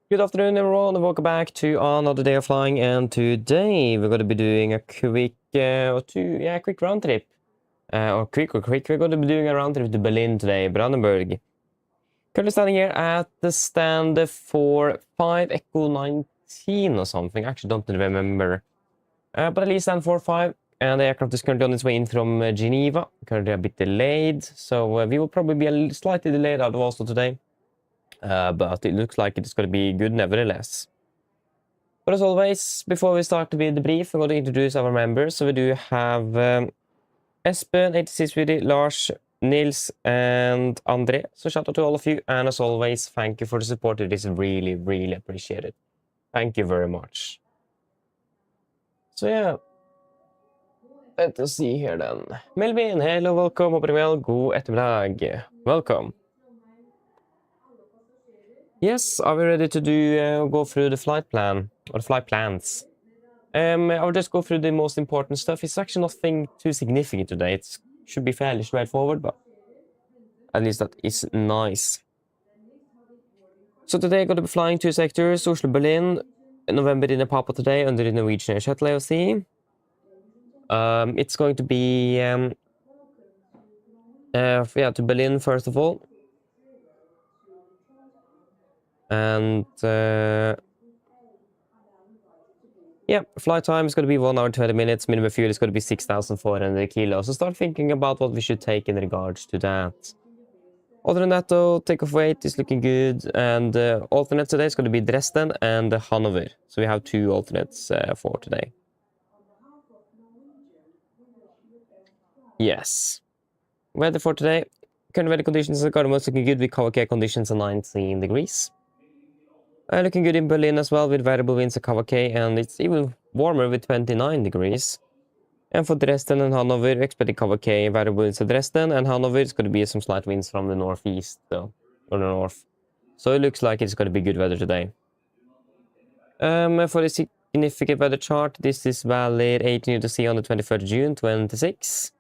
Good afternoon, everyone, and welcome back to another day of flying. And today we're going to be doing a quick, quick round trip. Quick. We're going to be doing a round trip to Berlin today, Brandenburg. Currently standing here at the stand for 5 Echo 19 or something. I actually don't remember. But at least stand for 5. And the aircraft is currently on its way in from Geneva. Currently a bit delayed, so we will probably be slightly delayed out of Oslo today. But it looks like it's going to be good nevertheless. But as always, before we start with the brief, I'm going to introduce our members. So we do have Espen, 86 Lars, Nils, and Andre. So shout out to all of you. And as always, thank you for the support. It is really, really appreciated. Thank you very much. So yeah. Let us see here then. Melvin, hello, welcome. Hope you're well. God ettermiddag. Welcome. Yes, are we ready to go through the flight plan, or the flight plans? I'll just go through the most important stuff. It's actually nothing too significant today. It should be fairly straightforward, but at least that is nice. So today I'm going to be flying 2 sectors, Oslo-Berlin, November in Papa today, under the Norwegian shuttle AOC. It's going to be, to Berlin first of all. And flight time is going to be 1 hour 20 minutes. Minimum fuel is going to be 6,400 kilos. So start thinking about what we should take in regards to that. Other than that, though, takeoff weight is looking good. And alternate today is going to be Dresden and Hanover. So we have 2 alternates for today. Yes. Weather for today. Current weather conditions are looking good with Kawake conditions at 19 degrees. Looking good in Berlin as well with variable winds at Kawake, and it's even warmer with 29 degrees. And for Dresden and Hanover, expecting Kawake, variable winds at Dresden, and Hanover is going to be some slight winds from the northeast, or the north. So it looks like it's going to be good weather today. For the significant weather chart, this is valid 18 UTC on the 23rd of June, 26.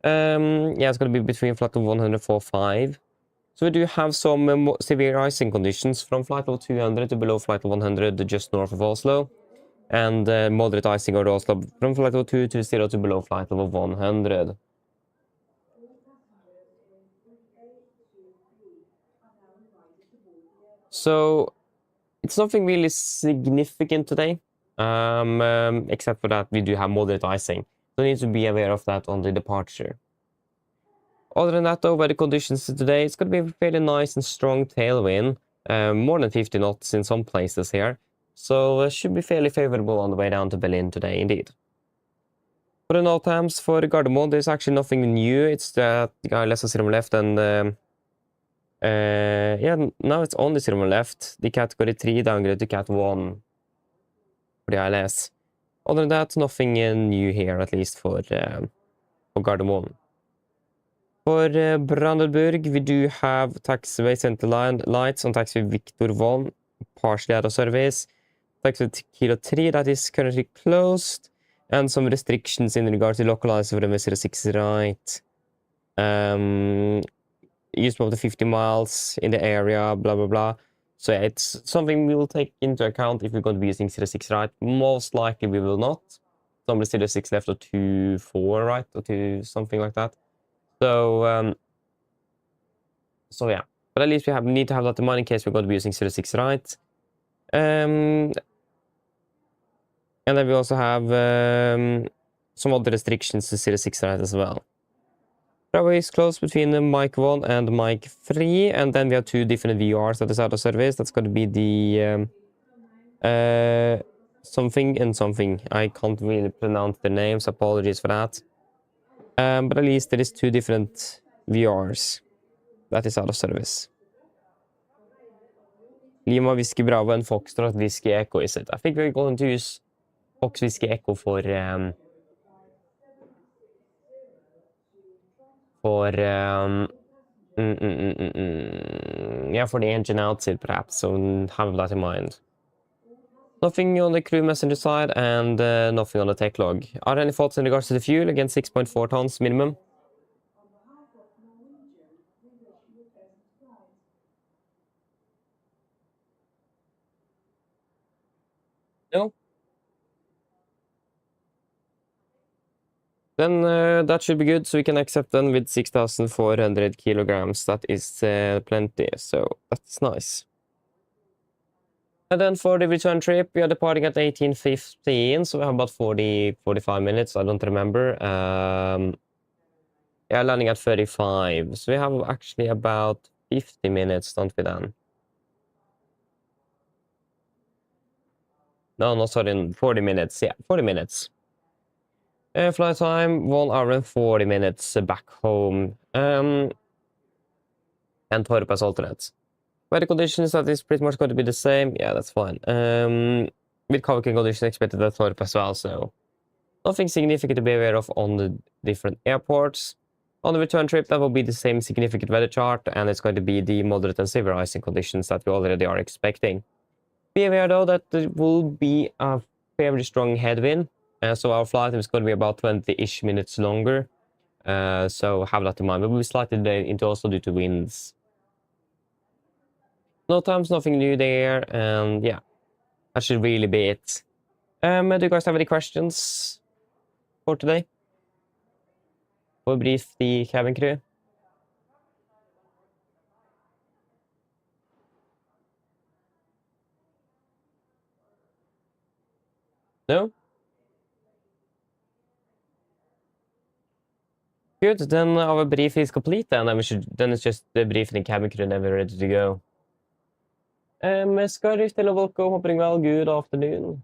It's going to be between flight level 104.5. So we do have some severe icing conditions from flight level 200 to below flight level 100 just north of Oslo. And moderate icing over Oslo from flight level 220 to below flight level 100. So it's nothing really significant today. Except for that we do have moderate icing. So we need to be aware of that on the departure. Other than that, though, weather conditions today, it's going to be a fairly nice and strong tailwind, more than 50 knots in some places here. So it should be fairly favorable on the way down to Berlin today, indeed. For the note times for Gardermoen, there's actually nothing new. It's that the ILS is on left, and now it's only zero left. The category 3 downgraded to cat 1 for the ILS. Other than that, nothing new here, at least for Gardermoen. For Brandenburg, we do have taxiway center lights on taxiway Victor 1, partially out of service. Taxiway Kilo 3, that is currently closed. And some restrictions in regards to localizer for MS06 right. Use up to 50 miles in the area, blah, blah, blah. So yeah, it's something we will take into account if we're going to be using 06 right. Most likely we will not. Somebody 06 left or 24 right, or 2, something like that. So yeah, but at least we need to have that in mind in case we're going to be using 06 right. And then we also have some other restrictions to 06 right as well. Runway is closed between the mic 1 and mic 3, and then we have 2 different VRs that is out of service. That's going to be the something and something. I can't really pronounce the names, apologies for that. But at least there is 2 different VRs that is out of service. Lima Whiskey Bravo and Foxtrot Whiskey Echo, is it? I think we're going to use Fox Whiskey Echo for the engine outside perhaps, so have that in mind. Nothing on the crew messenger side, and nothing on the tech log. Are there any faults in regards to the fuel? Again, 6.4 tons minimum. No. Then that should be good, so we can accept them with 6,400 kilograms. That is plenty, so that's nice. And then for the return trip, we are departing at 18:15, so we have about 45 minutes, I don't remember. Yeah, landing at 35, so we have actually about 50 minutes, don't we then? No, sorry, 40 minutes, yeah, 40 minutes. Flight time, 1 hour and 40 minutes back home. And Torp as alternates. Weather conditions, that is pretty much going to be the same. Yeah, that's fine. With coverage conditions expected at Torp as well, so nothing significant to be aware of on the different airports. On the return trip, that will be the same significant weather chart, and it's going to be the moderate and severe icing conditions that we already are expecting. Be aware, though, that there will be a fairly strong headwind, so our flight is going to be about 20-ish minutes longer. So have that in mind. But we'll be slightly delayed into Oslo due to winds. No times, nothing new there, and yeah, that should really be it. Do you guys have any questions for today? For brief the cabin crew? No? Good, then our brief is complete then, and then it's just the brief the cabin crew and we're ready to go. Scottish Televolco, hoping well, good afternoon.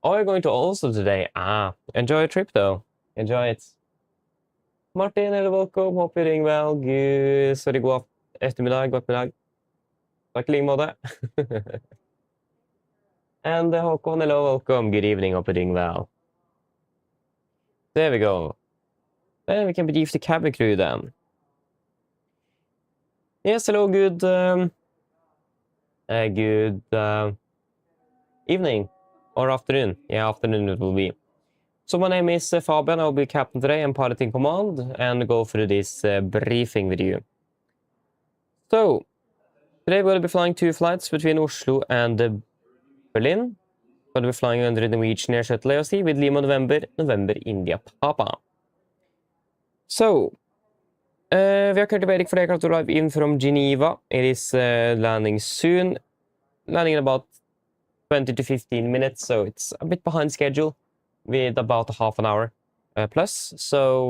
Oh, you're going to Oslo today? Ah, enjoy your trip though. Enjoy it. Martin Televolco, hopper ring well, good. Sorry, god eftermiddag, god middag. Takk I like måte. And Håkon, hello, welcome, good evening, hope you're doing well. There we go. Then we can brief the cabin crew then. Yes, hello, good evening or afternoon. Yeah, afternoon it will be. So my name is Fabian, I'll be captain today and pilot in command and go through this briefing with you. So, today we're going to be flying 2 flights between Oslo and Berlin. We're going to be flying under the Norwegian Air Shuttle AOC with Lima November, India Papa. So, we are currently waiting for the aircraft to arrive in from Geneva. It is landing soon, landing in about 20 to 15 minutes, so it's a bit behind schedule with about half an hour plus. So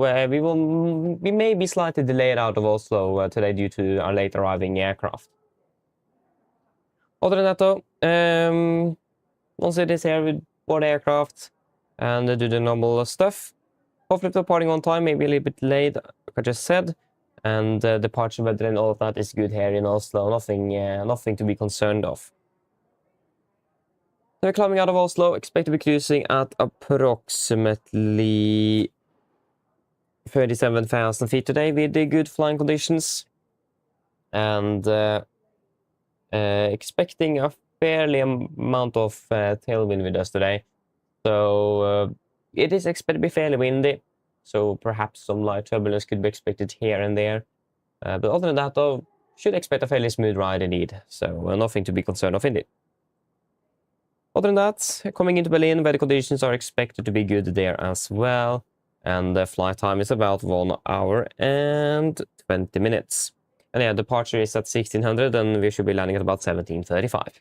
we may be slightly delayed out of Oslo today due to our late arriving aircraft. Other than that though, once it is here with board aircraft and do the normal stuff. Hopefully departing on time, maybe a little bit late, like I just said. And departure weather and all of that is good here in Oslo. Nothing to be concerned of. So we're climbing out of Oslo, expect to be cruising at approximately 37,000 feet today with the good flying conditions. And expecting a fairly amount of tailwind with us today. So it is expected to be fairly windy. So perhaps some light turbulence could be expected here and there. But other than that though, should expect a fairly smooth ride indeed. So nothing to be concerned of indeed. Other than that, coming into Berlin, weather conditions are expected to be good there as well. And the flight time is about 1 hour and 20 minutes. And yeah, departure is at 1600 and we should be landing at about 17:35.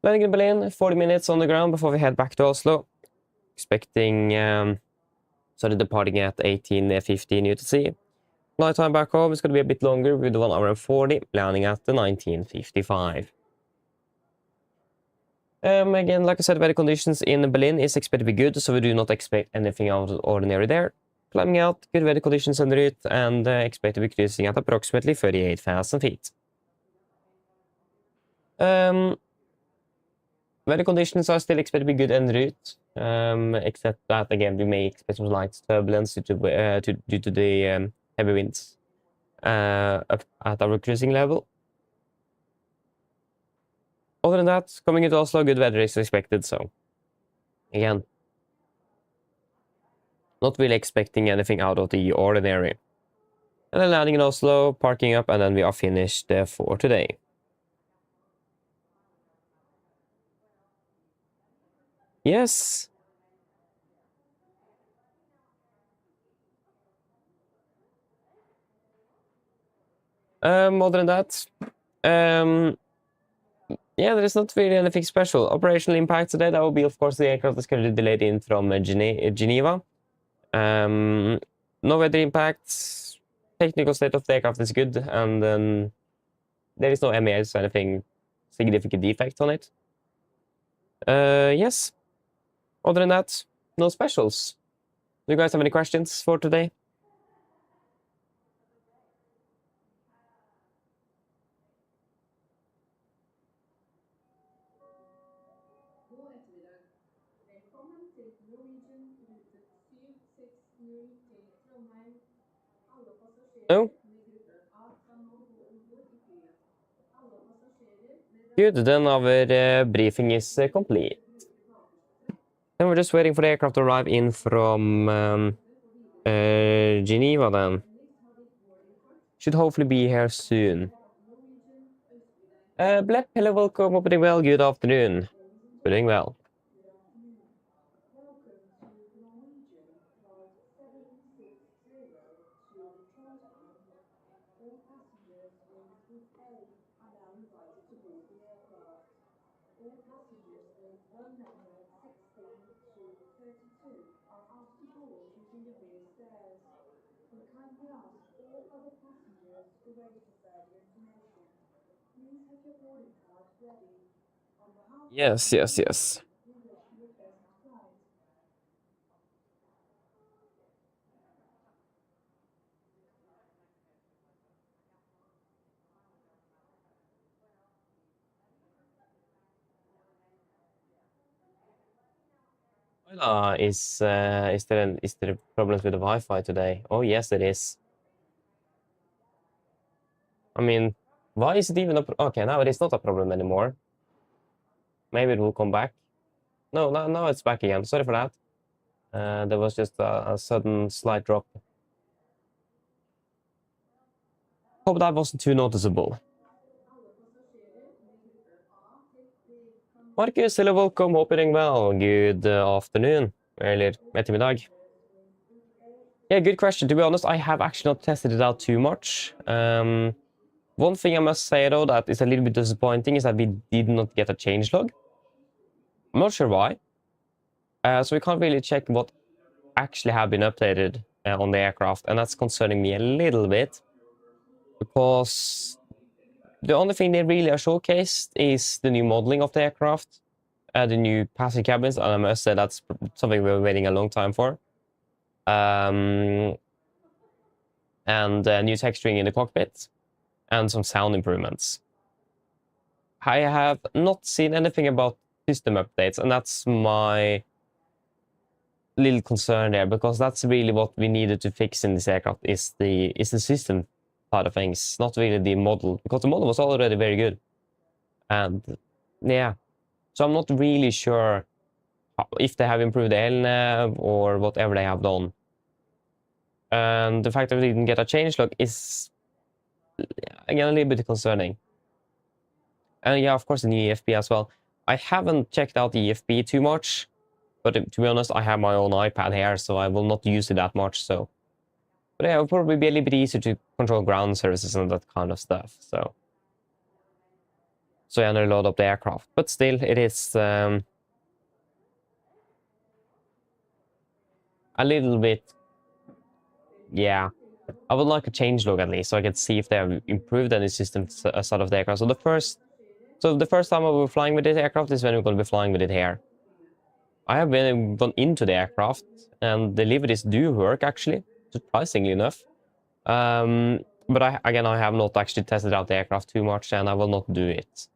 Landing in Berlin, 40 minutes on the ground before we head back to Oslo. Expecting, departing at 18:15 UTC. Flight time back home is going to be a bit longer with 1 hour and 40, landing at the 19:55. Again, like I said, weather conditions in Berlin is expected to be good, so we do not expect anything out of the ordinary there. Climbing out, good weather conditions en route, and expect to be cruising at approximately 38,000 feet. Weather conditions are still expected to be good en route, except that, again, we may expect some light turbulence due to the heavy winds up at our cruising level. Other than that, coming into Oslo, good weather is expected, so again, not really expecting anything out of the ordinary. And then landing in Oslo, parking up, and then we are finished for today. Yes. Other than that, yeah, there is not really anything special. Operational impact today, that will be, of course, the aircraft is currently delayed in from Geneva. No weather impacts. Technical state of the aircraft is good, and then there is no MES or anything significant defect on it. Yes. Other than that, no specials. Do you guys have any questions for today? No? Good, then our briefing is complete. Then we're just waiting for the aircraft to arrive in from Geneva then. Should hopefully be here soon. Black Hello, welcome, opening well, good afternoon. Doing well. Yes, yes, yes. Is there problems with the Wi-Fi today? Oh yes, it is. I mean, why is it even a okay? Now it is not a problem anymore. Maybe it will come back. No, now it's back again. Sorry for that. There was just a sudden slight drop. Hope that wasn't too noticeable. Marcus, hello, welcome. Hope you're doing well. Good afternoon. Eller ettermiddag. Yeah, good question. To be honest, I have actually not tested it out too much. One thing I must say, though, that is a little bit disappointing is that we did not get a changelog. I'm not sure why. So we can't really check what actually have been updated on the aircraft, and that's concerning me a little bit. Because the only thing they really are showcased is the new modeling of the aircraft, the new passenger cabins, and I must say that's something we've been waiting a long time for. And new texturing in the cockpit, and some sound improvements. I have not seen anything about system updates, and that's my little concern there, because that's really what we needed to fix in this aircraft is the system side of things, not really the model, because the model was already very good. And yeah, so I'm not really sure if they have improved the LNAV or whatever they have done. And the fact that we didn't get a changelog is again a little bit concerning. And yeah, of course, the new EFB as well. I haven't checked out the EFB too much, but to be honest, I have my own iPad here, so I will not use it that much. So, but yeah, it will probably be a little bit easier to control ground services and that kind of stuff. So yeah, and load up the aircraft. But still, it is a little bit, yeah. I would like a changelog at least, so I can see if they have improved any systems side of the aircraft. So the first time I will be flying with this aircraft is when we're going to be flying with it here. I have gone into the aircraft, and the liveries do work, actually, surprisingly enough. But I have not actually tested out the aircraft too much, and I will not do it.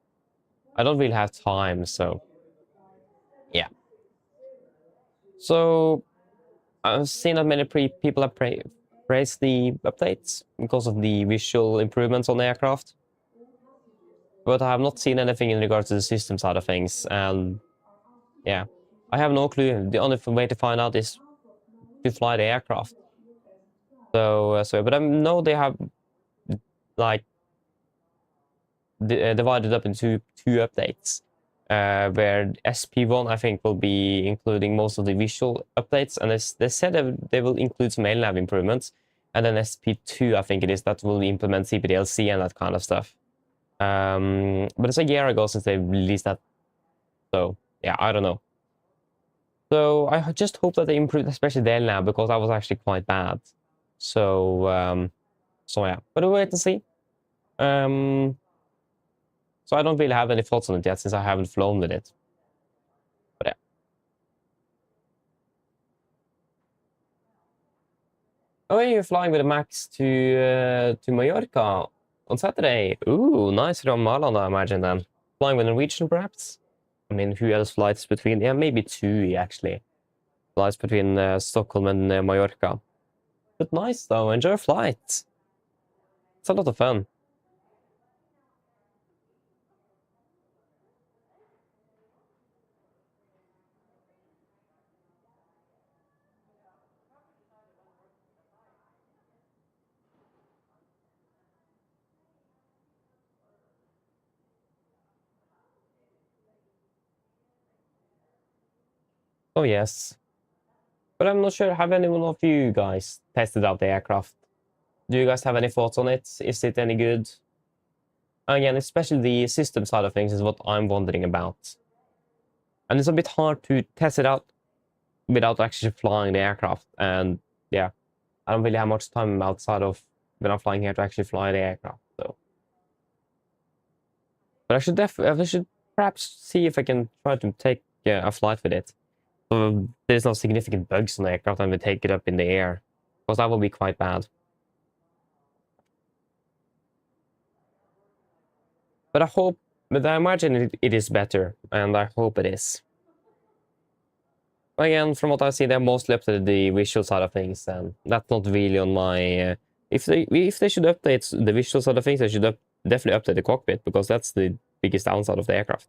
I don't really have time, so yeah. So I've seen that many people have praised the updates because of the visual improvements on the aircraft, but I have not seen anything in regards to the system side of things, and yeah, I have no clue. The only way to find out is to fly the aircraft. But I know they have like divided up into two updates. Where SP1 I think will be including most of the visual updates, and they said they will include some LNAV improvements, and then SP2 I think it is that will implement CPDLC and that kind of stuff. But it's a year ago since they released that, so yeah, I don't know. So I just hope that they improve, especially the LNAV, because that was actually quite bad. So yeah, but we'll wait and see. So I don't really have any thoughts on it yet since I haven't flown with it. But yeah. Oh, you're flying with a Max to Mallorca on Saturday. Ooh, nice from Marlon, I imagine then. Flying with Norwegian, perhaps? I mean, who else flies between? Yeah, maybe TUI, actually. Flies between Stockholm and Mallorca. But nice, though. Enjoy flight. It's a lot of fun. Oh, yes. But I'm not sure, have anyone of you guys tested out the aircraft? Do you guys have any thoughts on it? Is it any good? Again, especially the system side of things is what I'm wondering about. And it's a bit hard to test it out without actually flying the aircraft. And yeah, I don't really have much time outside of when I'm flying here to actually fly the aircraft. So, but I should perhaps see if I can try to take a flight with it. So there's no significant bugs on the aircraft and we take it up in the air, because that will be quite bad. But I imagine it is better, and I hope it is. Again, from what I see, they're mostly up to the visual side of things, and that's not really on my. If they should update the visual side of things, they should definitely update the cockpit, because that's the biggest downside of the aircraft.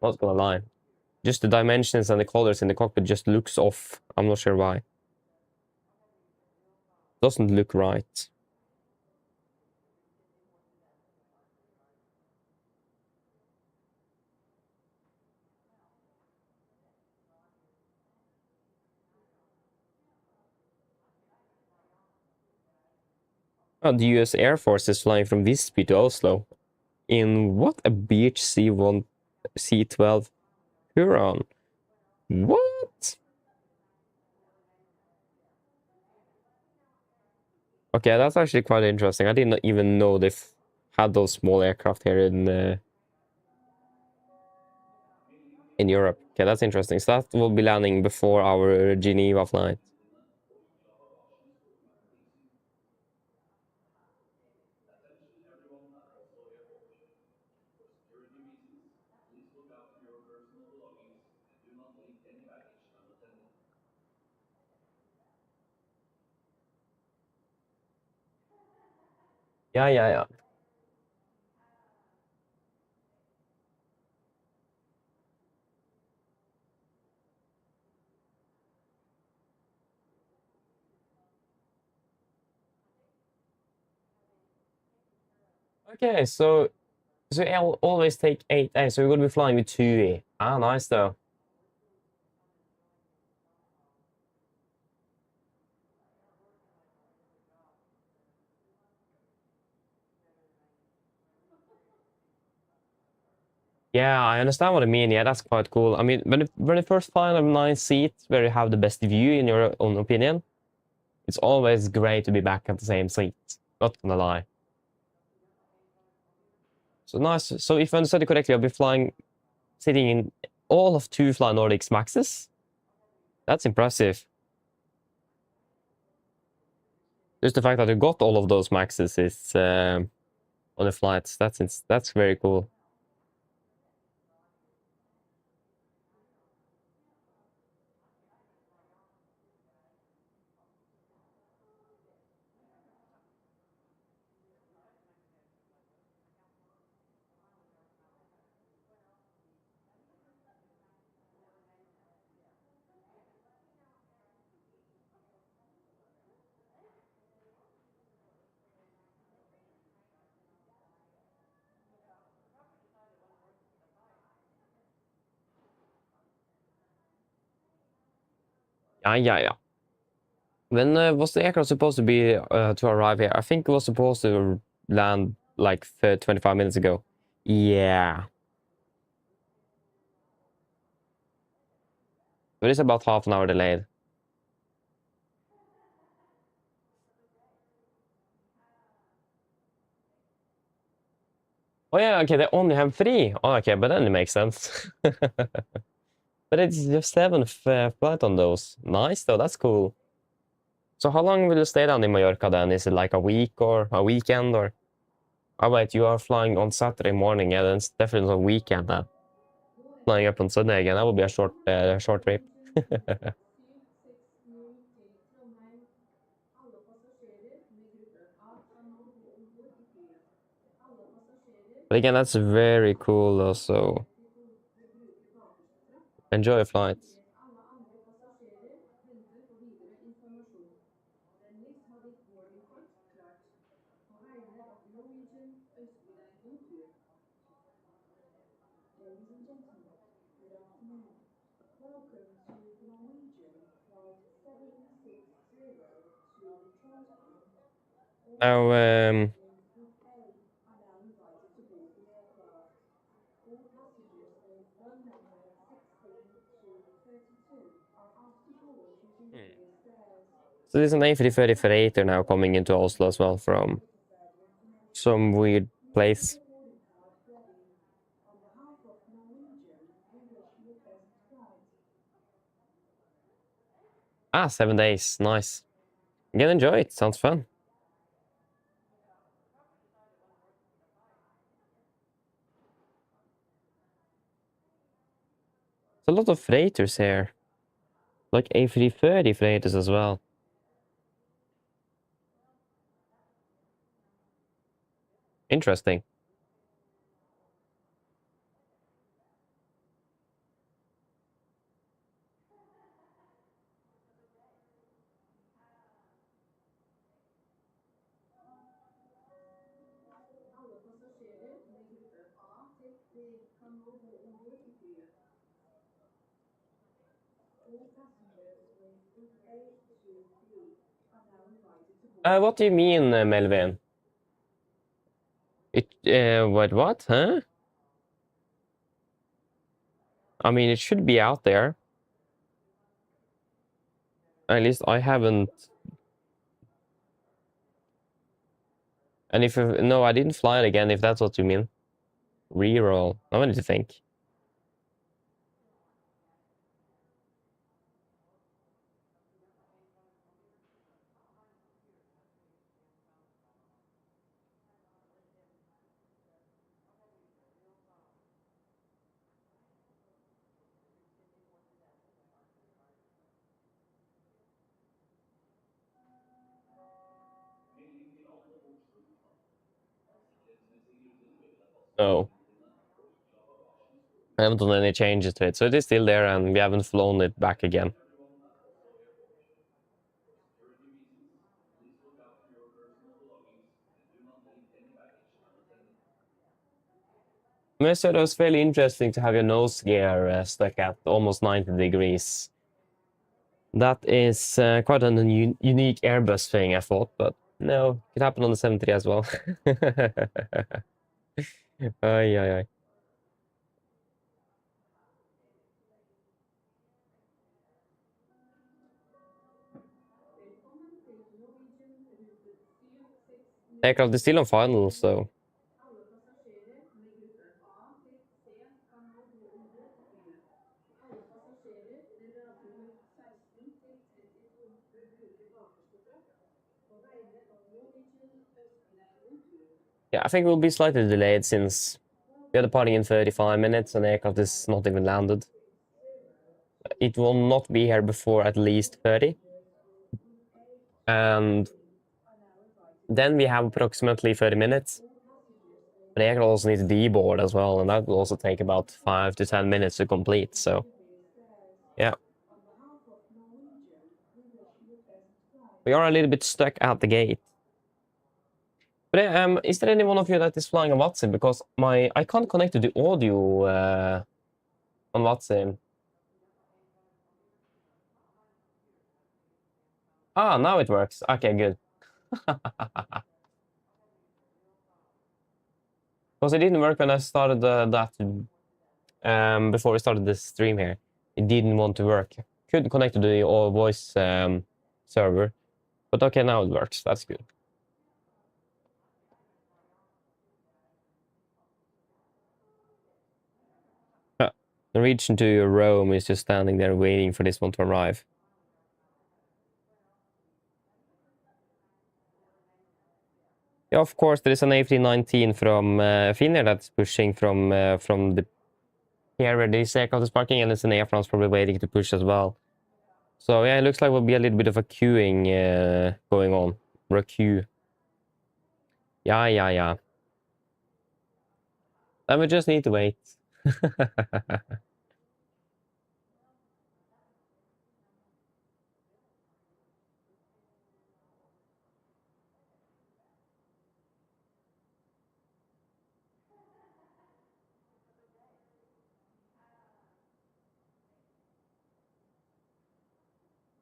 Not gonna lie, just the dimensions and the colors in the cockpit just looks off. I'm not sure why. Doesn't look right. Oh, the US Air Force is flying from Visby to Oslo. In what? A BHC-1 C-12 Huron? What? Okay, that's actually quite interesting. I didn't even know they've had those small aircraft here in Europe. Okay, that's interesting. So that will be landing before our Geneva flight. Yeah, yeah, yeah. Okay, so I'll always take 8A. So we're gonna be flying with 2E. Ah, nice though. Yeah, I understand what I mean. Yeah, that's quite cool. I mean, when you first find a nice seat where you have the best view in your own opinion, it's always great to be back at the same seat. Not gonna lie. So nice. So if I understood it correctly, I'll be sitting in all of two Fly Nordics Maxes. That's impressive. Just the fact that you got all of those Maxes is on the flights. That's very cool. Yeah. When was the aircraft supposed to be to arrive here? I think it was supposed to land like 25 minutes ago. Yeah. But it's about half an hour delayed. Oh yeah, okay, they only have 3. Oh, okay, but then it makes sense. But it's just 7th flight on those. Nice though, that's cool. So how long will you stay down in Mallorca then? Is it like a week or a weekend or? Oh wait, you are flying on Saturday morning. Yeah, then it's definitely a weekend then. Flying up on Sunday again, that will be a short trip. But again, that's very cool also. Enjoy your flights. Now, so there's an A330 freighter now coming into Oslo as well from some weird place. 7 days. Nice. You can enjoy it. Sounds fun. There's a lot of freighters here. Like A330 freighters as well. Interesting. What do you mean, Melvin? What? Huh? I mean, it should be out there. At least I haven't. And if no, I didn't fly it again. If that's what you mean, reroll. I wanted to think. No, I haven't done any changes to it, so it is still there, and we haven't flown it back again. I thought it was fairly interesting to have your nose gear stuck at almost 90 degrees. That is quite an unique Airbus thing, I thought, but no, it could happen on the 73 as well. Ay. Aircraft is still on final, so. Yeah, I think it will be slightly delayed since we are departing in 35 minutes and the aircraft is not even landed. It will not be here before at least 30. And then we have approximately 30 minutes. The aircraft also needs to deboard as well, and that will also take about 5 to 10 minutes to complete, so. Yeah. We are a little bit stuck at the gate. But is there any one of you that is flying on WhatsApp? Because I can't connect to the audio on WhatsApp. Ah, now it works. Okay, good. Because it didn't work when I started that before we started this stream here. It didn't want to work. Couldn't connect to the all voice server. But okay, now it works. That's good. Norwegian to Rome is just standing there waiting for this one to arrive. Yeah, of course, there is an AMD from Finnair that's pushing from the here where this aircraft is parking, and it's an Air France probably waiting to push as well. So yeah, it looks like will be a little bit of a queuing going on. Or a queue. Yeah. Then we just need to wait.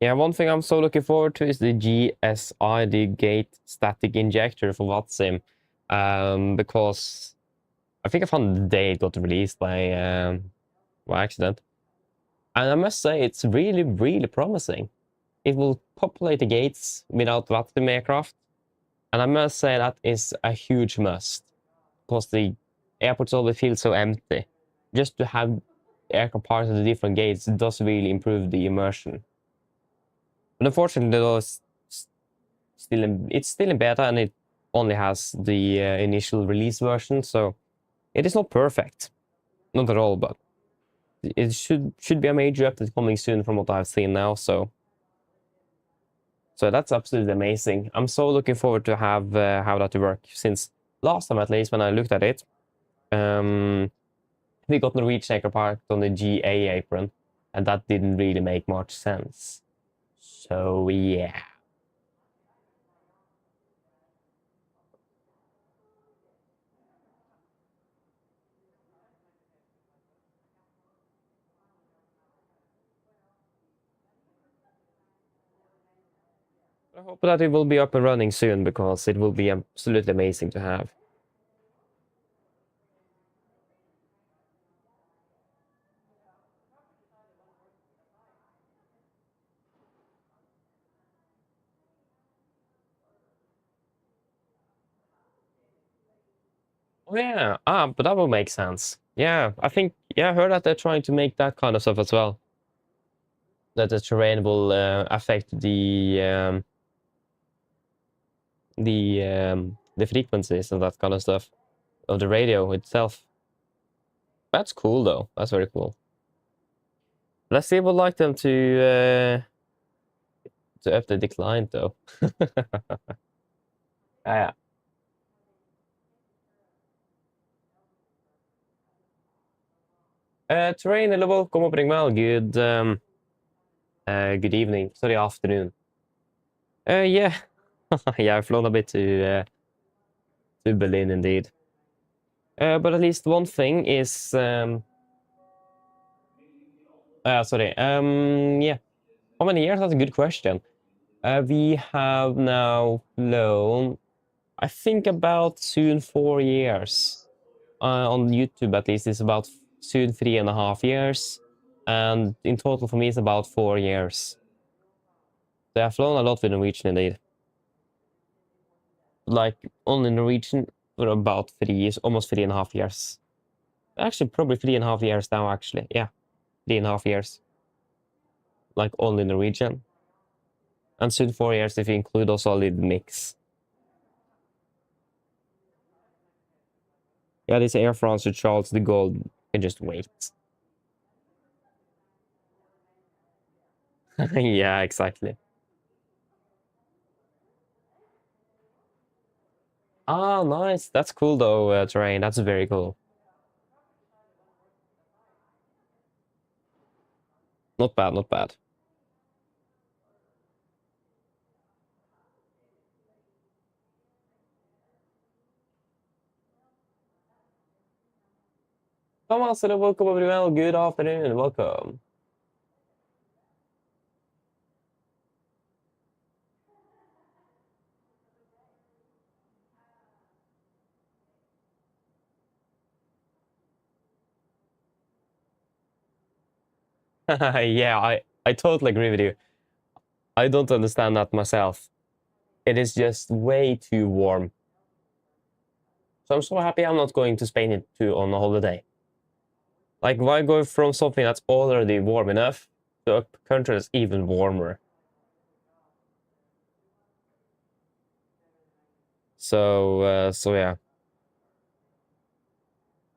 Yeah, one thing I'm so looking forward to is the GSI, the gate static injector for VATSIM. Because I think I found the day it got released by accident. And I must say, it's really, really promising. It will populate the gates without VATSIM aircraft. And I must say that is a huge must. Because the airports always feel so empty. Just to have aircraft parts of the different gates does really improve the immersion. But unfortunately, it's still in beta, and it only has the initial release version, so it is not perfect. Not at all, but it should be a major update coming soon from what I've seen now, so that's absolutely amazing. I'm so looking forward to have how that to work, since last time, at least, when I looked at it, we got Norwegian aircraft on the GA apron, and that didn't really make much sense. So yeah. I hope that it will be up and running soon, because it will be absolutely amazing to have. Oh yeah, but that will make sense. Yeah, I think, yeah, I heard that they're trying to make that kind of stuff as well. That the terrain will affect the frequencies and that kind of stuff of the radio itself. That's cool though. That's very cool. Let's see if we'd like them to update the client though. Yeah. Terrain, hello, kom oppring meg. Good evening. Sorry, afternoon. Yeah. Yeah, I've flown a bit to Berlin indeed. But at least one thing is sorry. Yeah. How many years? That's a good question. We have now flown, I think, about soon 4 years. On YouTube, at least, it's about soon 3.5 years. And in total for me, it's about 4 years. So I've flown a lot with Norwegian indeed. Like, only Norwegian for about 3 years, almost 3.5 years. Actually, probably 3.5 years now, actually. Yeah, 3.5 years. Like, only Norwegian. And soon 4 years if you include also a little mix. Yeah, this Air France to Charles de Gaulle can just wait. Yeah, exactly. Ah, nice. That's cool though, terrain. That's very cool. Not bad, not bad. Thomas, hello, welcome everyone. Good afternoon, welcome. Yeah, I totally agree with you. I don't understand that myself. It is just way too warm. So I'm so happy I'm not going to Spain on a holiday. Like, why go from something that's already warm enough to a country that's even warmer? So yeah.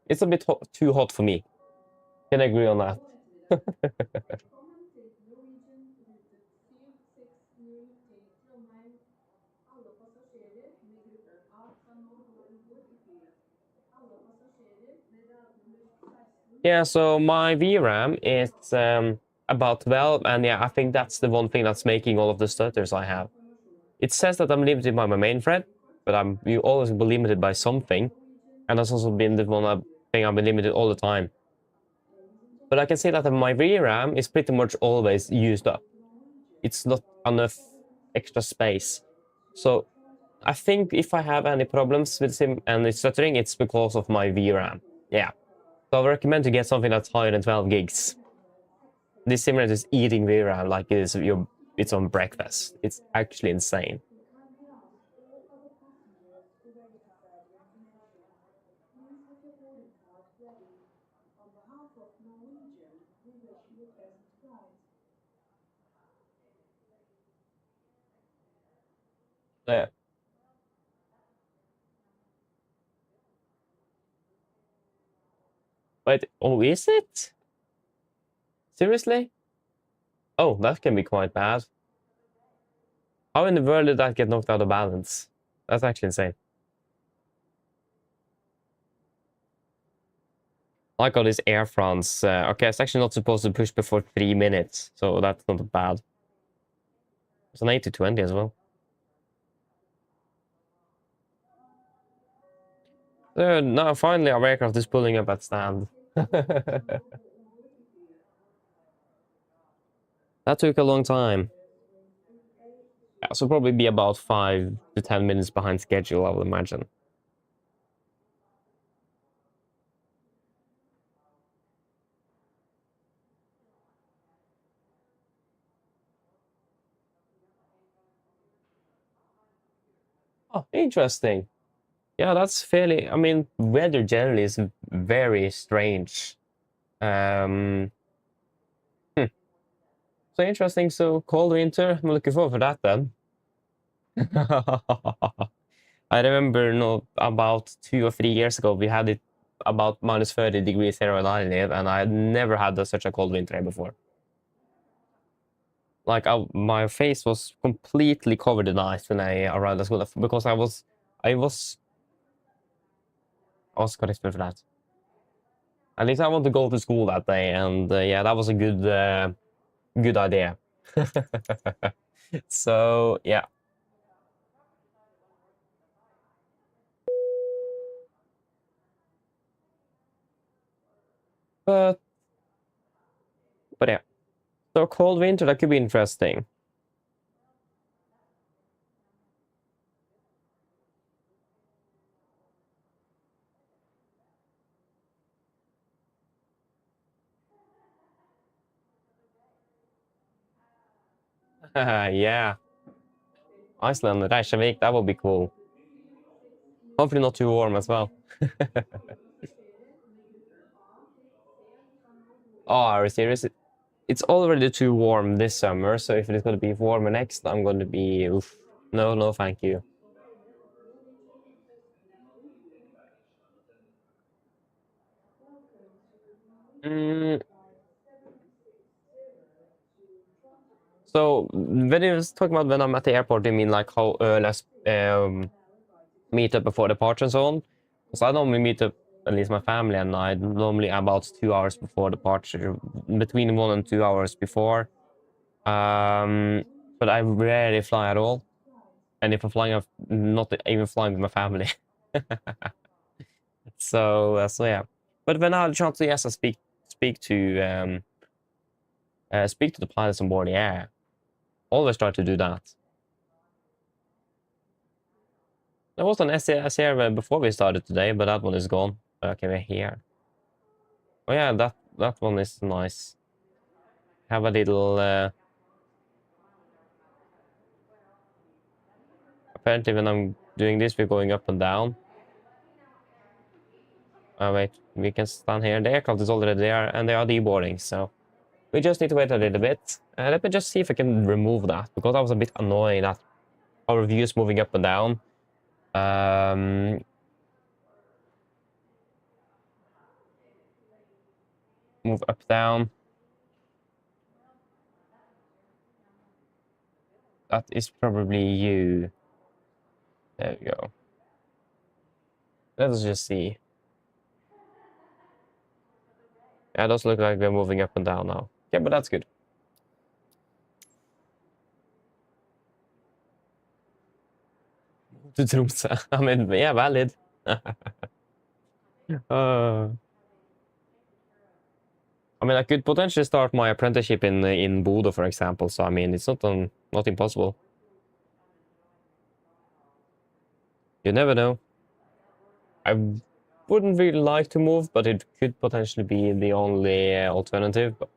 It's a bit too hot for me. Can agree on that. Yeah, so my VRAM is about 12, and yeah, I think that's the one thing that's making all of the stutters I have. It says that I'm limited by my main thread, but you always be limited by something, and that's also been the one thing I've been limited all the time. But I can see that my VRAM is pretty much always used up. It's not enough extra space. So I think if I have any problems with sim and it's stuttering, it's because of my VRAM. Yeah. So I recommend to get something that's higher than 12 gigs. This simulator is eating VRAM like it's on breakfast. It's actually insane. Yeah. Wait, oh, is it? Seriously? Oh, that can be quite bad. How in the world did that get knocked out of balance? That's actually insane. Like all these Air France. Okay, it's actually not supposed to push before 3 minutes, so that's not bad. It's an 80-20 as well. Now finally our aircraft is pulling up at stand. That took a long time. Yeah, so probably be about 5 to 10 minutes behind schedule, I would imagine. Oh, interesting. Yeah, that's fairly. I mean, weather generally is very strange. Um, hmm. So interesting. So cold winter. I'm looking forward for that then. I remember, about 2 or 3 years ago, we had it about minus 30 degrees here where I live, and I had never had such a cold winter before. Like, my face was completely covered in ice when I arrived at school because I was corrected for that. At least I want to go to school that day, and yeah, that was a good idea. So yeah. But yeah. So cold winter, that could be interesting. Yeah. Iceland, Reykjavik, that would be cool. Hopefully not too warm as well. Oh, are you serious? It's already too warm this summer, so if it's going to be warmer next, I'm going to be... Oof. No, no, thank you. Mm, so when you was talking about when I'm at the airport, you mean like how early meet up before departure and so on? Because I normally meet up, at least my family and I, normally about 2 hours before departure, between 1 and 2 hours before. But I rarely fly at all. And if I'm flying, I'm not even flying with my family. So yeah. But when I had a chance to, yes, I speak to the pilots on board the air. Always try to do that. There was an SAS here before we started today, but that one is gone. Okay, we're here. Oh yeah, that one is nice. have a little... apparently when I'm doing this, we're going up and down. Oh wait, we can stand here. The aircraft is already there, and they are deboarding, so... We just need to wait a little bit. Let me just see if I can remove that, because I was a bit annoyed that our view is moving up and down. Move up, down. That is probably you. There we go. Let's just see. Yeah, it does look like we're moving up and down now. Yeah, but that's good. To Tromsø. I mean, yeah, valid. I mean, I could potentially start my apprenticeship in Bodø, for example. So I mean, it's not impossible. You never know. I wouldn't really like to move, but it could potentially be the only alternative. But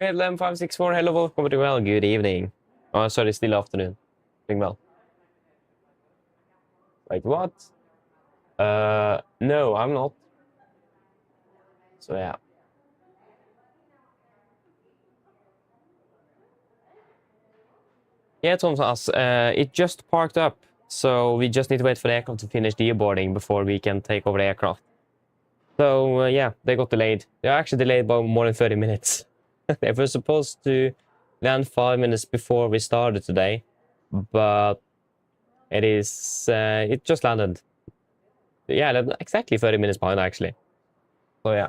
hey, LEM564, hello, welcome to well. Good evening. Oh, sorry, still afternoon. Doing well. Wait, what? No, I'm not. So yeah. Yeah, Thomas, it just parked up, so we just need to wait for the aircraft to finish deboarding before we can take over the aircraft. So yeah, they got delayed. They're actually delayed by more than 30 minutes. They were supposed to land 5 minutes before we started today, but it just landed. Yeah, exactly 30 minutes behind actually. So yeah.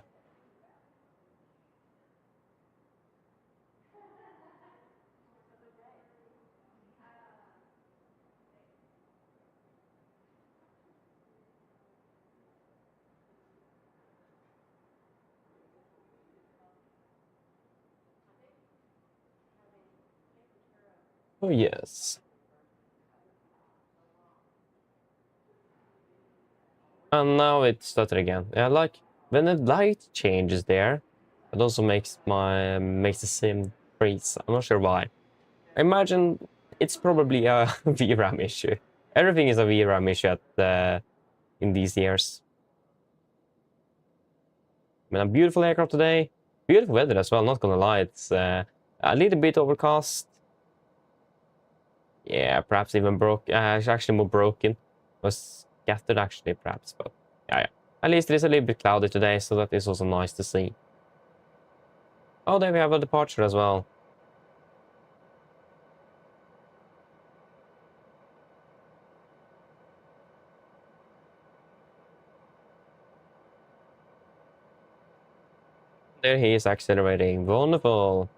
Oh yes. And now it started again. Yeah, like when the light changes there, it also makes the sim freeze. I'm not sure why. I imagine it's probably a VRAM issue. Everything is a VRAM issue in these years. I mean, a beautiful aircraft today. Beautiful weather as well, not gonna lie. It's a little bit overcast. Yeah, perhaps even it's actually more broken. Was scattered actually, perhaps, but yeah. At least it is a little bit cloudy today, so that is also nice to see. Oh, there we have a departure as well. There he is accelerating. Wonderful.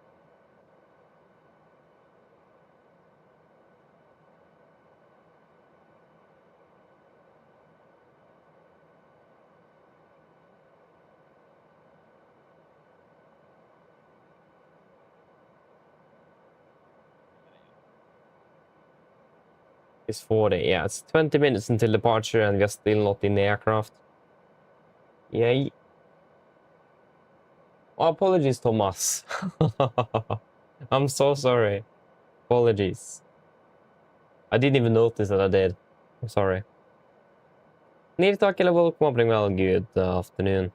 It's 40. Yeah, it's 20 minutes until departure, and we're still not in the aircraft. Yeah. Oh, apologies, Thomas. I'm so sorry. Apologies. I didn't even notice that I did. I'm sorry. Need to talk a little bit well. Good afternoon.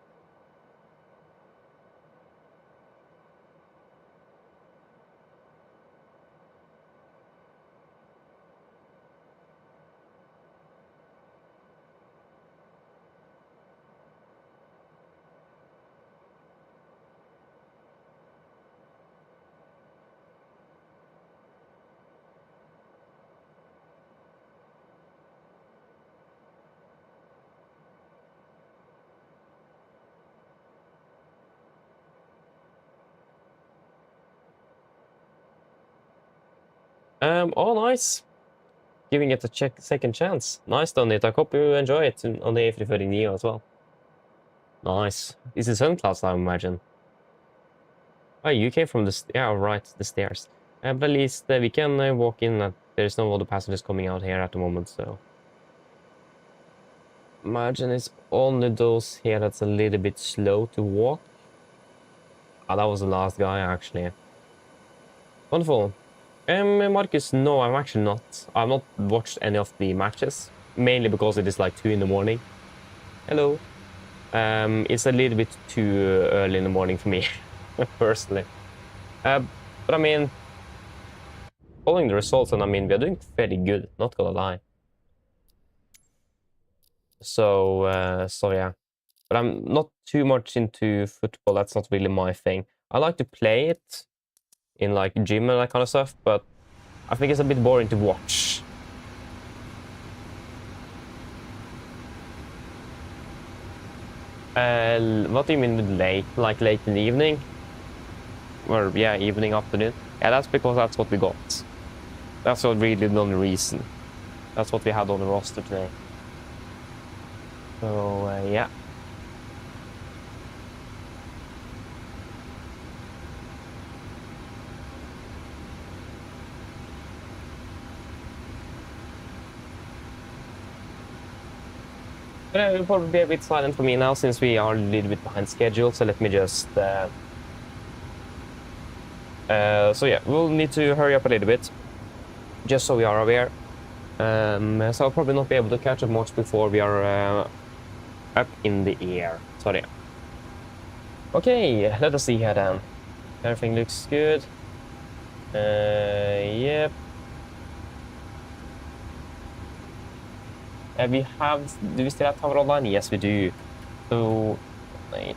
Oh, nice. Giving it a second chance. Nice done it. I hope you enjoy it on the A330 Neo as well. Nice. This is Sunclouds, I imagine. Oh, you came from the... Yeah, right, the stairs. But at least we can walk in. There's no other passengers coming out here at the moment, so... Imagine it's only those here that's a little bit slow to walk. Ah, that was the last guy, actually. Wonderful. Marcus, no, I'm actually not. I've not watched any of the matches, mainly because it is like 2 in the morning. Hello. It's a little bit too early in the morning for me, personally. But I mean, following the results, and I mean, we're doing fairly good, not gonna lie. So yeah. But I'm not too much into football, that's not really my thing. I like to play it in like gym and that kind of stuff, but I think it's a bit boring to watch. What do you mean with late? Like late in the evening? Or yeah, evening, afternoon? Yeah, that's because that's what we got. That's not really the only reason. That's what we had on the roster today. So yeah. But it will probably be a bit silent for me now since we are a little bit behind schedule, so let me just... so yeah, we'll need to hurry up a little bit, just so we are aware. So I'll probably not be able to catch up much before we are up in the air. Sorry. Okay, let us see here then. Everything looks good. Yep. Do we still have tower online? Yes, we do. So, wait.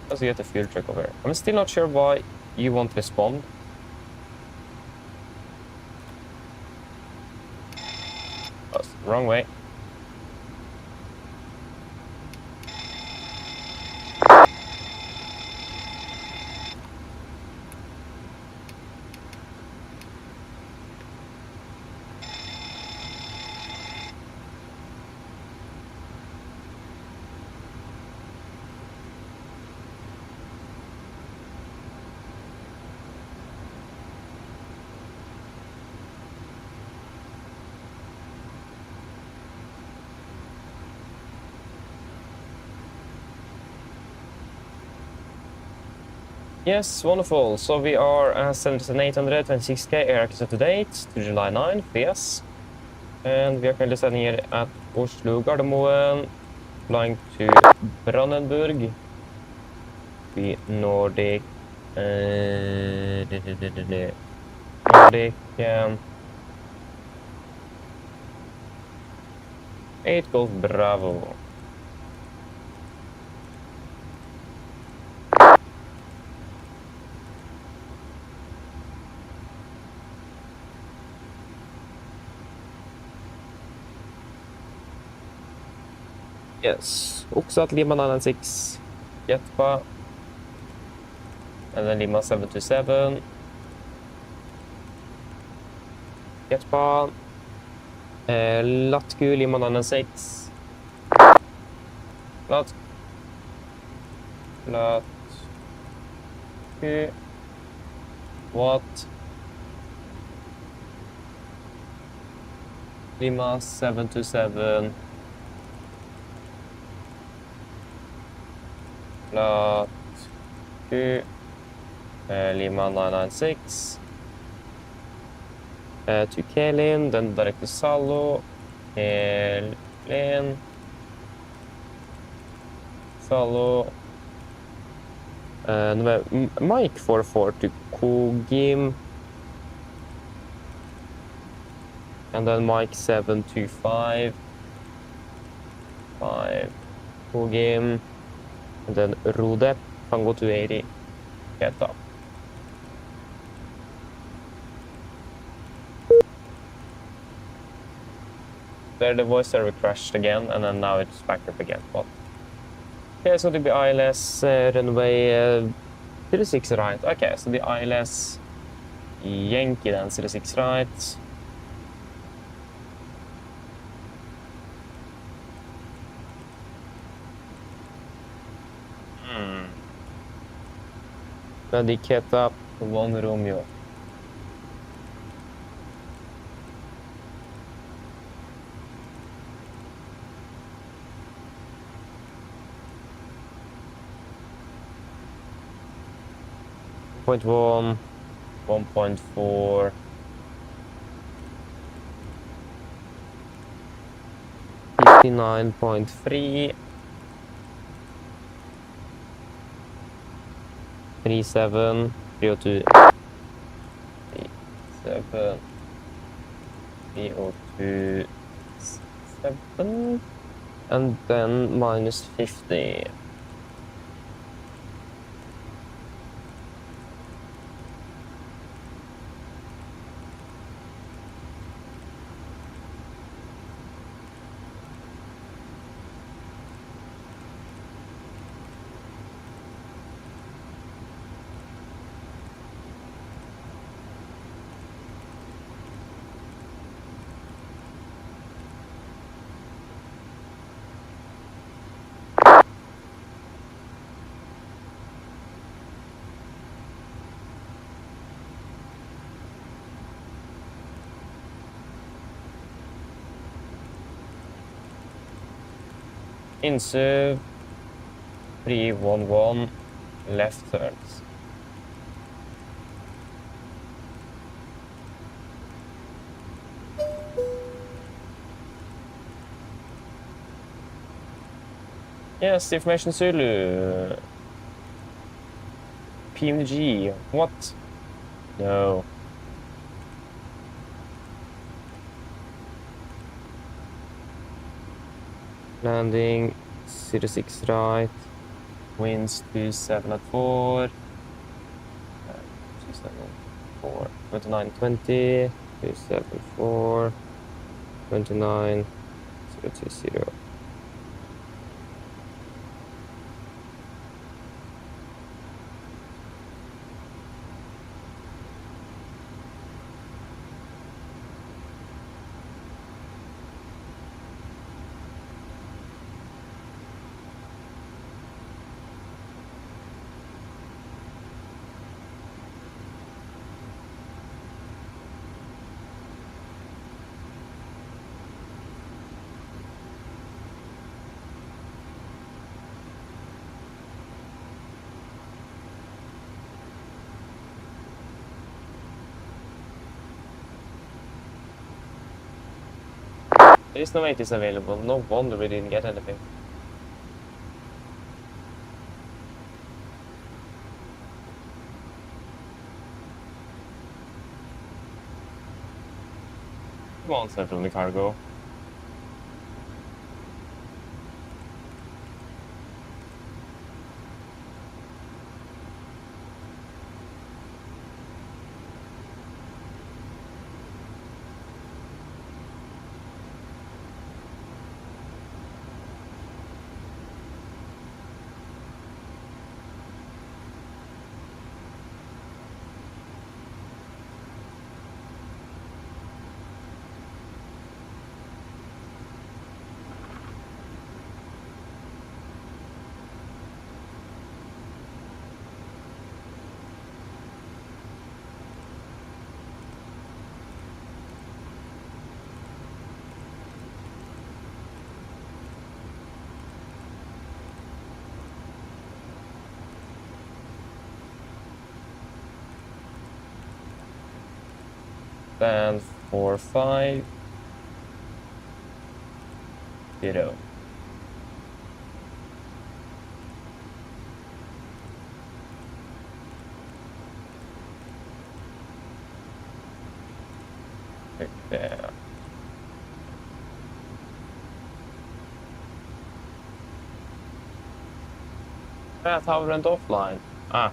Let's get the fuel truck over here. I'm still not sure why you won't respond. Oh, wrong way. Yes, wonderful. So we are at 7,800, 26k air access up to date to July 9th, yes. And we are currently standing here at Oslo Gardermoen, flying to Brandenburg, the Nordic, Nordic 8 Golf Bravo. Yes, Oxat Lima 996, Jetpa, and then Lima 727, Jetpa, Latku Lima 996, Latku, what? Lima 727. Q, Lima 996, to Kelin, then direct to Salo, Kelin, Salo, Mike 44 to Kogim, and then Mike 725, 5, Kogim. And then Rudep can go to 80. Get up. There the voice server crashed again, and then now it's back up again. What? Okay, so the ILS runway 06 right. Okay, so the ILS Yankee then 06 right. Dedicated up 1 Romeo. Point 1.4. 59.3. 37. 302. 37. 302. 7. And then minus 50. Inserve 311 left turns. Yes, information Zulu. PMDG. What? No. Landing 06 right. Winds 27 at 4. 274. 2920. 274. 29. 020. There is no ATs available. No wonder we didn't get anything. Come on, settle in the cargo. Stand 4-5. 0. Right there. Tower went offline. Ah.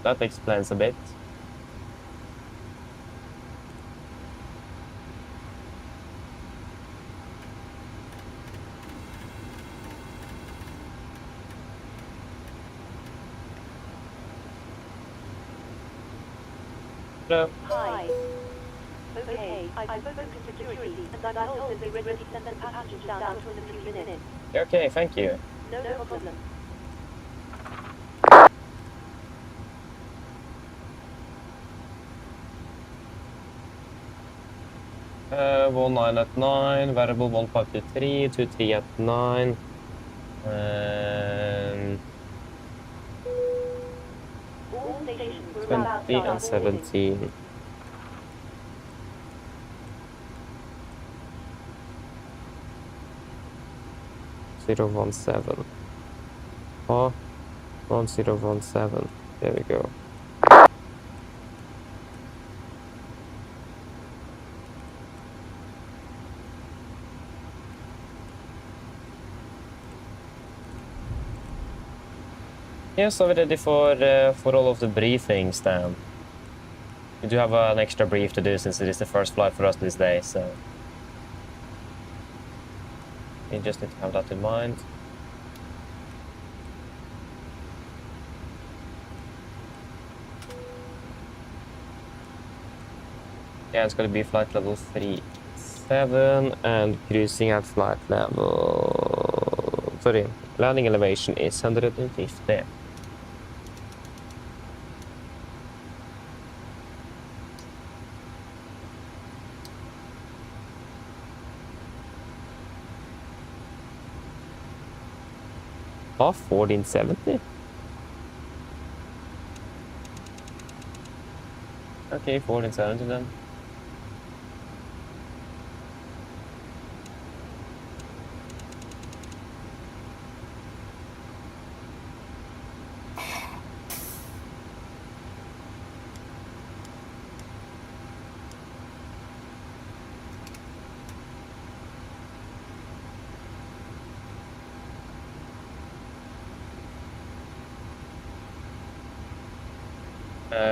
That explains a bit. Hello. Hi. Okay, I've spoken to security, and I'm told that they're ready to send the passengers down after in a few minutes. Okay, thank you. No problem. 19 at 9, variable 1523, 23 at 9, and All stations were 20 and 17. Zero 17. Oh, 1017. There we go. Yeah, so we're ready for all of the briefings then. We do have an extra brief to do since it is the first flight for us this day, so you just need to have that in mind. Yeah, it's going to be flight level 37 and cruising at flight level... Sorry, landing elevation is 150. Off 1470? Okay, 1470 then.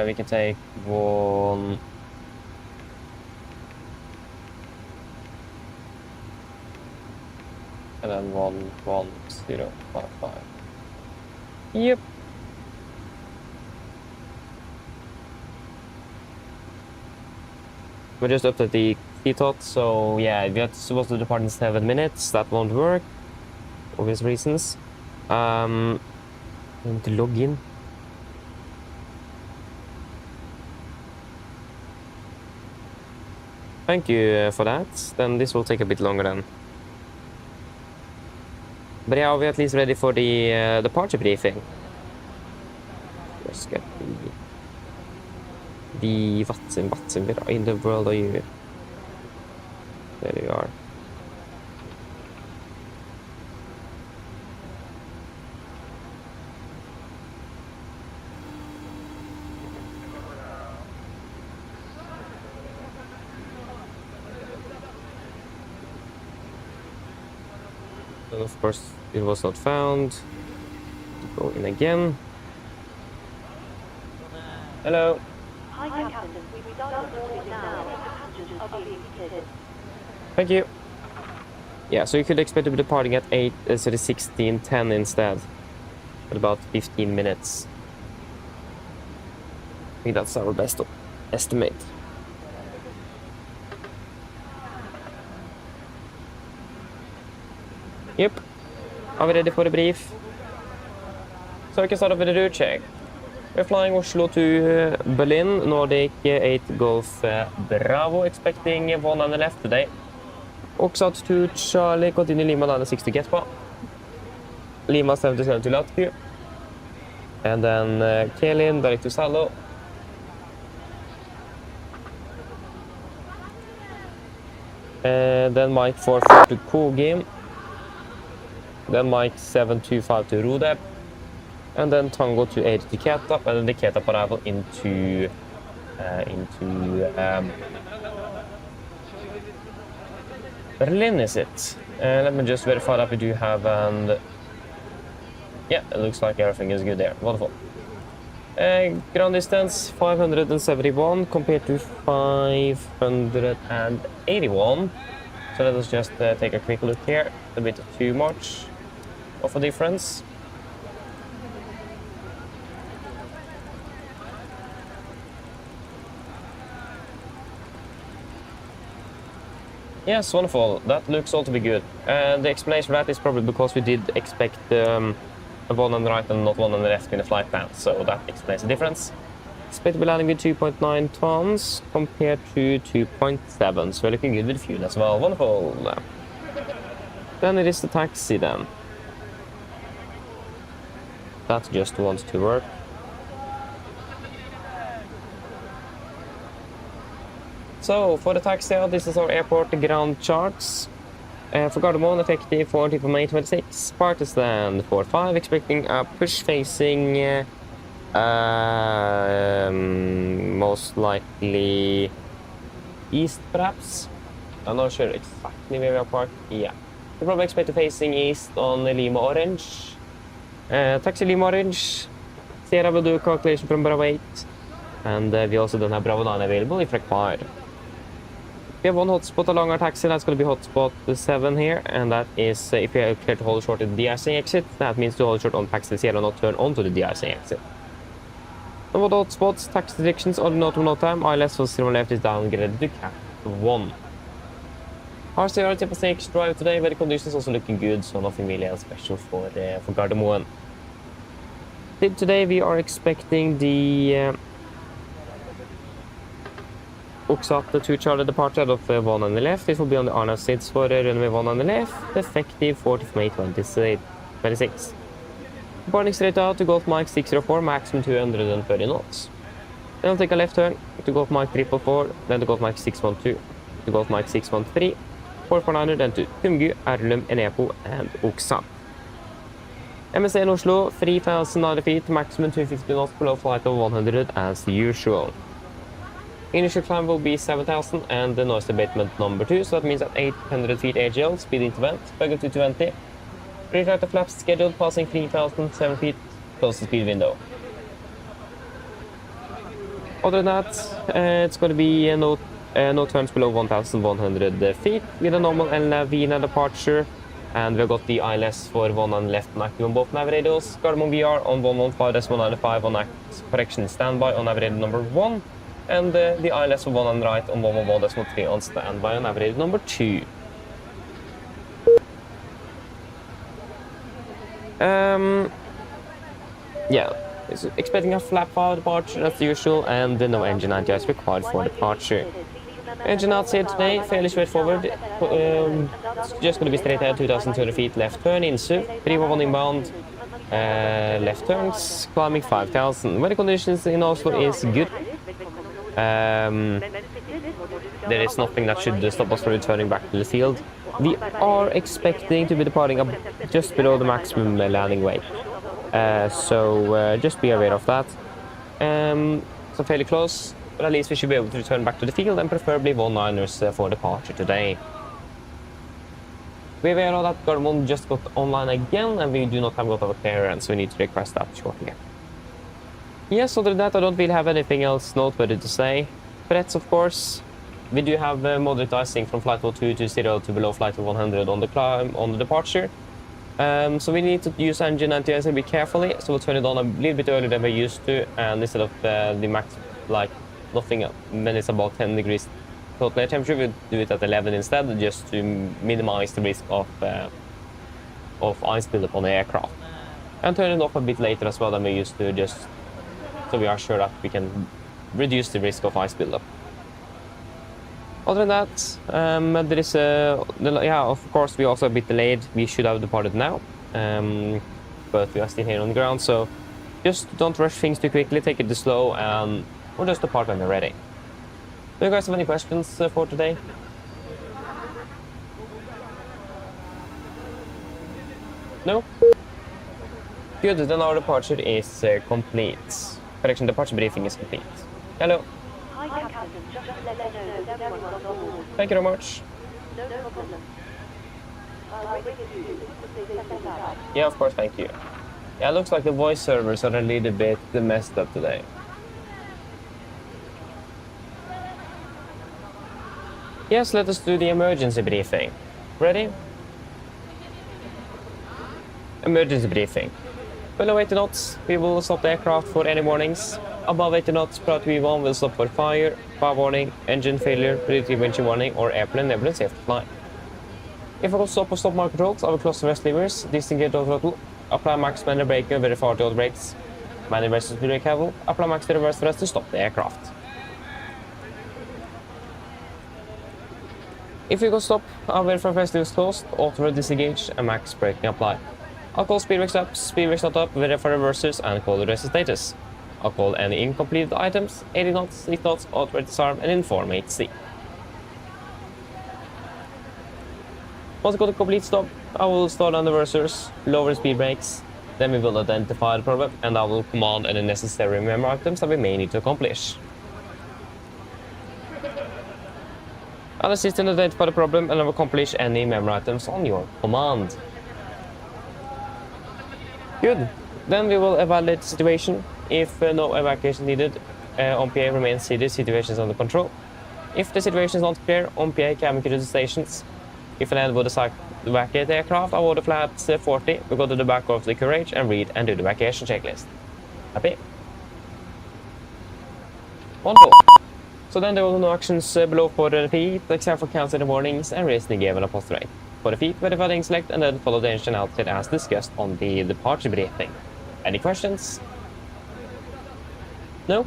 We can take one... And then 11055. Yep. We just updated the TTOT, so yeah, we are supposed to depart in 7 minutes. That won't work, obvious reasons. I need to log in. Thank you for that. Then this will take a bit longer then. But yeah, we're at least ready for the departure briefing. Let's get the what's in the world are you? There you are. So of course, it was not found. Go in again. Hello. Hi, Captain. We've started boarding now. The passengers are being seated. Thank you. Yeah, so you could expect to be departing at 16:10 instead. At about 15 minutes. I think that's our best estimate. Yep. Are we ready for the brief? So we can start off with a route check. We're flying Oslo to Berlin, Nordic 8 Golf Bravo, expecting 1 left today. Oxat to Charlie, continue Lima 96 to Getpa. Lima 77 to Latviia. And then Kelin, direct to Salo. Then Mike 44 to Kogim. Then Mike 725 to Rodep. And then Tango to 8 to Ketap, and then the Ketap arrival into Berlin, is it? Let me just verify that we do have, and yeah, it looks like everything is good there. Wonderful. Ground distance 571 compared to 581. So let us just take a quick look here. A bit too much of a difference. Yes, wonderful. That looks all to be good. The explanation for that is probably because we did expect a one on the right and not one on the left in the flight plan, so that explains the difference. Expect to be landing with 2.9 tons compared to 2.7, so we're looking good with fuel as well. Wonderful. Then it is the taxi then. That just wants to work. So, for the taxi, this is our airport ground charts. For Gardermoen, effective 14th of May 26. Party stand 4-5, expecting a push facing most likely east, perhaps. I'm not sure exactly where we are parked. Yeah. We probably expect to facing east on Lima Orange. Taxi Lima Orange. Sierra will do a calculation from Bravo 8. And we also don't have Bravo 9 available if required. We have one hotspot along our taxi, that's going to be hotspot 7 here, and that is if we are clear to hold short at the DRC exit, that means to hold short on taxi Sierra, not turn onto the DRC exit. And what hotspots, taxi directions, or not time, ILS for 0 left is downgraded to cap 1. Our CR Triple 6 drive today, weather conditions also looking good, so nothing really else special for Gardermoen. Today we are expecting the the 2 Charlie departure out of 1 on the left. This will be on the Arna seats for runway 1 on the left, effective 4th of May 26. Boarding straight out to Golf Mike 604, maximum 230 knots. Then we'll take a left turn to Golf Mike 344, then to Golf Mike 612, to Golf Mike 613, 4400, then to Tumgu, Erlum, Enepo, and Oksa. MSA in Oslo, 3,090 feet, maximum 250 knots below flight of 100 as usual. Initial climb will be 7,000 and the noise abatement number 2, so that means at 800 feet AGL, speed interval, bug up to 20. Retard the flaps scheduled, passing 3,007 feet, close the speed window. Other than that, it's going to be no turns below 1,100 feet with a normal Lavina departure. And we've got the ILS for 1 on left and active on both nav radios. Gardermoen VR on 115-195 on correction standby on nav radio number 1. And the ILS for 1 on right on 111-3 on standby on nav radio number 2. Yeah, expecting a flap 5 departure as usual, and no engine adjust required for departure. Engine outside today, fairly straightforward. It's just going to be straight ahead, 2,200 feet left turn, Insu, 311 inbound, left turns, climbing 5,000. Weather conditions in Oslo is good. There is nothing that should stop us from returning back to the field. We are expecting to be departing up just below the maximum landing weight. So just be aware of that. So fairly close, but at least we should be able to return back to the field and preferably 1-9ers for departure today. We are aware of that Gardermoen just got online again and we do not have got our clearance, so we need to request that shortly. Yes, other than that I don't really have anything else noteworthy to say. Threats, of course. We do have moderate icing from flight 02 to 0 to below flight 100 on the climb on the departure. So we need to use engine anti-ice a bit carefully, so we'll turn it on a little bit earlier than we're used to, and instead of the max, like nothing when it's about 10 degrees total air temperature, we'll do it at 11 instead, just to minimize the risk of ice buildup on the aircraft. And turn it off a bit later as well than we're used to, just so we are sure that we can reduce the risk of ice buildup. Other than that, there is yeah, of course, we're also a bit delayed. We should have departed now, but we are still here on the ground, so just don't rush things too quickly, take it slow, and we'll just depart when we're ready. Do you guys have any questions for today? No? Good, then our departure is complete. Correction, departure briefing is complete. Hello. Hi, Captain. Just to let you know that everyone was on board. Thank you very much. No problem. I'll wait for you to say something out. Yeah, of course, thank you. Yeah, it looks like the voice servers are a little bit messed up today. Yes, let us do the emergency briefing. Ready? Emergency briefing. Below 80 knots, we will stop the aircraft for any warnings. Above 80 knots, Pratt V1 will stop for fire warning, engine failure, predictive engine warning, or airplane nebulous safety fly. If I go stop or stop mark controls, I will close the rest levers, disengage auto throttle, apply max manual braking and verify auto brakes, manual versus speed brake handle, apply max to reverse thrust to stop the aircraft. If you go stop, I'll verify first levers closed, auto disengage, and max braking apply. I'll call speed brakes up, speed brakes not up, verify reversers, and call the rest status. I'll call any incomplete items, 80 knots, 6 knots, auto disarm, and inform HC. Once I go to complete stop, I will start on the reversers, lower speed brakes, then we will identify the problem, and I will command any necessary memory items that we may need to accomplish. I'll assist in identify the problem, and I will accomplish any memory items on your command. Good. Then we will evaluate the situation. If no evacuation needed, on PA remains seated, situation is under control. If the situation is not clear, on PA can to the stations. If an end would evacuate the aircraft, I will order flat 40, we go to the back of the courage and read and do the evacuation checklist. Happy? Wonderful. So then there were no actions below for the feet, except for cancelling the warnings and raising the given apostolate. For the feet, verify the select and then follow the engine outfit as discussed on the departure briefing. Any questions? No?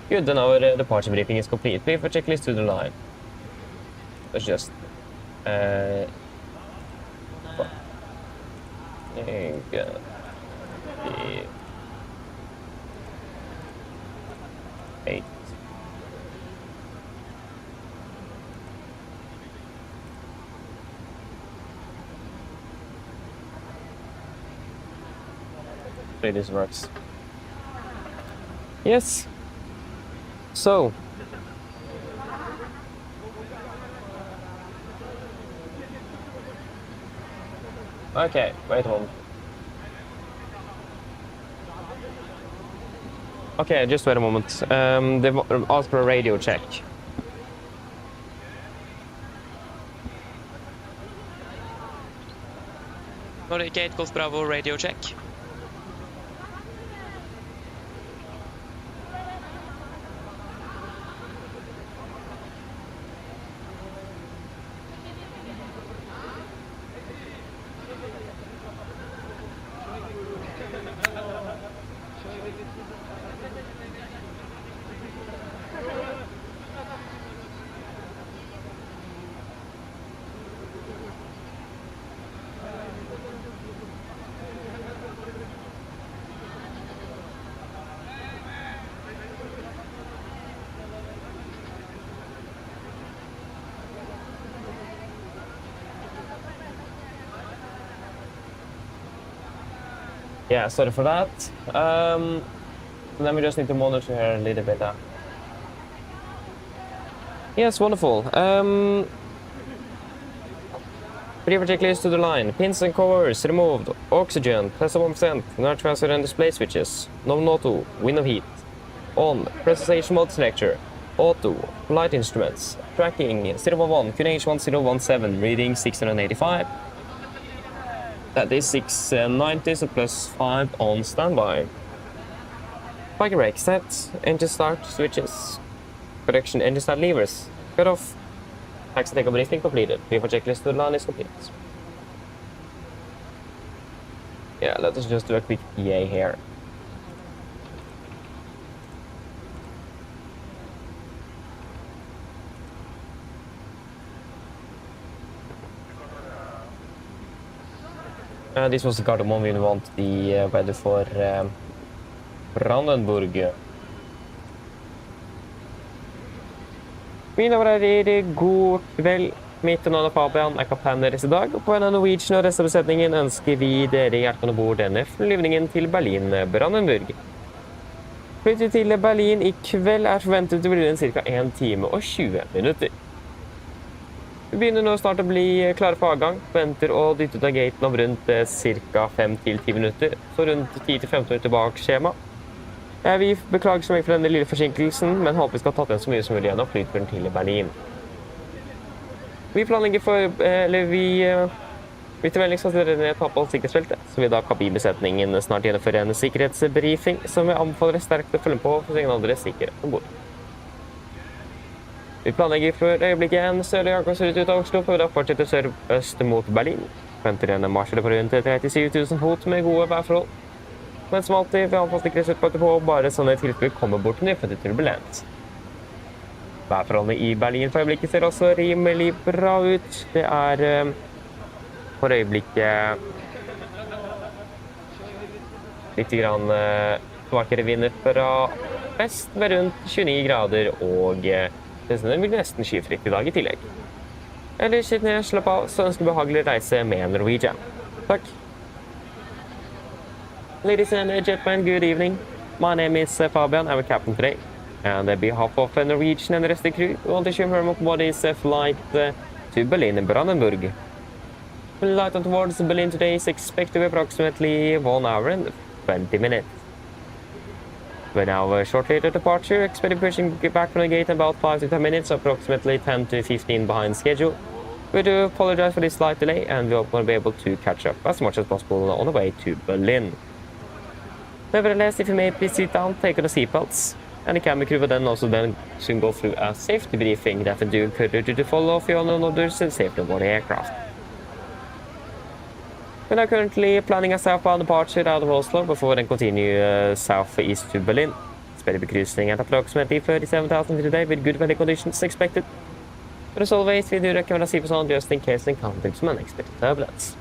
Good, then our departure briefing is complete. Please for checklist to the line. Let's just... There you go. Yeah. 8. Hopefully this works. Yes. So. Okay, wait a moment. Okay, just wait a moment. They've asked for a radio check. Gate Golf Bravo radio check. Yeah, sorry for that. Then we just need to monitor her a little bit now. Yes, wonderful. Brief checklist to the line. Pins and covers removed. Oxygen, press of 1%. Nerve transfer and display switches. Non-auto, window heat. On, presentation mode selector. Auto, light instruments. Tracking 011, QNH1017, reading 685. That is 690, so plus 5 on standby. Parking brake set, engine start switches, correction engine start levers, cut off, taxi take briefing completed, before checklist to the line is complete. Yeah, let us just do a quick PA here. This was the Gardermoen we want the weather for Brandenburg. Mine damer og herrer, god kveld. Mitt navn er Fabian, jeg er kaptein deres i dag, og på vegne av Norwegian og resten av besetningen ønsker vi dere hjertelig bord denne flyvningen til Berlin-Brandenburg. Flyttet til Berlin i kveld er forventet å bli ca. 1 time og 20 minutter. Vi begynner nå snart å bli klare for avgang, venter å dytte ut av gaten om rundt ca. 5-10 minutter, så rundt 10-15 minutter bak skjema. Vi beklager så mye for denne lille forsinkelsen, men håper vi skal ha tatt igjen så mye som mulig gjennom flyturen til Berlin. Vi planlegger for, eller vi Hvis det veldig skal dere ta på sikkerhetsfeltet, så vil da kabinbesetningen snart gjennomføre en sikkerhetsbriefing, som jeg anbefaler sterkt å følge på for å ingen andre sikre ombord. Vi planlegger for øyeblikket en sørlig avgangsrute ut av Oslo for å fortsette sørøst mot Berlin. Venter en marsjere på rundt 37 000 fot med gode værforhold. Men som alltid vil anfall sikkerhetsutpakket på bare sånne tilfeller kommer bort når det er turbulent. Værforholdene i Berlin for øyeblikket ser også rimelig bra ut. Det er for øyeblikket litt grann svakere vinder fra vest med rundt 29 grader og det blir nesten skyfritt i dag i tillegg. Ellers siden jeg slapp av, så ønsker jeg behagelig reise med Norwegian. Takk. Ladies and gentlemen, good evening. My name is Fabian. I'm a captain today. And on behalf of Norwegian and the rest of the crew, we want to confirm what is a flight to Berlin and Brandenburg. Flight towards Berlin today is expected to be approximately 1 hour and 20 minutes. We're now shortly at departure, expected pushing back from the gate in about 5 to 10 minutes, approximately 10 to 15 behind schedule. We do apologize for this slight delay, and we hope we'll be able to catch up as much as possible on the way to Berlin. Nevertheless, if you may please sit down, take on the seatbelts, and the camera crew will then also soon go through a safety briefing that we do encourage you to follow for your own orders and safety aboard the aircraft. We are currently planning a southbound departure out of Oslo before we then continue southeast to Berlin. Expect to be cruising at approximately 37,000 feet today with good weather conditions expected. But as always, we do recommend a seatbelt on just in case we encounter some unexpected turbulence.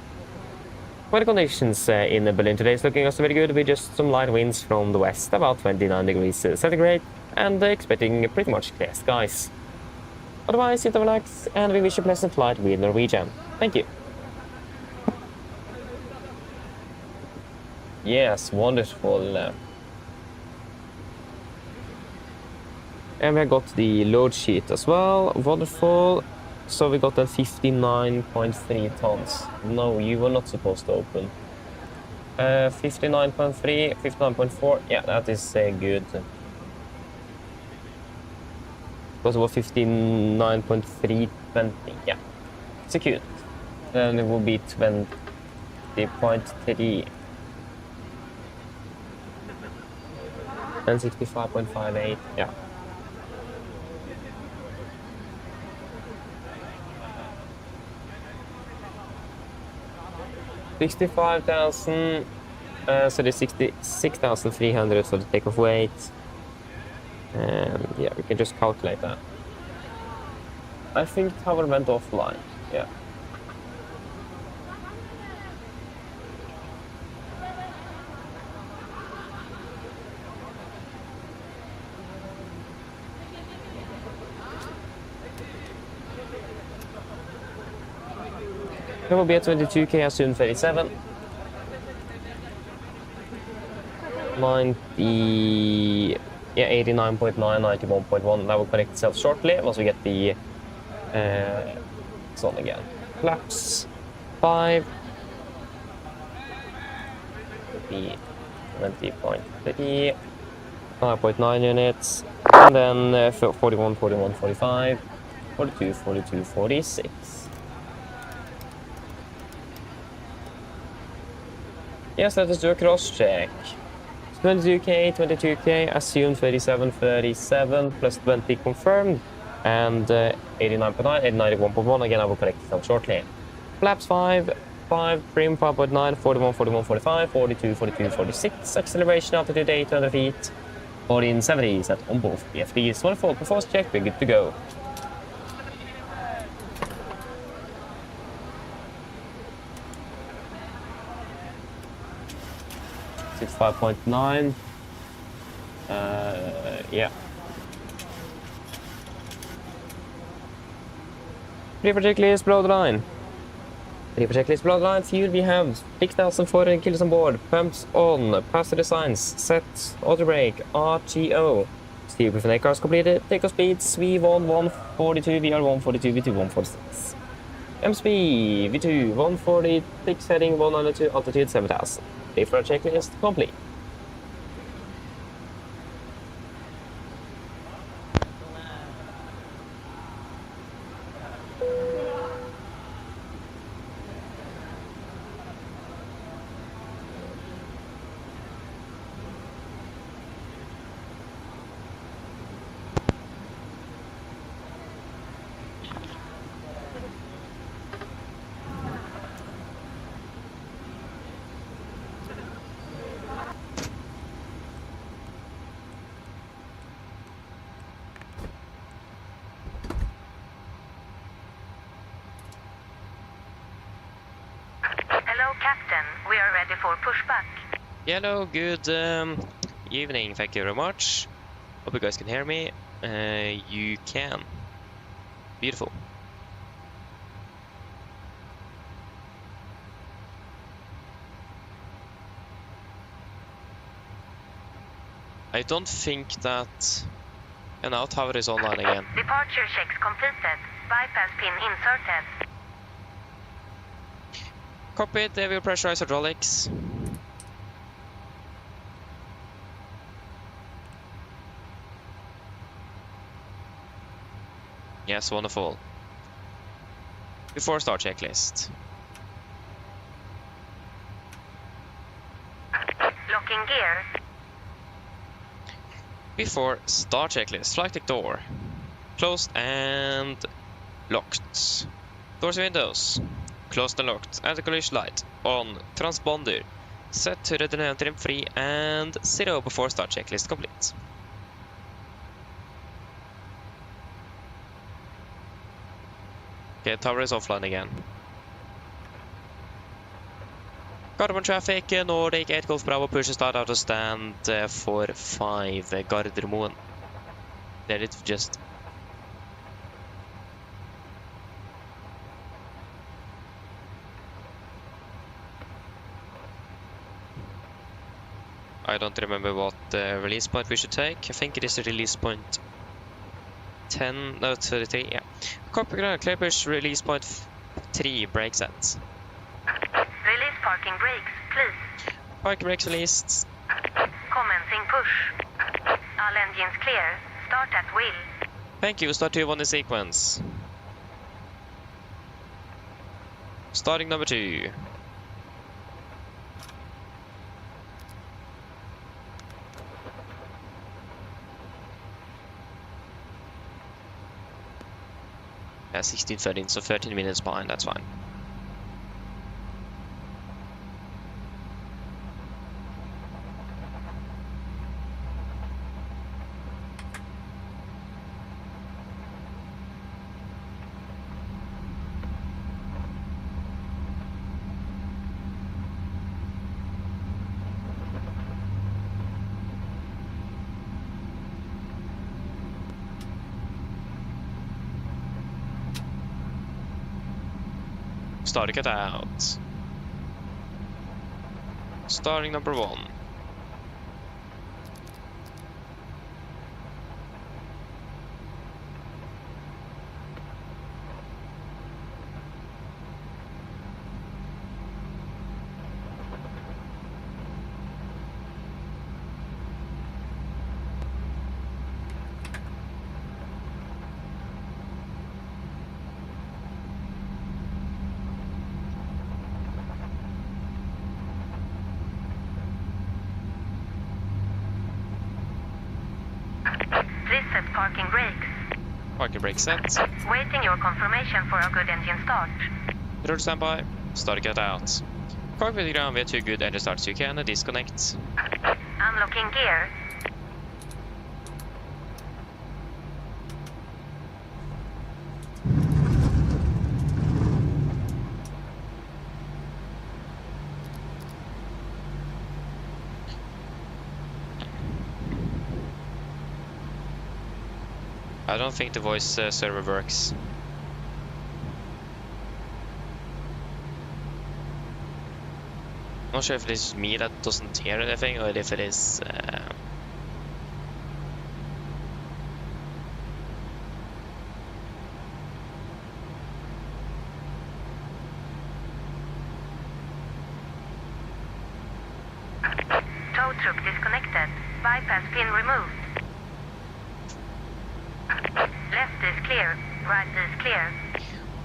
Weather conditions in Berlin today is looking also very good with just some light winds from the west, about 29 degrees centigrade, and expecting pretty much clear skies. Otherwise, sit and relax, and we wish you a pleasant flight with Norwegian. Thank you. Yes, wonderful. And we got the load sheet as well. Wonderful. So we got a 59.3 tons. No, you were not supposed to open. 59.3, 59.4. Yeah, that is good. Because it was 59.320. Yeah, secured. Then it will be 20.3. And 65.58, yeah. $65,000, so there's 66,300 for the takeoff weight. And yeah, we can just calculate that. I think tower went offline, yeah. There will be a 22K as soon 37. 90, yeah, 89.9, 91.1. That will connect itself shortly once we get the it's on again. Flaps 5. 20.3, 5.9 units, and then 41, 41, 45, 42, 42, 46. Yes, let us do a cross-check. 22K, 22K, assumed 37, 37, plus 20 confirmed, and 89.9, 91.1, again I will correct it shortly. Flaps 5, 5, trim 5.9, 41, 41, 45, 42, 42, 46, acceleration altitude 800 feet, 1470 set on both BFDs. Wonderful, performance check, we're good to go. 65.9. Yeah. Reaper checklist below the line. Reaper checklist below the line. Fuel we have 6,400 kilos on board. Pumps on. Passenger designs set. Auto brake. RTO. Steel proof and cars completed. Takeoff speeds V1 142, VR 142, V2 146. MSP V2 146 heading 102, altitude 7,000. Reaper checklist complete. Hello, Captain. We are ready for pushback. Hello, good evening. Thank you very much. Hope you guys can hear me. You can. Beautiful. I don't think that... And now tower is online again. Departure checks completed. Bypass pin inserted. Copied, they will pressurize hydraulics. Yes, wonderful. Before start checklist. Locking gear. Before start checklist, flight deck door. Closed and locked. Doors and windows. Closed and locked. Anti-collision light on. Transponder. Set to redundant trim free and 0 before start checklist complete. Okay, tower is offline again. Gardermoen traffic, Nordic 8 Golf Bravo, push start out of stand for 5 Gardermoen. There it just... I don't remember what release point we should take. I think it is a release point 10, no 33, yeah. Copy ground, clear push, release point 3, brake set. Release parking brakes, please. Parking brakes released. Commencing push. All engines clear. Start at will. Thank you, start 2 on the sequence. Starting number 2. Yeah, 16:13, so 13 minutes behind, that's fine. Starting it out. Starting number 1. Reset parking brakes. Parking brake set. Waiting your confirmation for a good engine start. Roll standby. Starting it out. Cockpit to ground, we have 2 good engine starts. You can disconnect. Unlocking gear. I don't think the voice server works. I'm not sure if it is me that doesn't hear anything or if it is... Tow truck disconnected. Bypass pin removed. Left is clear. Right is clear.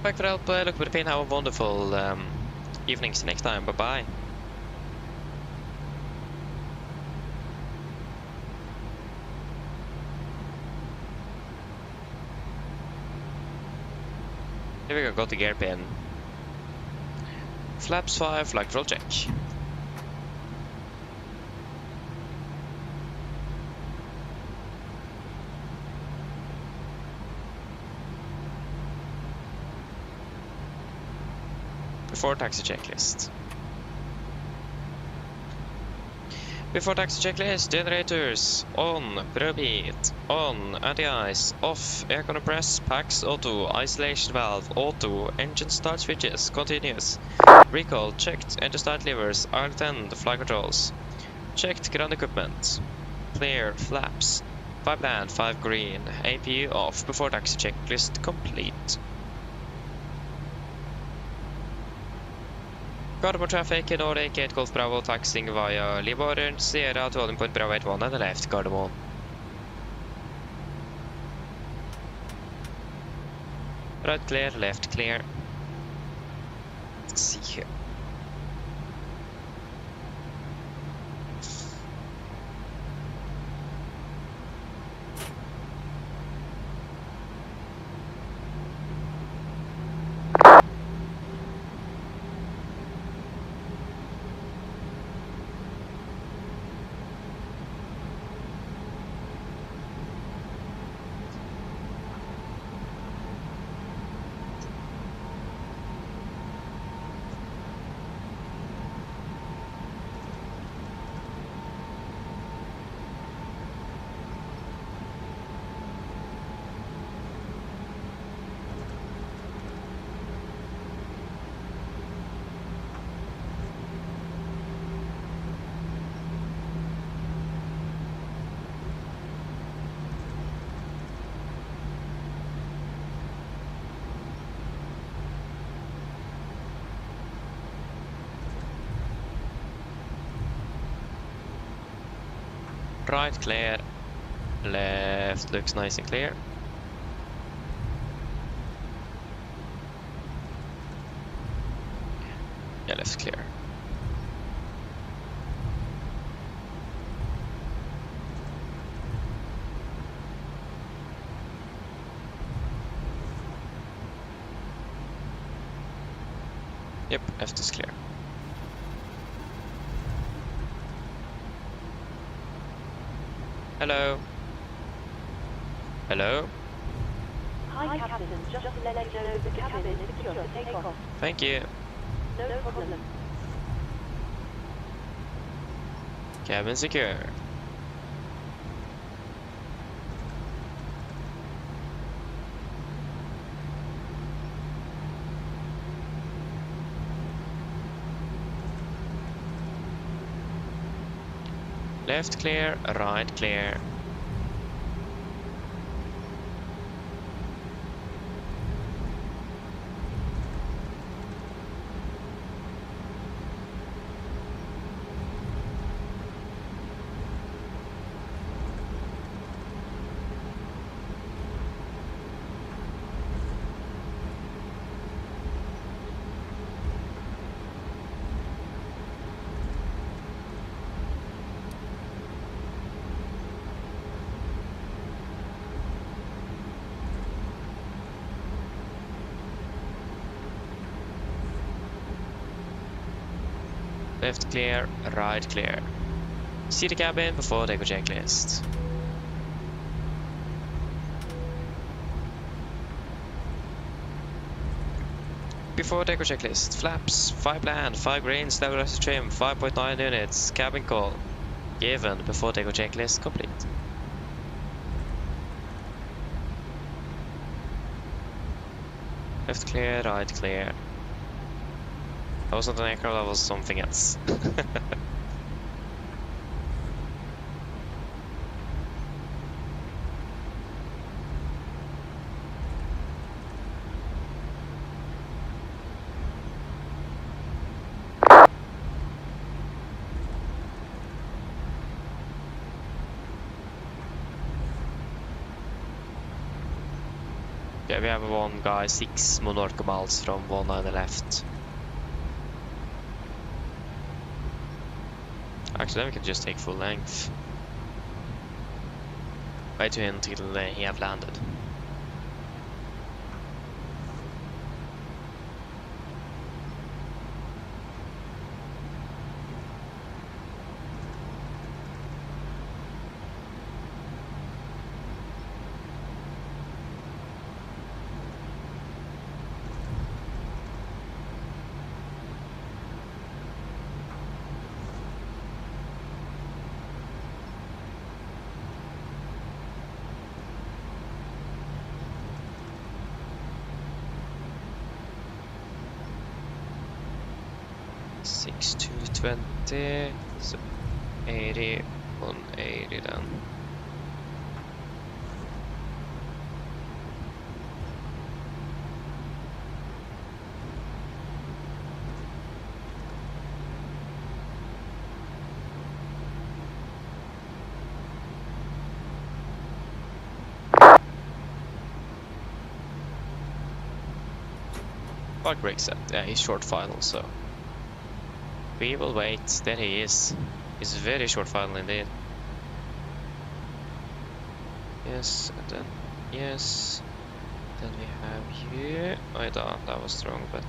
Tack för help, look for the pin, have a wonderful evening, see you next time, bye bye. Here we go, got the gear pin. Flaps 5, flight control check. Before taxi checklist. Before taxi checklist, generators, on, preheat, on, anti-ice, off, air compress, packs, auto, isolation valve, auto, engine start switches, continuous, recall, checked, enter start levers, R10, fly controls, checked ground equipment, clear, flaps, 5 land, 5 green, APU off, before taxi checklist complete. Gardermoen traffic in Nordic 8 Golf Bravo taxiing via Liborn, Sierra to holding point Bravo 81 and the left Gardermoen. Right clear, left clear. Let's see here. Right clear, left looks nice and clear. Yeah, left clear. Yep, left is clear. Hello. Hello. Hi, Captain. Just to let you know, the cabin is secure for takeoff. Thank you. No problem. Cabin secure. Left clear, right clear. Left clear, right clear. See the cabin before they go checklist. Before deco checklist, flaps, 5 land, 5 green, stabilizer trim, 5.9 units, cabin call. Given before deco checklist complete. Left clear, right clear. That wasn't an aircraft, that was something else. Yeah, we have one guy 6 Monarch miles from one on the left. Actually, then we can just take full length. Wait to him until he have landed. 6220, so 80, 180 then. Park brake set, yeah, he's short final, so we will wait. There he is. He's very short final indeed. Yes, and then yes. Then we have you. Oh, that was the wrong button.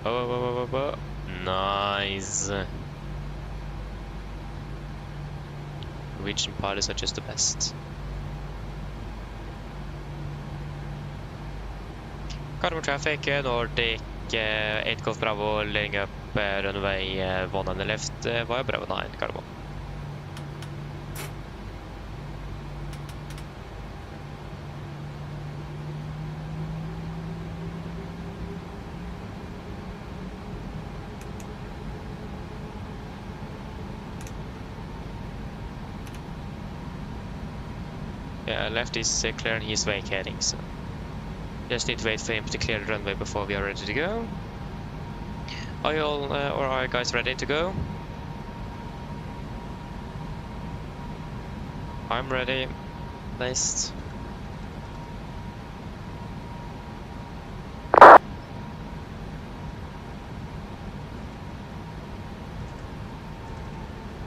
Oh. Nice. Norwegian pilots are just the best. Carmo traffic, Nordic, 8 Golf Bravo, laying up runway 1 on the left, via Bravo 9, Carmo. Yeah, left is clear and he's vacating, so just need to wait for him to clear the runway before we are ready to go. Are you all, or are you guys ready to go? I'm ready. Next.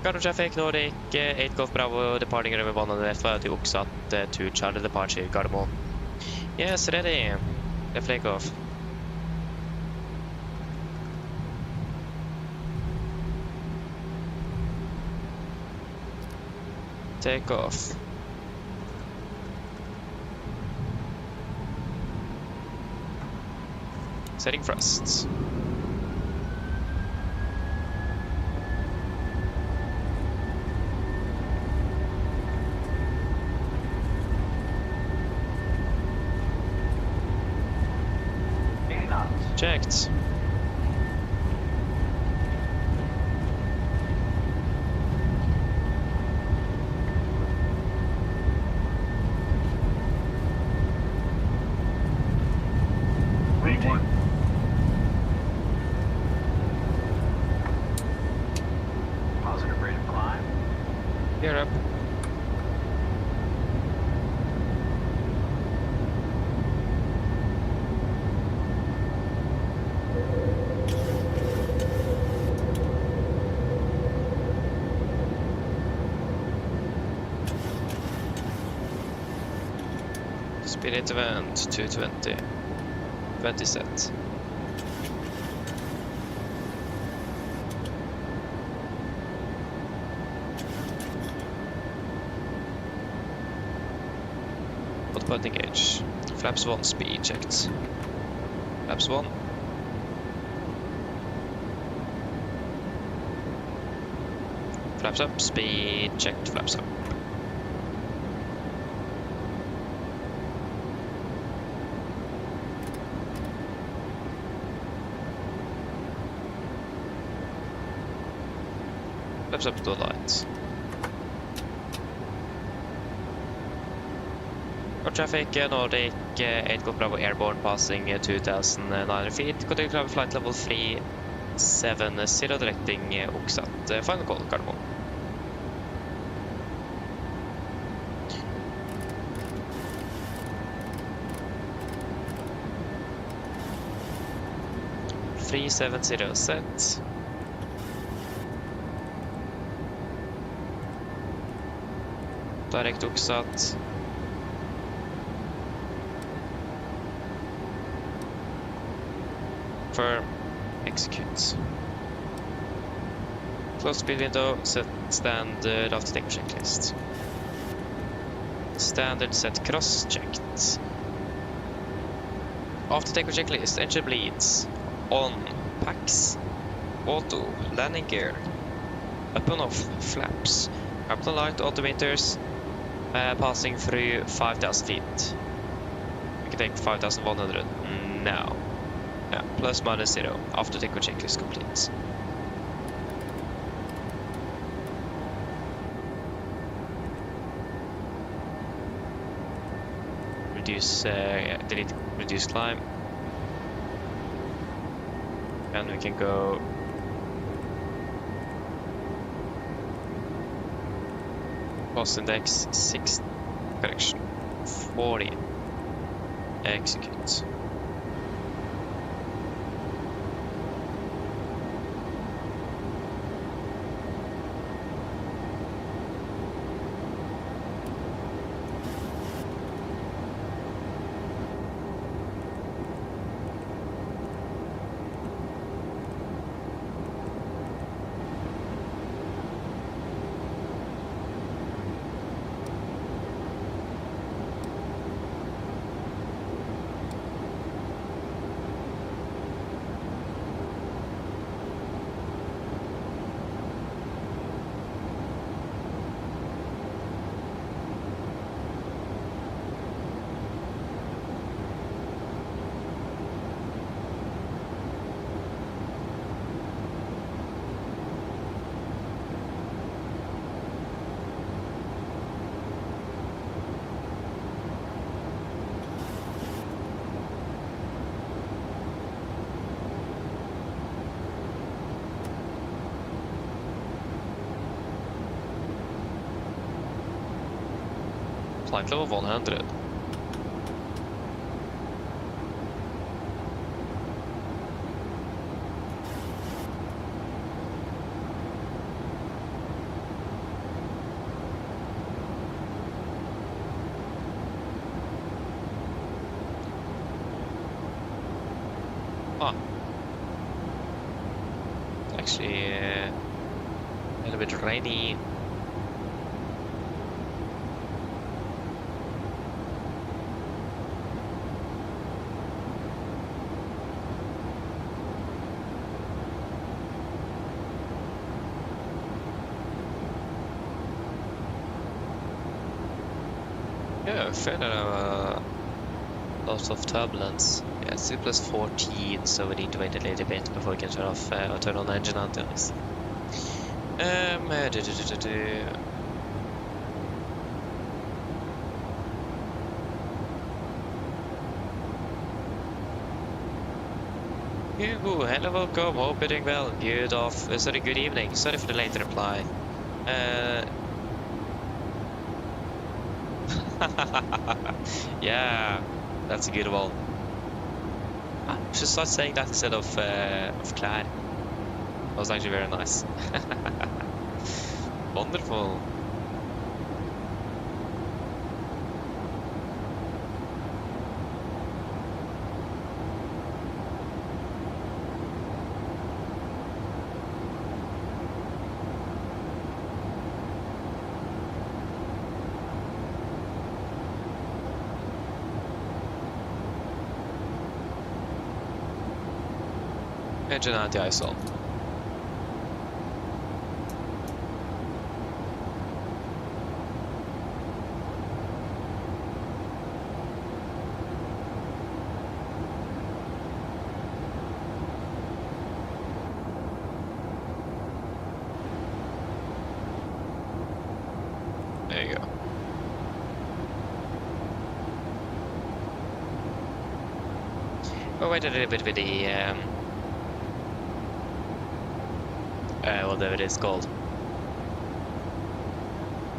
Cargo traffic, Nordic, 8 Golf Bravo, departing runway 1 on the left, to Oxat, to Charlie departure, Gardermoen. Yes, ready. Left take off. Take off. Setting thrusts. Checked. Positive rate of climb. Gear up. Spirit event 220. 20 set. Autopilot engage. Flaps 1 speed checked. Flaps 1. Flaps up, speed checked, flaps up. Flaps up to the lights. Got traffic, Nordic, 8 Golf Bravo airborne passing 2,900 feet. Contact Bravo flight level 370 directing Oxat. Final call, Gardermoen. .370 set. Direct Oxat. Confirm. Execute. Close speed window. Set standard after take checklist. Standard set cross checked. After take checklist. Engine bleeds. On. Packs. Auto. Landing gear. Up and off. Flaps. Up and light altimeters. Passing through 5,000 feet. We can take 5,100 now. Yeah, plus minus 0 after take checklist complete. Reduce, delete, reduce climb. And we can go cost index 6, correction 40, execute. Flight level 100. Ah. Actually, a little bit rainy. Yeah, I feel lots of turbulence. Yeah, it's plus 14, so we need to wait a little bit before we can turn off or turn on the engine antennas. Hugo, hello, welcome, hope you're doing well. Good good evening, sorry for the late reply. Yeah, that's a good one. I should start saying that instead of Claire. That was actually very nice. Wonderful. Engine anti-ISO. There you go. We'll wait a little bit with the whatever it is called.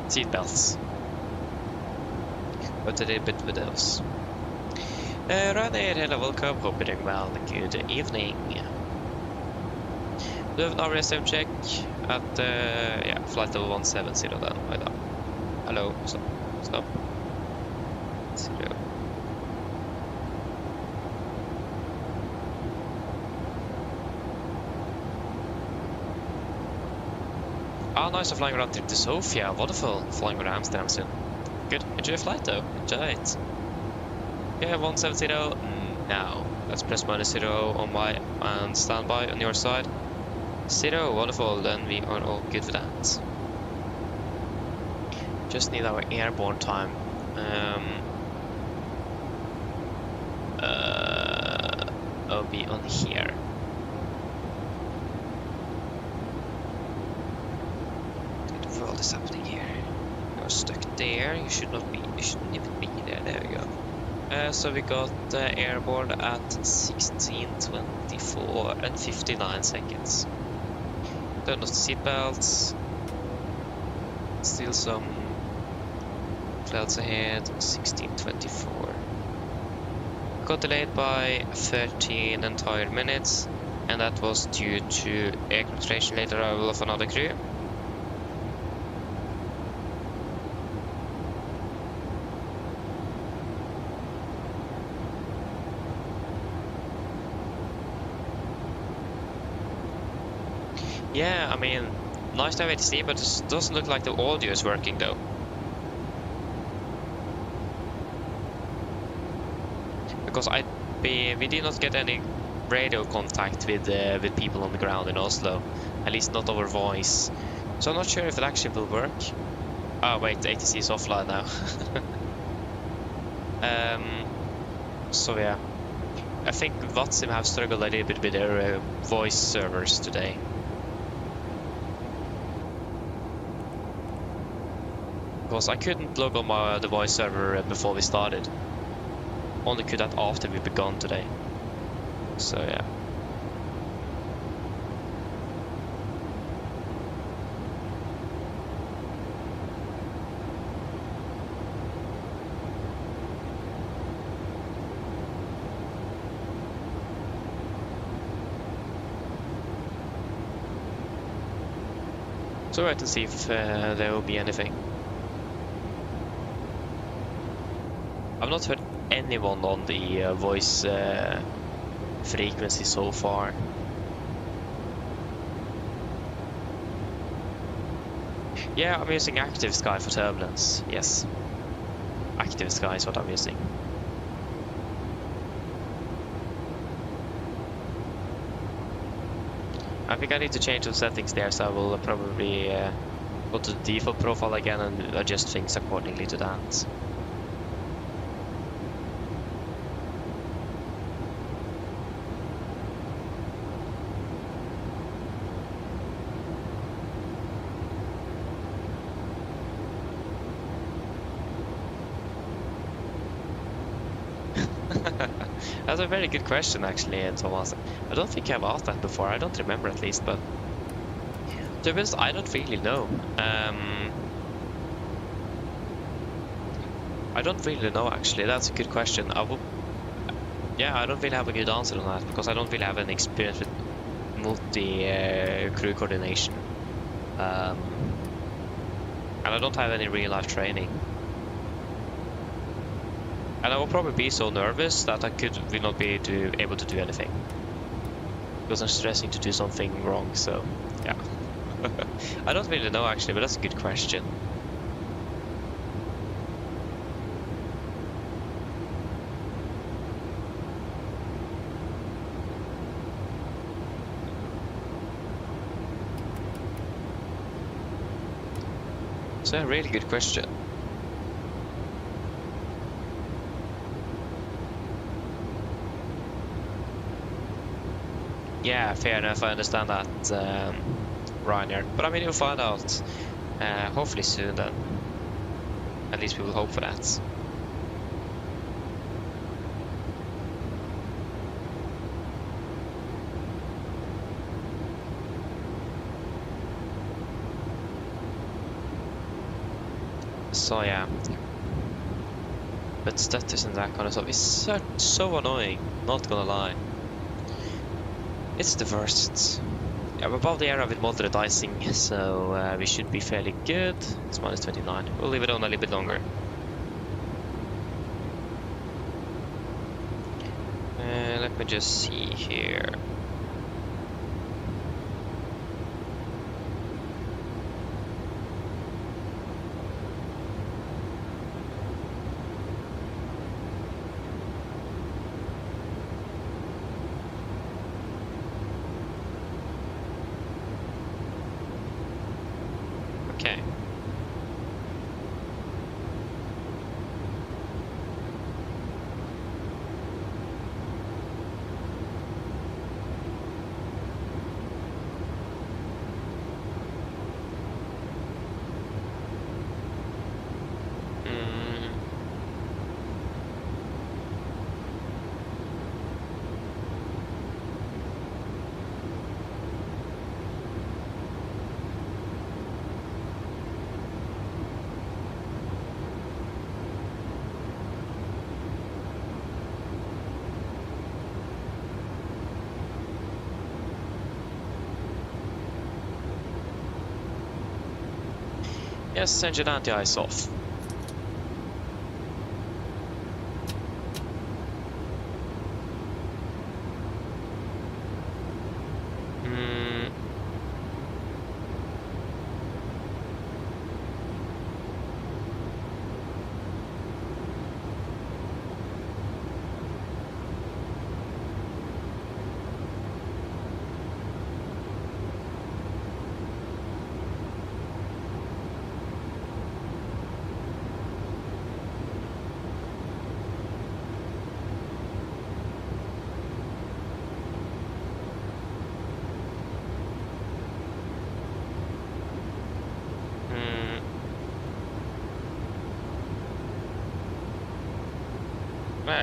Seat belts. But a little bit with those. Right there, hello, welcome, hope you're doing well, good evening. Do have an RSM check at, yeah, flight level 170 then, right now. Hello, stop. 0. Oh, nice, I'm flying around trip to Sofia. Wonderful. Flying around Amsterdam soon. Good. Enjoy your flight though. Enjoy it. Yeah, 170 now. Let's press -0 on my and standby on your side. 0, wonderful. Then we are all good for that. Just need our airborne time. I'll be on here. What the world is happening here? You're stuck there. You should not be. You shouldn't even be there. There we go. So we got airborne at 16:24 and 59 seconds. Turn off the seatbelts. Still some clouds ahead. 16:24. Got delayed by 13 entire minutes, and that was due to aircraft station late arrival of another crew. Yeah, I mean, nice to have ATC, but it doesn't look like the audio is working though. Because we did not get any radio contact with people on the ground in Oslo, at least not over voice. So I'm not sure if it actually will work. Oh wait, the ATC is offline now. So yeah, I think Vatsim have struggled a little bit with their voice servers today. Because I couldn't log on the voice server before we started. Only could that after we begun today. So yeah. So wait and see if there will be anything. I've not heard anyone on the voice frequency so far. Yeah, I'm using Active Sky for turbulence. Yes, Active Sky is what I'm using. I think I need to change some settings there, so I will probably go to the default profile again and adjust things accordingly to that. That's a very good question, actually, Thomas. I don't think I've asked that before. I don't remember, at least, but to be honest, I don't really know. I don't really know, actually. That's a good question. Yeah, I don't really have a good answer on that because I don't really have any experience with multi-crew coordination, and I don't have any real-life training. And I will probably be so nervous that I will not be able to do anything. Because I'm stressing to do something wrong, so yeah. I don't really know actually, but that's a good question. So a really good question. Yeah, fair enough, I understand that, Ryanair. But I mean, you'll find out hopefully soon then. At least we will hope for that. So yeah. But status and that kind of stuff is so annoying, not gonna lie. It's the worst. Yeah, we're above the area with moderate icing, so we should be fairly good. It's -29. We'll leave it on a little bit longer. Let me just see here. Yes, engine anti-ice off.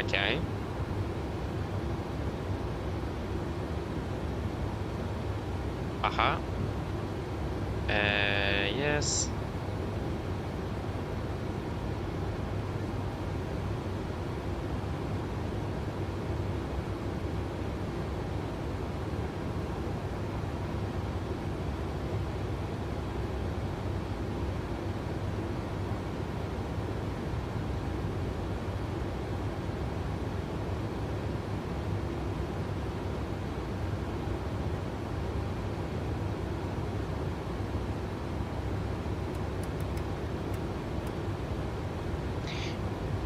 Okay. Aha. Yes.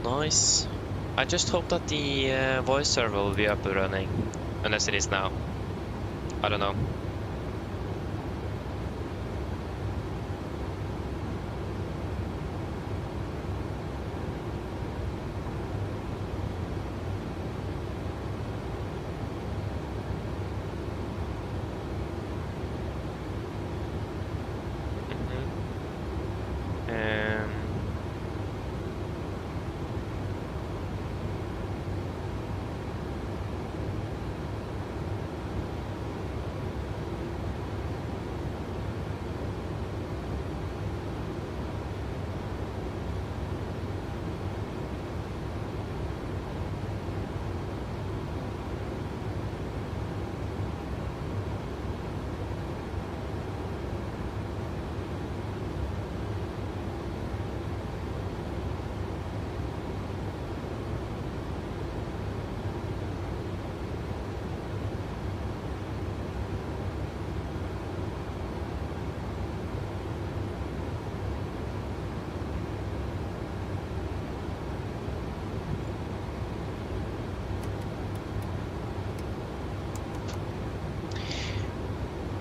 Nice. I just hope that the voice server will be up and running. Unless it is now. I don't know.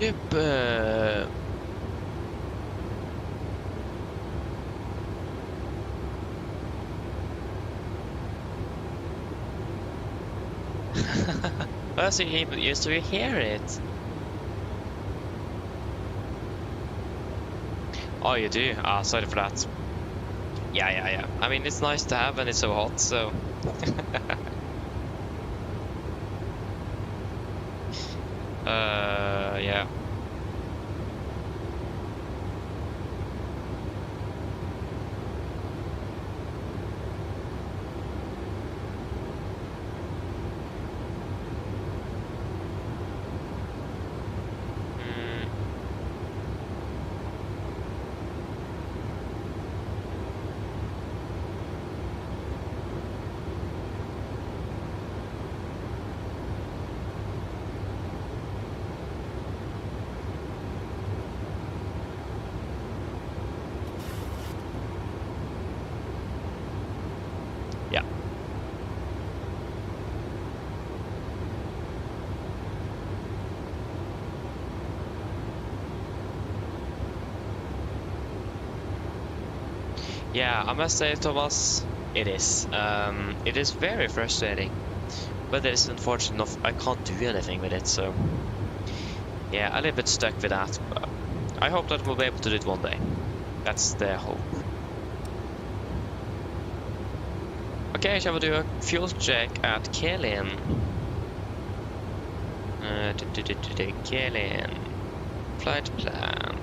Yep. Oh, so you used to hear it. Oh, you do? Ah, sorry for that. Yeah. I mean, it's nice to have when it's so hot, so... yeah. Yeah. Yeah, I must say, Thomas, it is. It is very frustrating, but it is unfortunate enough I can't do anything with it. So, yeah, I'm a little bit stuck with that. But I hope that we'll be able to do it one day. That's the hope. Okay, shall we do a fuel check at Kelin? Kelin. Flight plan.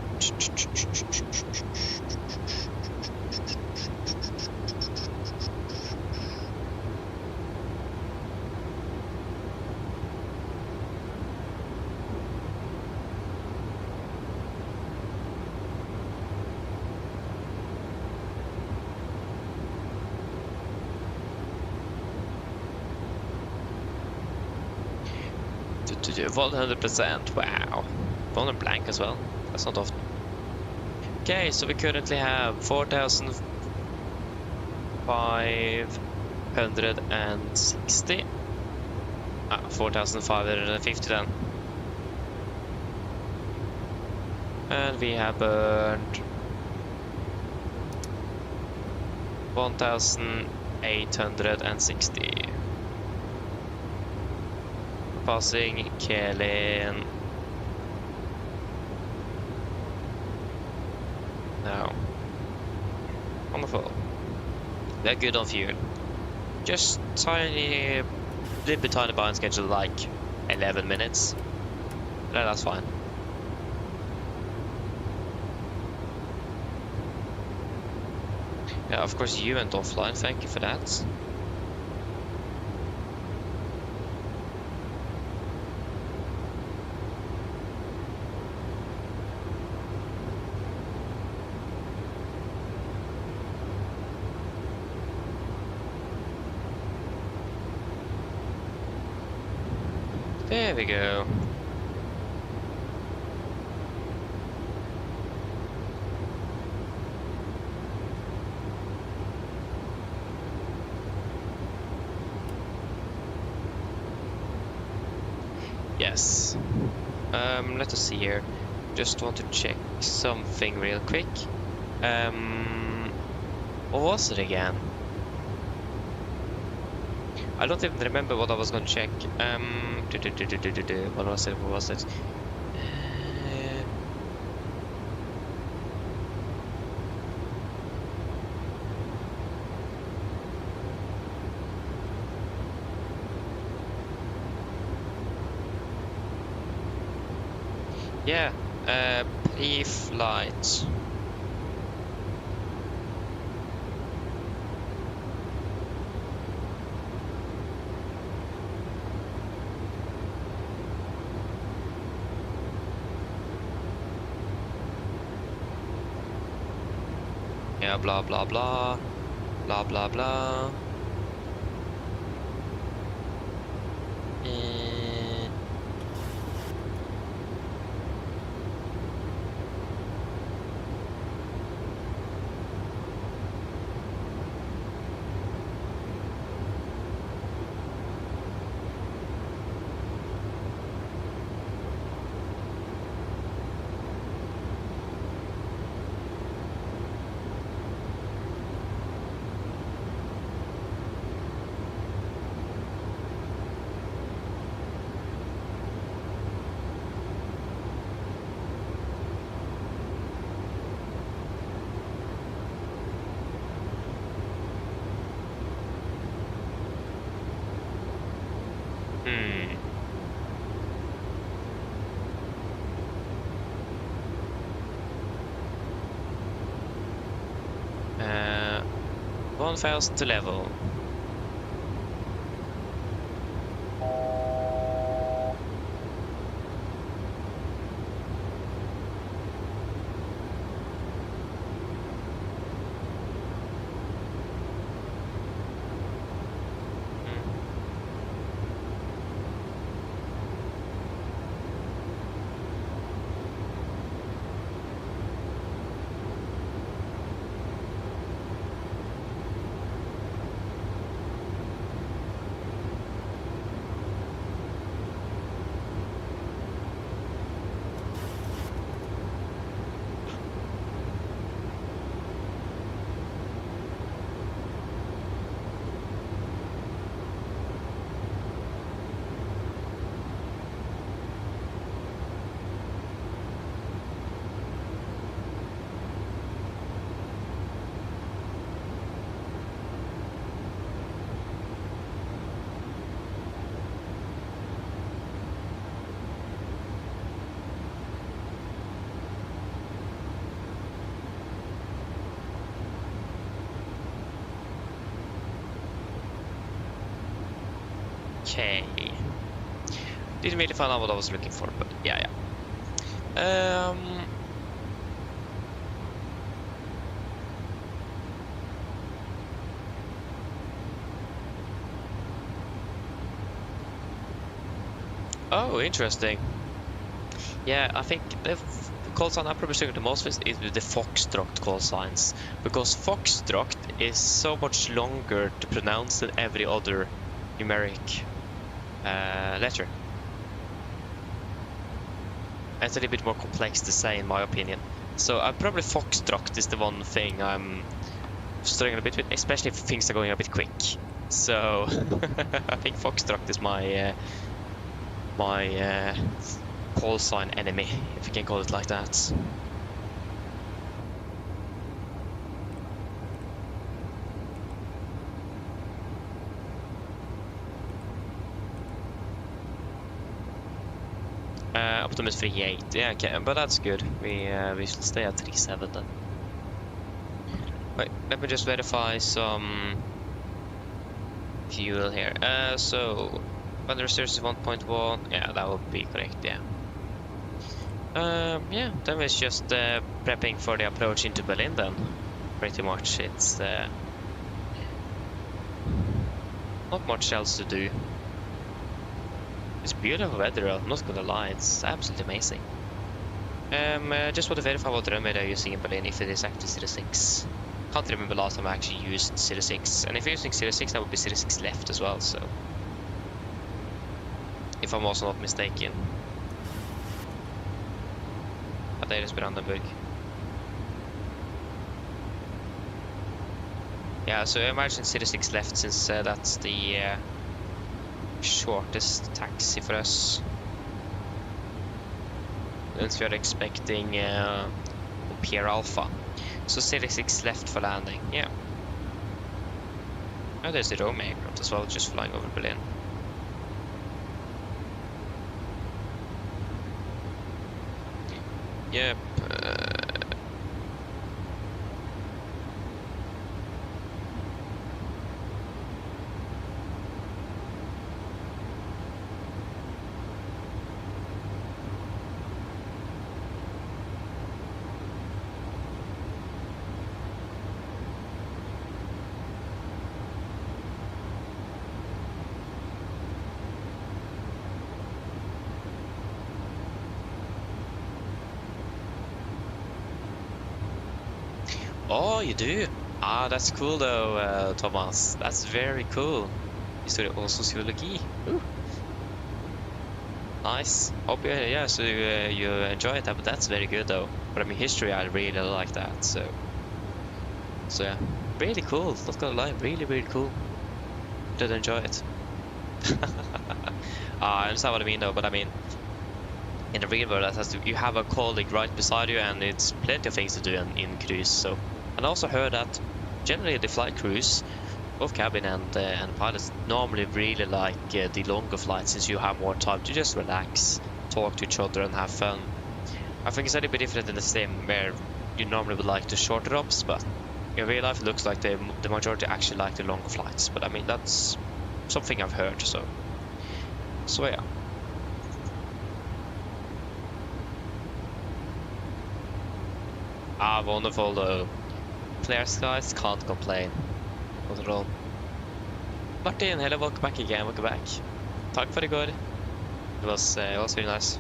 100%. Wow. One on blank as well. That's not often. Okay, so we currently have 4,560. 4,550 then. And we have burned 1,860. Passing Kelin. No. Wonderful. We are good on fuel. Just little bit tiny behind schedule, like 11 minutes. No, that's fine. Yeah, of course you went offline, thank you for that. There we go. Yes. Let us see here. Just want to check something real quick. What was it again? I don't even remember what I was going to check. What was it? What was it? Yeah, pre-flight. Yeah, blah blah blah, blah blah blah. Hmm. 1,000 to level. Okay. Didn't really find out what I was looking for, but yeah. Oh, interesting. Yeah, I think the call sign I'm probably struggling the most with is with the Foxtrot call signs, because Foxtrot is so much longer to pronounce than every other numeric letter. It's a little bit more complex to say, in my opinion. So probably Foxtrot is the one thing I'm struggling a bit with, especially if things are going a bit quick. So I think Foxtrot is my call sign enemy, if you can call it like that. Optimus 38, yeah, okay, but that's good. We should stay at 37 then. Wait, let me just verify some fuel here. So weather resource is 1.1. Yeah, that would be correct. Yeah. Yeah. Then it's just prepping for the approach into Berlin. Then, pretty much, it's not much else to do. It's beautiful weather. I'm not gonna lie. It's absolutely amazing. Just want to verify what runway they're using in Berlin. If it is actually 06. Can't remember last time I actually used 06. And if you're using 06, that would be 06 left as well. So, if I'm also not mistaken. But there is Brandenburg. Yeah, so I imagine 06 left, since that's the shortest taxi for us. Since we are expecting Pier Alpha. So 06 left for landing, yeah. Oh, there's the Rome aircraft as well, just flying over Berlin. Yep. Oh, you do? Ah, that's cool though, Thomas. That's very cool. Historie og sosiologi. Nice. Hope you, yeah, so you enjoy it, but that's very good though. But I mean, history, I really like that, so yeah, really cool. Not gonna lie, really, really cool. Did enjoy it. I understand what I mean though, but I mean, in the real world, you have a colleague right beside you, and it's plenty of things to do in cruise. So, and I also heard that generally the flight crews, both cabin and pilots, normally really like the longer flights, since you have more time to just relax, talk to each other, and have fun. I think it's a little bit different in the same where you normally would like the shorter ops, but in real life it looks like the majority actually like the longer flights. But I mean, that's something I've heard. So yeah. Ah, wonderful though. Clear skies, can't complain. Not at all. Martin, hello, welcome back again, welcome back. Takk for i går. It was really nice.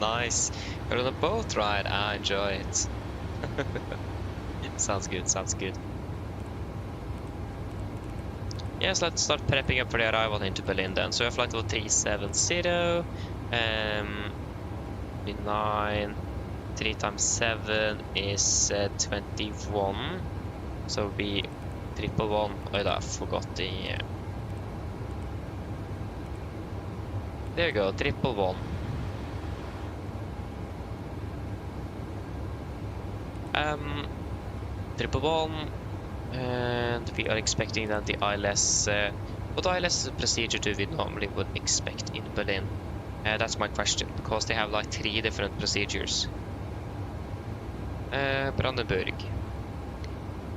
Nice. You're on a boat ride. I enjoy it. Sounds good, sounds good. Yes, let's start prepping up for the arrival into Berlin then. So flight level 370, 9, 3 times 7 is 21. So it'll be 111. Oh, I forgot the... There we go, 111. 111. And we are expecting that the ILS... what ILS procedure do we normally would expect in Berlin? That's my question, because they have like 3 different procedures. Brandenburg.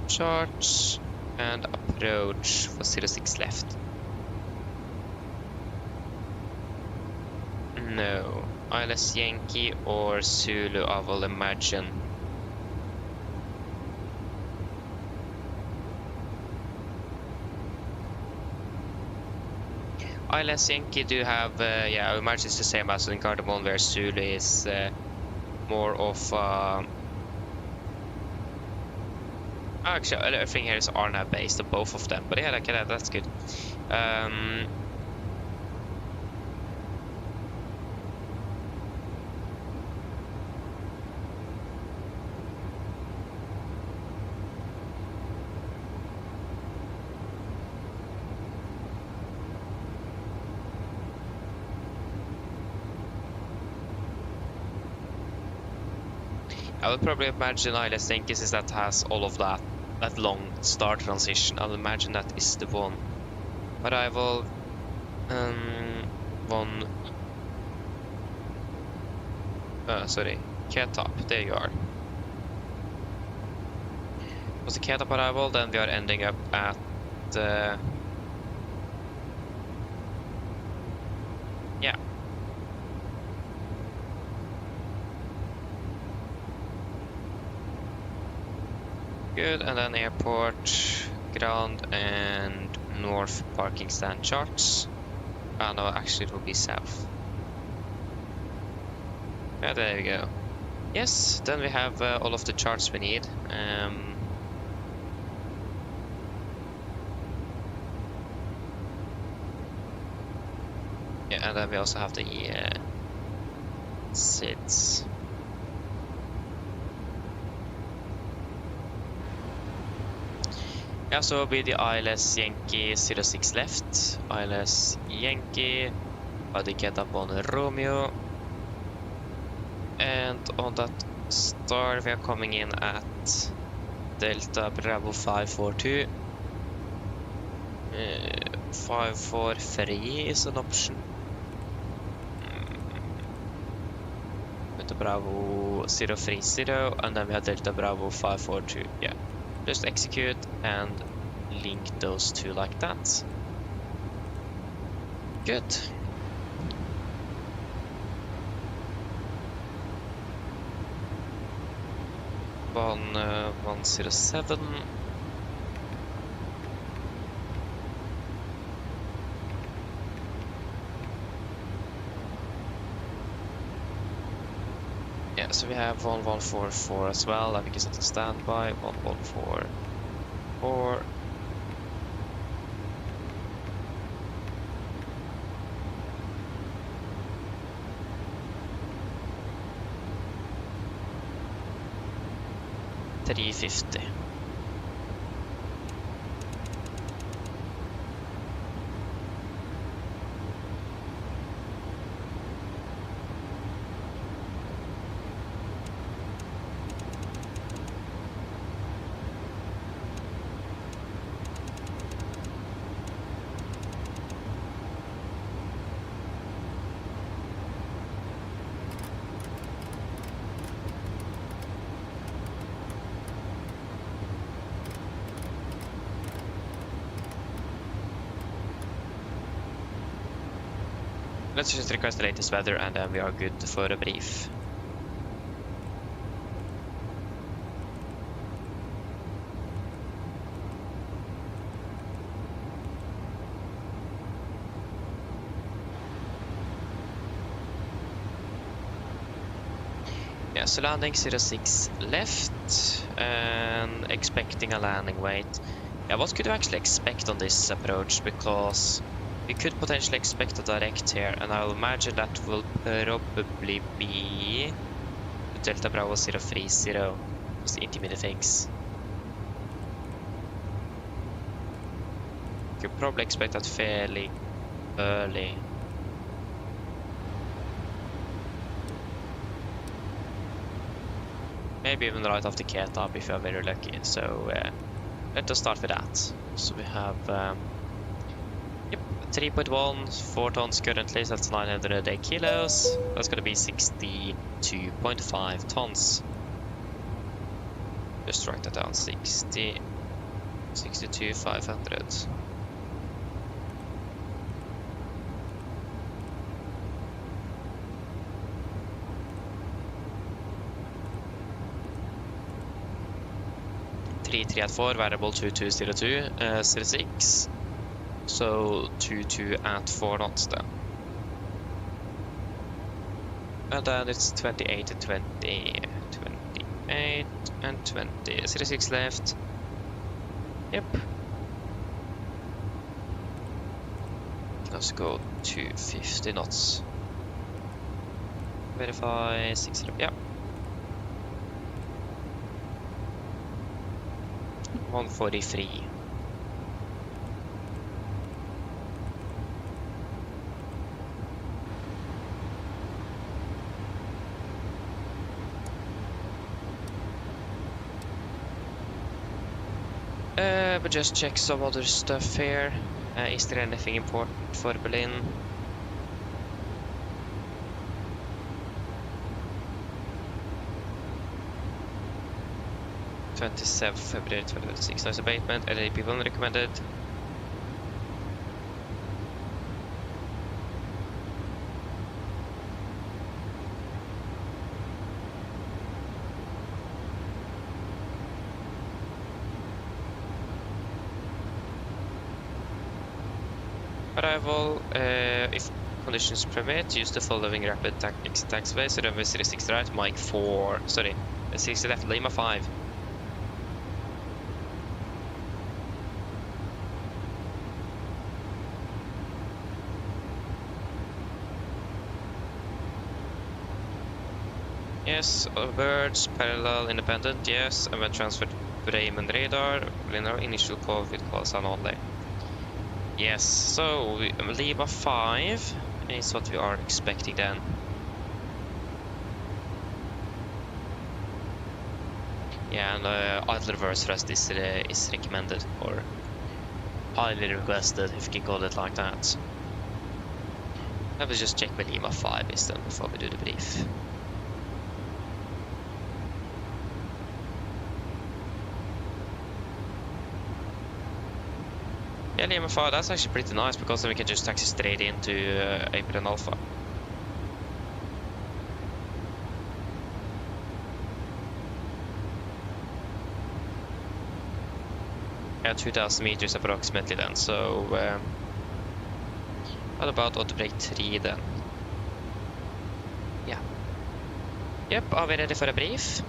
Charge and approach for 06 left. No. ILS Yankee or Zulu, I will imagine. ILS Yankee do have, yeah, I imagine it's the same as in Cardamom, where Zulu is more of... actually, everything here is RNAV based on both of them, but yeah, that's good. I would probably imagine ILS Yankees is that has all of that long start transition. I'll imagine that is the one. Arrival, sorry, K-top, there you are. Was the K-top arrival, then we are ending up at yeah. Good, and then airport, ground, and north parking stand charts. Oh no, actually it will be south. Yeah, there we go. Yes, then we have all of the charts we need. Yeah, and then we also have the SIDS. Yeah, so will be the ILS Yankee 06 left, ILS Yankee, body get up on Romeo, and on that star we are coming in at Delta Bravo 542. 543 is an option. Delta Bravo 030, and then we have Delta Bravo 542, yeah. Just execute and link those two like that. Good. 107. Yeah, so we have 1144 as well. I think it's at a standby. 1144. $350. Let's just request the latest weather and then we are good for a brief. Yeah, so landing 06 left and expecting a landing weight. Yeah, what could you actually expect on this approach? Because we could potentially expect a direct here, and I'll imagine that will probably be Delta Bravo 030, just the intermediate fix. Could probably expect that fairly early. Maybe even right off the K-top if you are very lucky. So let us start with that. So we have 3.1, 4 tons currently, so that's 908 kilos. That's going to be 62.5 tons. Just write that down, 62,500. Three at 4, variable 2202, 06. So 22 at 4 knots then. And then it's 28 and 20, 28 and 20, 06 left. Yep. Let's go to 50 knots. Verify 60, yeah. 143. But just check some other stuff here. Is there anything important for Berlin? February 2026, noise abatement, LA people recommended. Arrival, if conditions permit, use the following rapid taxiway, so runway 06 right, Mike 4, sorry, 60 left, Lima 5. Yes, birds, parallel, independent, yes, and then transferred Bremen radar, linear initial call with call sign only. Yes, so Lima 5 is what we are expecting then. Yeah, and idle reverse thrust is recommended, or highly requested, if you can call it like that. Let me just check where Lima 5 is then before we do the brief. Yeah, Lima 5, that's actually pretty nice because then we can just taxi straight into April and Alpha. Yeah, 2000 meters approximately then, so what about auto break 3 then? Yeah. Yep, are we ready for a brief?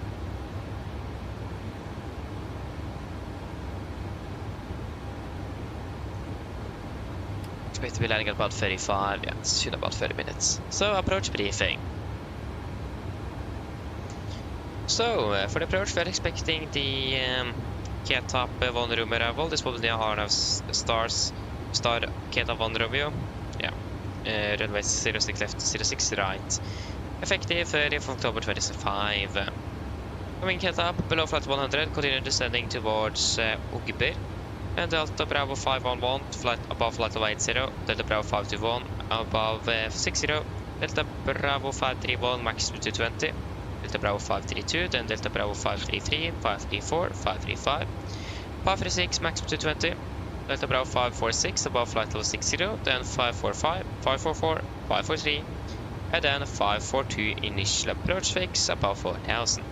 Expect to be landing at about 35, yeah, it's in about 30 minutes. So, approach briefing. So, for the approach, we're expecting the Ketap 1 Romeo arrival. This will be the Arnav's Star Ketap 1 Romeo. Yeah, runway 06 left, 06 right. Effective 30th October 25. Coming Ketap, below flight 100, continue descending towards Ogber. And Delta Bravo 511, flight above flight level 80, Delta Bravo 521, above 60, Delta Bravo 531, max 220, Delta Bravo 532, then Delta Bravo 533, 534, 535, 536, max 220, Delta Bravo 546, above flight level 60, then 545, 544, 543, and then 542, initial approach fix, above 4000.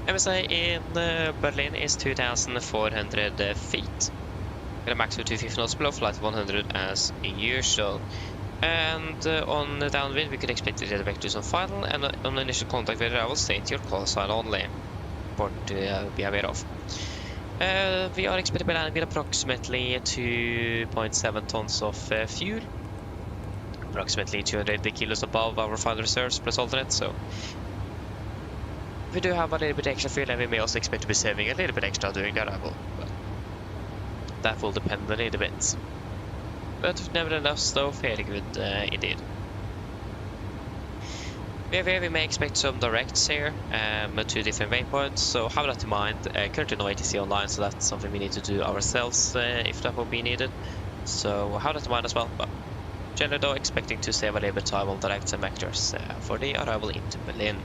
MSA in Berlin is 2,400 feet. With a max of 250 knots below flight 100 as usual. And on downwind we could expect the vectors on final, and on initial contact with arrival state your call sign only. Important to be aware of. We are expected to be landing with approximately 2.7 tons of fuel. Approximately 280 kilos above our final reserves plus alternate, so we do have a little bit extra fuel, and we may also expect to be saving a little bit extra during the arrival. But that will depend a little bit. But nevertheless, though, fairly good indeed. We may expect some directs here, 2 different waypoints, so have that in mind. Currently no ATC online, so that's something we need to do ourselves if that will be needed. So have that in mind as well. But generally, though, expecting to save a little bit of time on directs and vectors for the arrival into Berlin.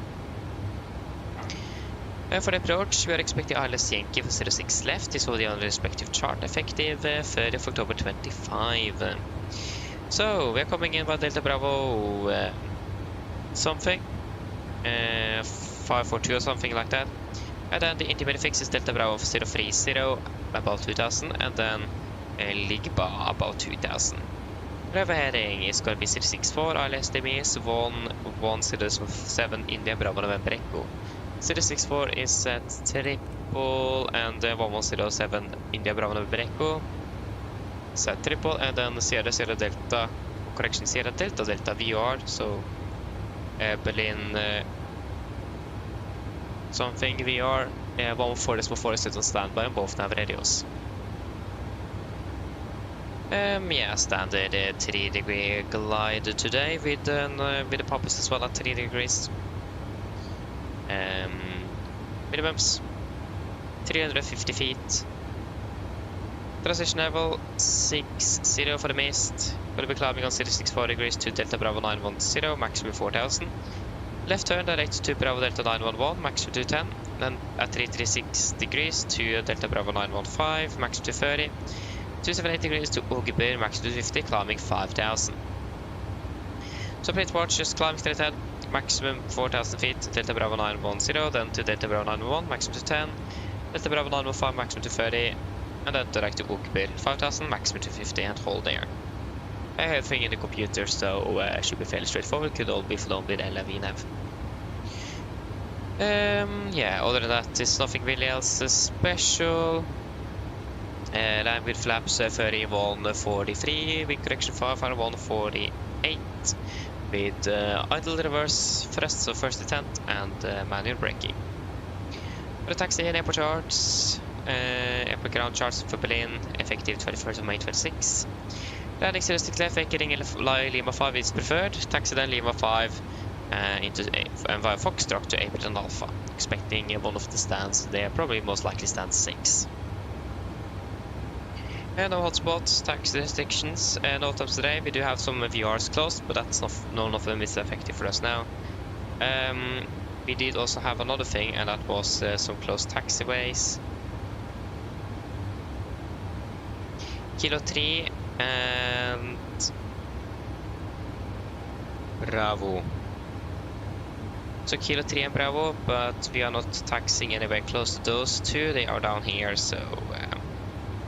For the approach, we are expecting ILS Yankee for 06 left. This will be on the respective chart, effective 30th October 25. So, we are coming in by Delta Bravo something, 542 or something like that. And then the intermediate fix is Delta Bravo 030, about 2000, and then ligger about 2,000. Where we're heading is going to be 064 ILSDMS 1107 India Bravo November Echo. 064 is at triple and 1107 India Bravo November Echo. Set triple and then Sierra Delta, correction, Sierra Delta Delta VR, so Berlin something VR, 140.4 is on standby on both nav radios. Yeah, standard 3-degree glide today with the poppies as well at 3 degrees. Minimums 350 feet. Transition level 60 for the mist. Going to be climbing on 064 degrees to Delta Bravo 910, maximum 4000. Left turn direct to Bravo Delta 911, maximum 210. Then at 336 degrees to Delta Bravo 915, maximum 230. 278 degrees to Ogeber, maximum 250, climbing 5000. So plate watch, just climbing straight ahead, maximum 4000 feet, Delta Bravo 910, then to Delta Bravo 911, maximum 210. Delta Bravo 915, maximum 230. And then direct to Ogeber 5000, maximum 250, and hold there. I have everything in the computer, so should be fairly straightforward. Could all be flown with LVNAV. Yeah, other than that, there's nothing really else special. Land with flaps 3143, wind correction 5, final 148, with idle reverse thrust, so first attempt, and manual braking. For the taxi and airport charts, airport ground charts for Berlin, effective 21st of May 26. Landing seriously clear, vacating Lima 5 is preferred. Taxi then Lima 5 into and via Foxtrot to April and Alpha. Expecting one of the stands there, probably most likely stand 6. No hotspots, taxi restrictions, no times today. We do have some VRs closed, but that's none of them is effective for us now. We did also have another thing, and that was some closed taxiways. Kilo 3 and Bravo. So Kilo 3 and Bravo, but we are not taxiing anywhere close to those two. They are down here, so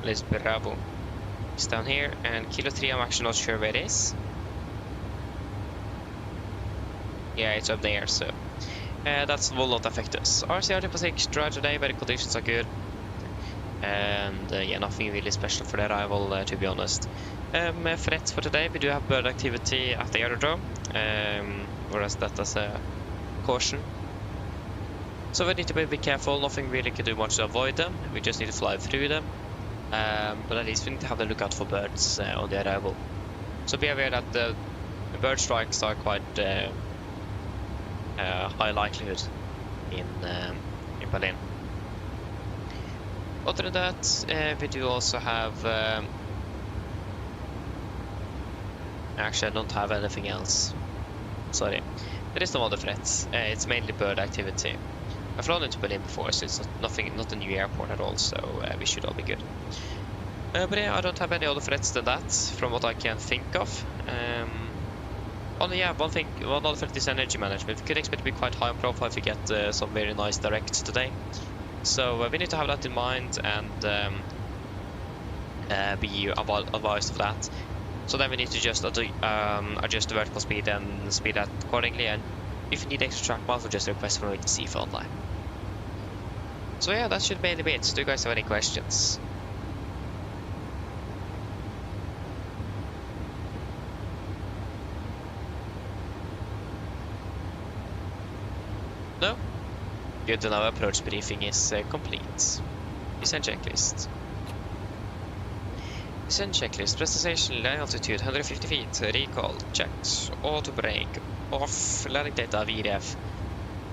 let's Bravo. It's down here, and Kilo 3 I'm actually not sure where it is. Yeah, it's up there, so that will not affect us. RCR 6 dry today, weather conditions are good. And yeah, nothing really special for the arrival, to be honest. Threats for today, we do have bird activity at the aerodrome, whereas that is a caution. So we need to be a bit careful, nothing really can do much to avoid them, we just need to fly through them. But at least we need to have a look out for birds on the arrival. So be aware that the bird strikes are quite high likelihood in Berlin. Other than that, we do also have... actually, I don't have anything else. Sorry. There is no other threats. It's mainly bird activity. I've flown into Berlin before, so it's not a new airport at all, so we should all be good. But yeah, I don't have any other threats than that, from what I can think of. Only, yeah, one other threat is energy management. We could expect to be quite high on profile if we get some very nice directs today. So we need to have that in mind and be advised of that. So then we need to just adjust the vertical speed and speed that accordingly. And if you need extra track miles, we'll just request for it to see for online. So yeah, that should mainly be it. Do you guys have any questions? No? Good to know. Approach briefing is complete. Descent checklist. Descent checklist. Prestation, landing altitude 150 feet. Recall checked. Auto brake off. Landing data VRF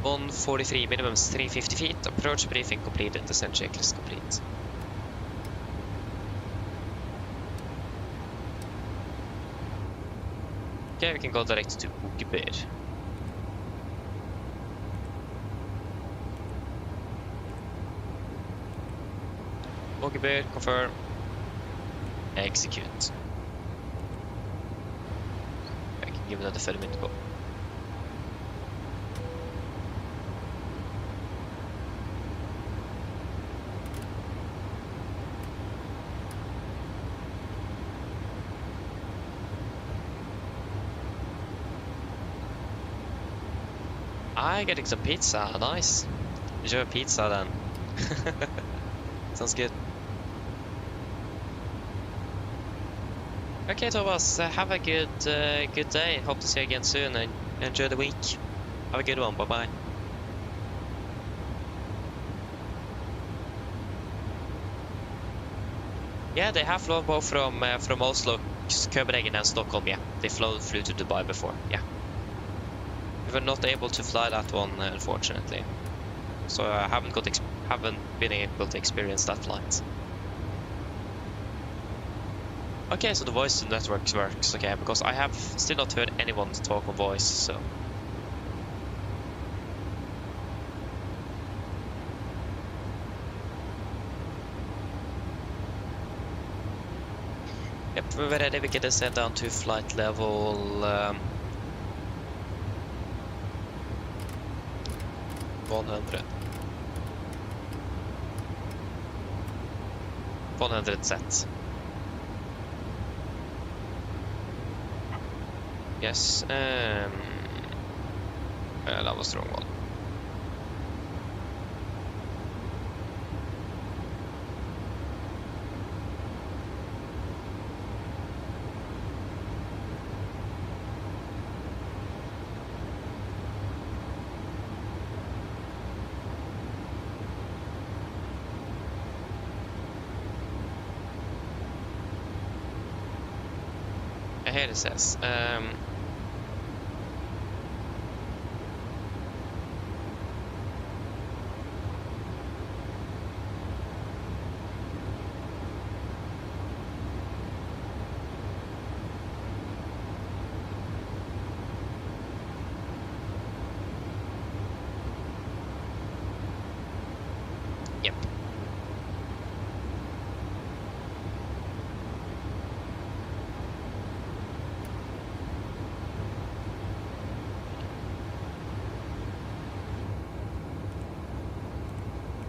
143. Minimums 350 feet. Approach briefing completed. Descent checklist complete. Okay, we can go direct to Ogeber. Ogeber, confirm, execute. I can give another 30-minute go. I'm getting some pizza. Nice. Enjoy pizza then. Sounds good. Okay, Thomas. Have a good day. Hope to see you again soon, and enjoy the week. Have a good one. Bye bye. Yeah, they have flown both from Oslo, Copenhagen, and Stockholm. Yeah, they flew to Dubai before. Yeah, we were not able to fly that one, unfortunately. So I haven't been able to experience that flight. Okay, so the voice network works okay, because I have still not heard anyone talk on voice, so. Yep, we're ready. We can descend down to flight level 100. 100 set. Yes, that was the wrong one. Here it says, yep.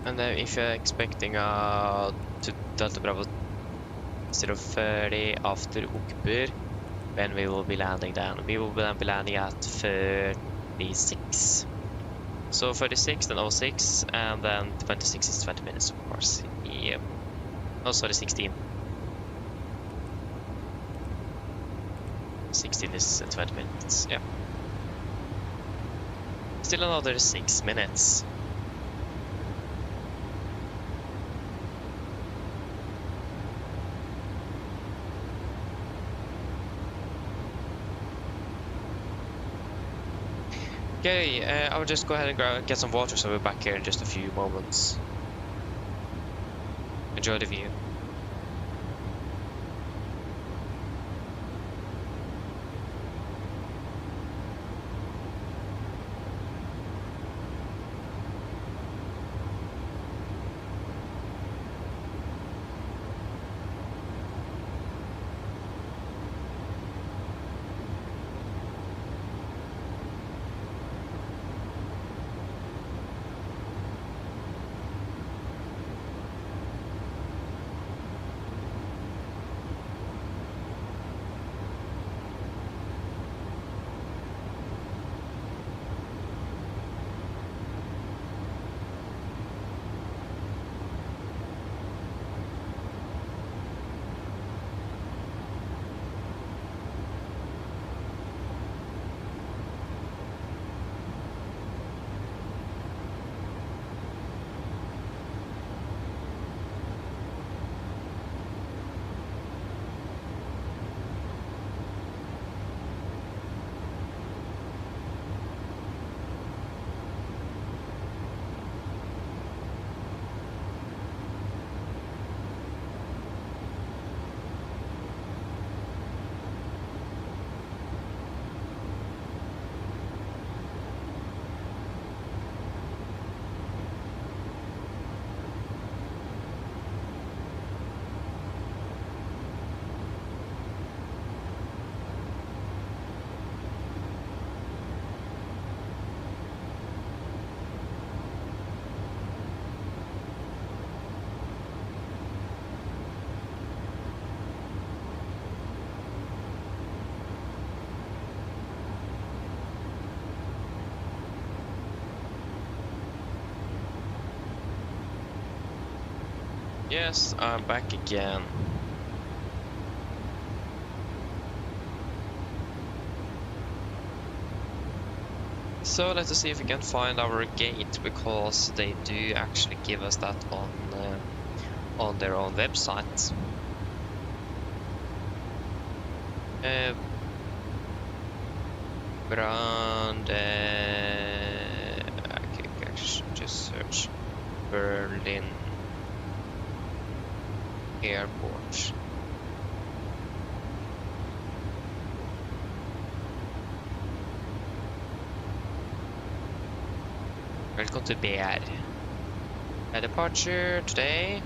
And if you're expecting to Delta Bravo 030 after Okbur, when we will be landing then? We will then be landing at 36. So 36, then 06, and then 26 is 20 minutes, of course. Yep. Oh, sorry, 16. 16 is 20 minutes, yeah. Still another 6 minutes. Okay, I will just go ahead and get some water, so we're back here in just a few moments. Enjoy the view. Yes, I'm back again. So let us see if we can find our gate, because they do actually give us that on their own website. Brand. Okay, just search Berlin Airport. Welcome to BR. A departure today.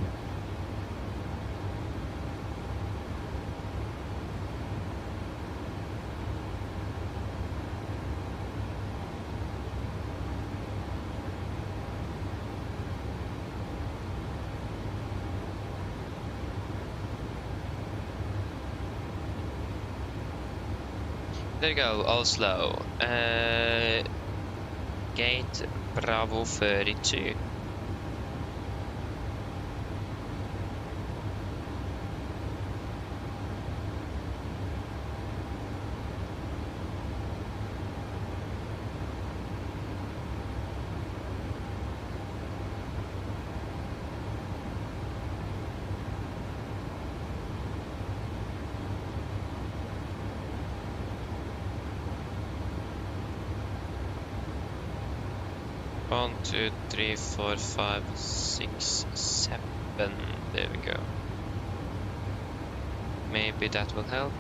There you go, Oslo. Gate Bravo 32. One, 2, 3, 4, 5, 6, 7. There we go. Maybe that will help.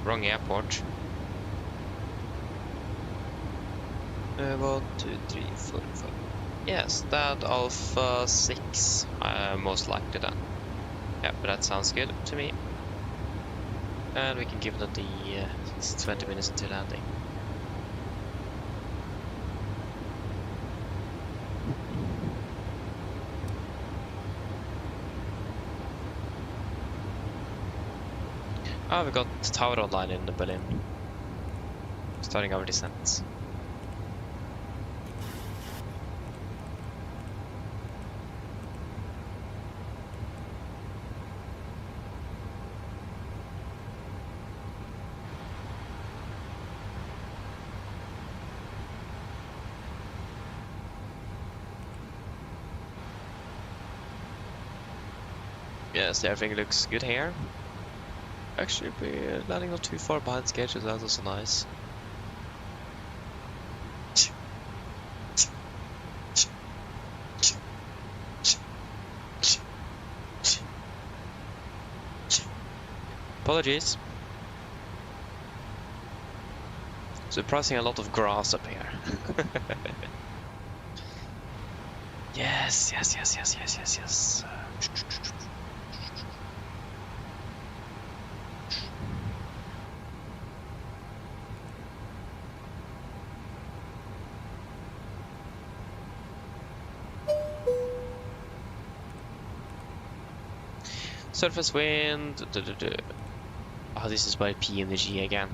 Wrong airport. 1, 2, 3, 4, 5. Yes, that Alpha 6. Most likely then. Yeah, but that sounds good to me. And we can give it it's 20 minutes until landing. We got tower online in Berlin. Starting our descent. Yes, everything looks good here. Actually, we're landing not too far behind schedule, that was nice. Apologies. Surprising a lot of grass up here. Yes. Surface wind. Oh, this is by PMDG again.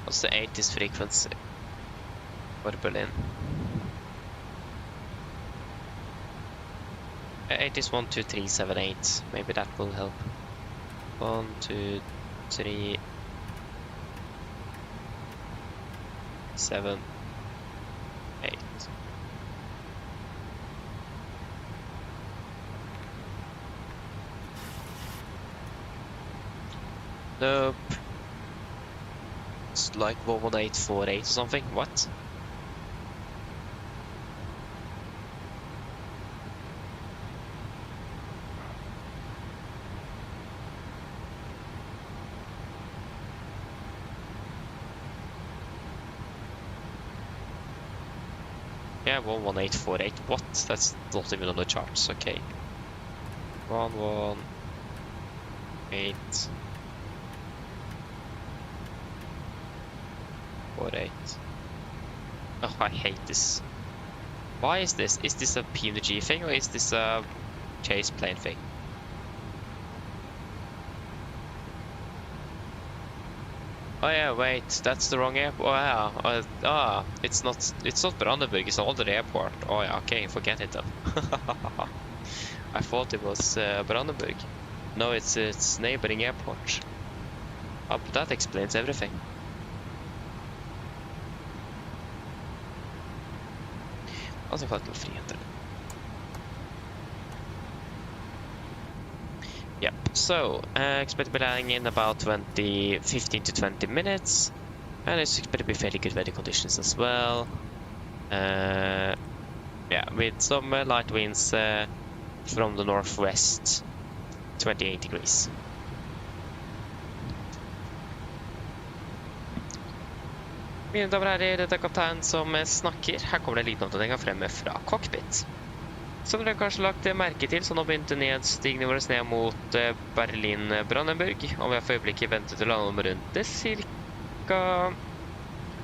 What's the 80s frequency for Berlin? 80s 1, 2, 3, 7, 8. Maybe that will help. 1, 2, 3, 7, 8. Nope. It's like 11848 or something. What? Yeah, 11848. What? That's not even on the charts. Okay. 11848. Oh, I hate this. Why is this? Is this a PMDG thing or is this a chase plane thing? Oh yeah, wait, that's the wrong airport. Oh yeah, it's not Brandenburg, it's another airport. Oh yeah, okay, forget it then. I thought it was Brandenburg. No, it's neighboring airport. Oh, but that explains everything. Also got little friheter. Yep, so expect to be landing in about 15 to 20 minutes. And it's expected to be fairly good weather conditions as well. Yeah, with some light winds from the northwest, 28 degrees. Mine damer og herrer, dette er kapteinen som snakker. Her kommer det en liten oppdatering fremme fra cockpit. Som dere kanskje lagt merke til, så nå begynte nedstigningen vår ned mot Berlin-Brandenburg. Og vi har for øyeblikket ventet til å lande om rundt det cirka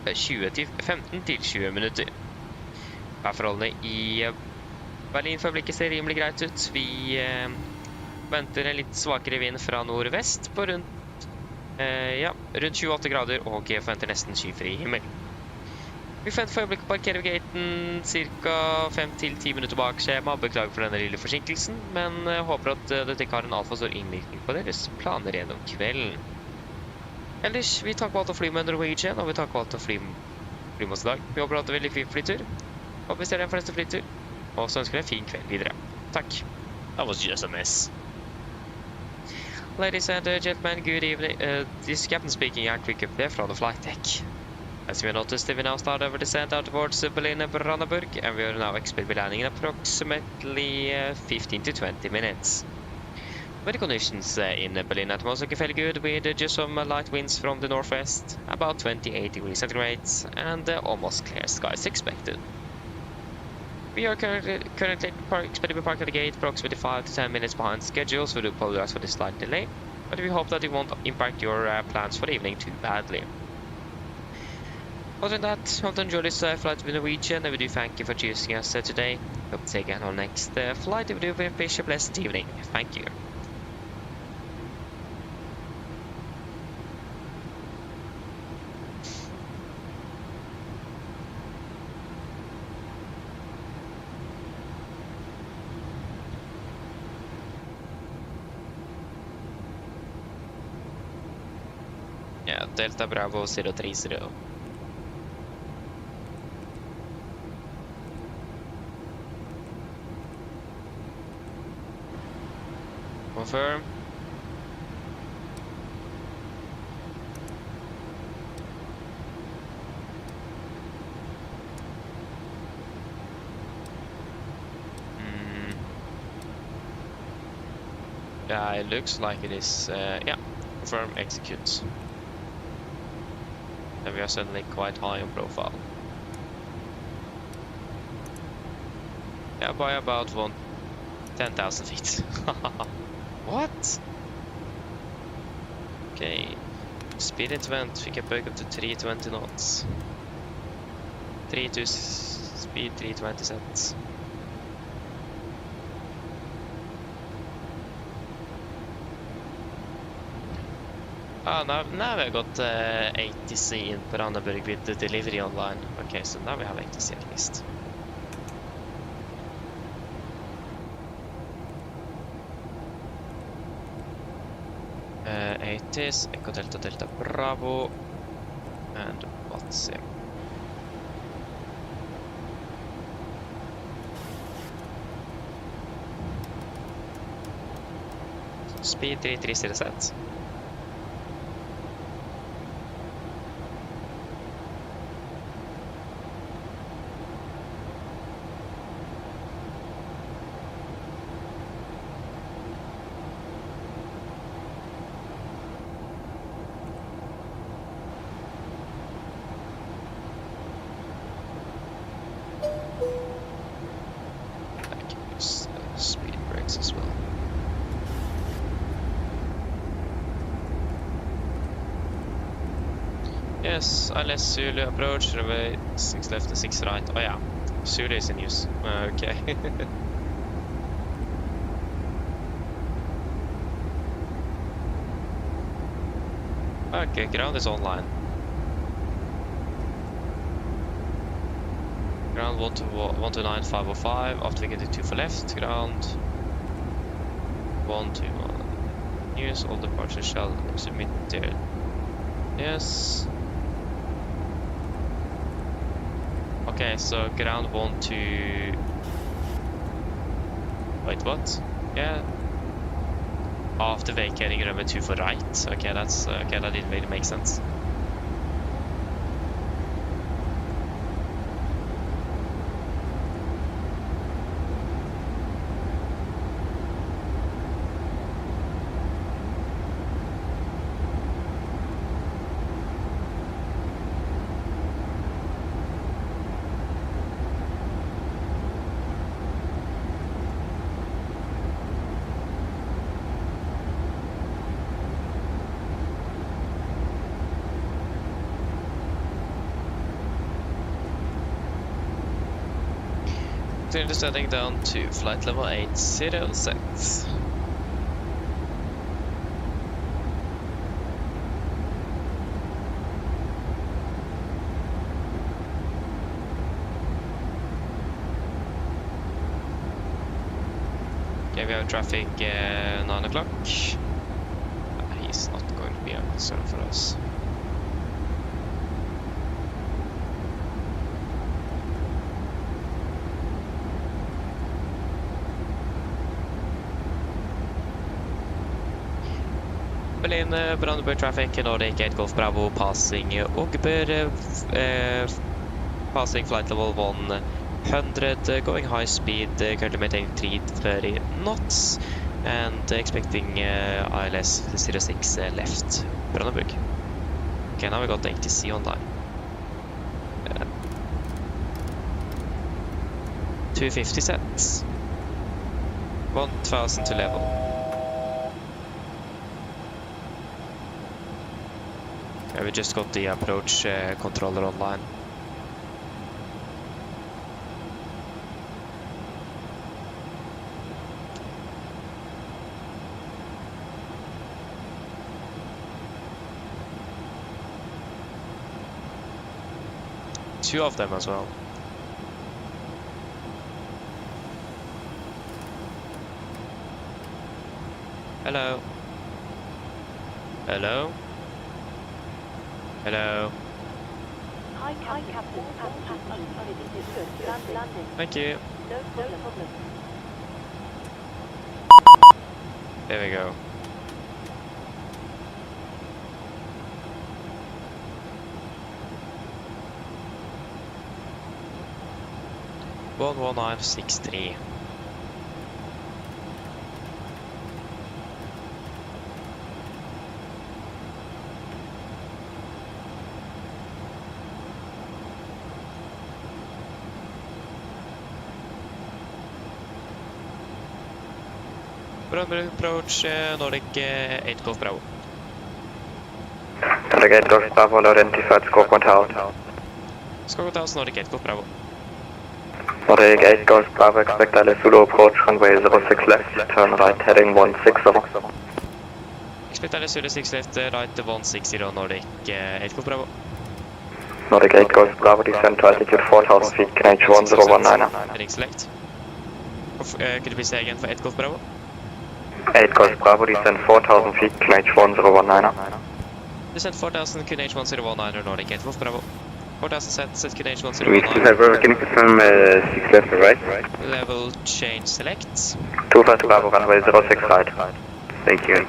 15 til 20 minutter. Forholdene i Berlin for øyeblikket ser rimelig greit ut. Vi venter en litt svakere vind fra nordvest på rundt 28 grader og forventer nesten skyfri himmel. Vi forventer for øyeblikket å parkere ved gaten cirka 5 til 10 minutter bak skjema. Beklager for denne lille forsinkelsen, men håper at dette ikke har en alt for stor innvirkning på deres planer gjennom kvelden. Ellers, vi takker på alt å fly med Norwegian, og vi takker på alt å fly med oss i dag. Vi håper at det er veldig fin flytur. Håper vi ser deg for neste flytur. Og så ønsker jeg en fin kveld videre. Takk. That was just a mess. Ladies and gentlemen, good evening. This is Captain speaking. I'm quick up there from the flight deck. As you noticed, we now start over descent out towards Berlin-Brandenburg, and we are now expected to be landing in approximately 15 to 20 minutes. Weather conditions in Berlin at the moment looking fairly good, with just some light winds from the northwest, about 28 degrees centigrade, and almost clear skies expected. We are currently expected to be parked at the gate approximately 5 to 10 minutes behind schedule, so we do apologize for this slight delay, but we hope that it won't impact your plans for the evening too badly. Other than that, hope to enjoy this flight with Norwegian, and we do thank you for choosing us today. Hope to take you on our next flight. We do wish you a blessed evening. Thank you. Yeah, Delta Bravo 030. Confirm. Yeah, it looks like it is. Yeah, confirm, execute. And we are suddenly quite high on profile. Yeah, by about 10,000 feet. What? Okay. Speed into vent, fick jag bög upp till 320 knots. 3000 speed 320 sets. Now we have got ATC in Brandenburg with the delivery online. Okay, so now we have ATC at least. ATs, Echo Delta Delta Bravo, and what's it? Speed 330 sets. Speed brakes as well. Yes, ILS Zulu approach, runway 6 left and 6 right. Oh yeah, Zulu is in use. Okay. Okay, ground is online. Ground 129.505, after we get the 2 for left, ground 121. Use all departure shall submit there. Yes. Okay, so ground 12. Wait, what? Yeah. After vacating runway 2 for right. Okay, that's okay. That didn't really make sense. Descending down to flight level 80 set. Okay, we have traffic 9 o'clock. He's not going to be a concern for us. Berlin, Brandenburg traffic, Nordic 8 Golf Bravo passing Ogber, passing flight level 100, going high speed, currently maintaining 330 knots, and expecting ILS 06 left, Brandenburg. Okay, now we got the ATC online. 250 sets, 1000 to level. We just got the approach controller online. Two of them as well. Hello. Hello. Hello. Hi, Captain. Landing. Thank you. No problem. There we go. One 1963. Brandenburg approach Nordic 8 Golf Bravo. Nordic 8 Golf Bravo, identified score 1000. Score 1000, Nordic 8 Golf Bravo. Nordic 8 Golf Bravo, expect ILS Zulu approach runway 06 left, turn right heading 160. Expect ILS 06 left, right 160, Nordic 8 Golf Bravo. Nordic 8 Golf Bravo, descend to altitude 4000 feet, KNH 1019. Heading select. Could you please say again for 8 Golf Bravo? 8 Golf Bravo, descend 4000 feet, KNH 1019. Descent 4000, QNH 1019, Nordic 8 Golf Bravo. 4000 set QNH 1019. Can you confirm 6 left or right? Level change select. 25 Bravo, runway 06 right. Thank you.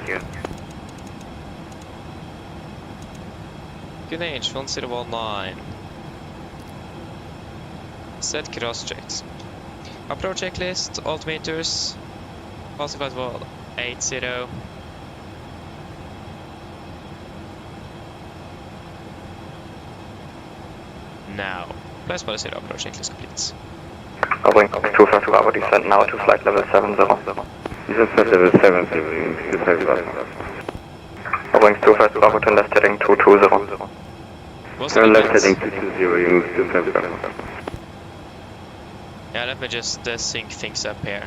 QNH 1019. Set cross checks. Approach checklist, altimeters. Passing flight level 80. Now, place policy approach checklist complete. Covering 25 Bravo, descend now to flight level 70. Descend flight level 70, 25 Bravo. Covering 25 Bravo, turn left heading 220. Turn left heading 220, you move 25 Bravo. Yeah, let me just sync things up here.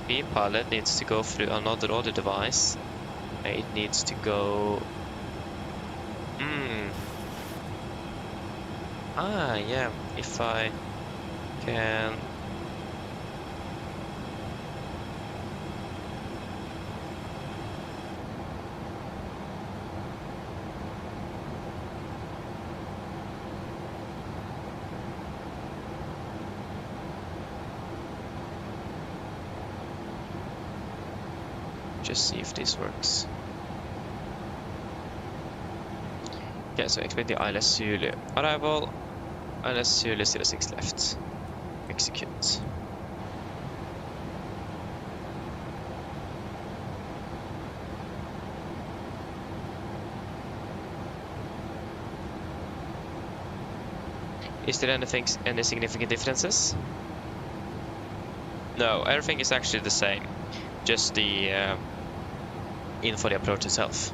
The pilot needs to go through another audio device. It needs to go Ah, yeah, if I can... Just see if this works. Okay, so expect the ILS Zulu. Arrival, ILS Zulu 06 left. Execute. Is there any significant differences? No, everything is actually the same. Just the info the approach itself.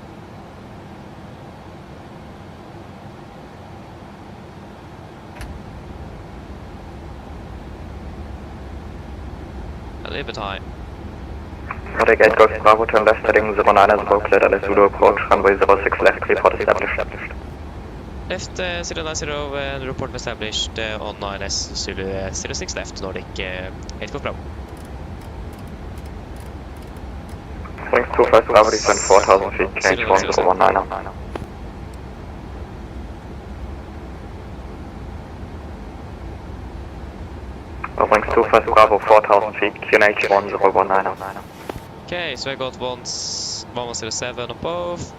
A little bit high. Nordic 8 Golf Bravo, turn left heading 09 cleared LS Zulu approach, runway 06 left, report established. Left 090 and report established on ILS Zulu 06 left, Nordic 8 Golf Bravo. Wings 25 Bravo, descend 4,000 feet, change 1019. Wings 25 Bravo, 4,000 feet, QNH 1019. Okay, so I got 1107 on both.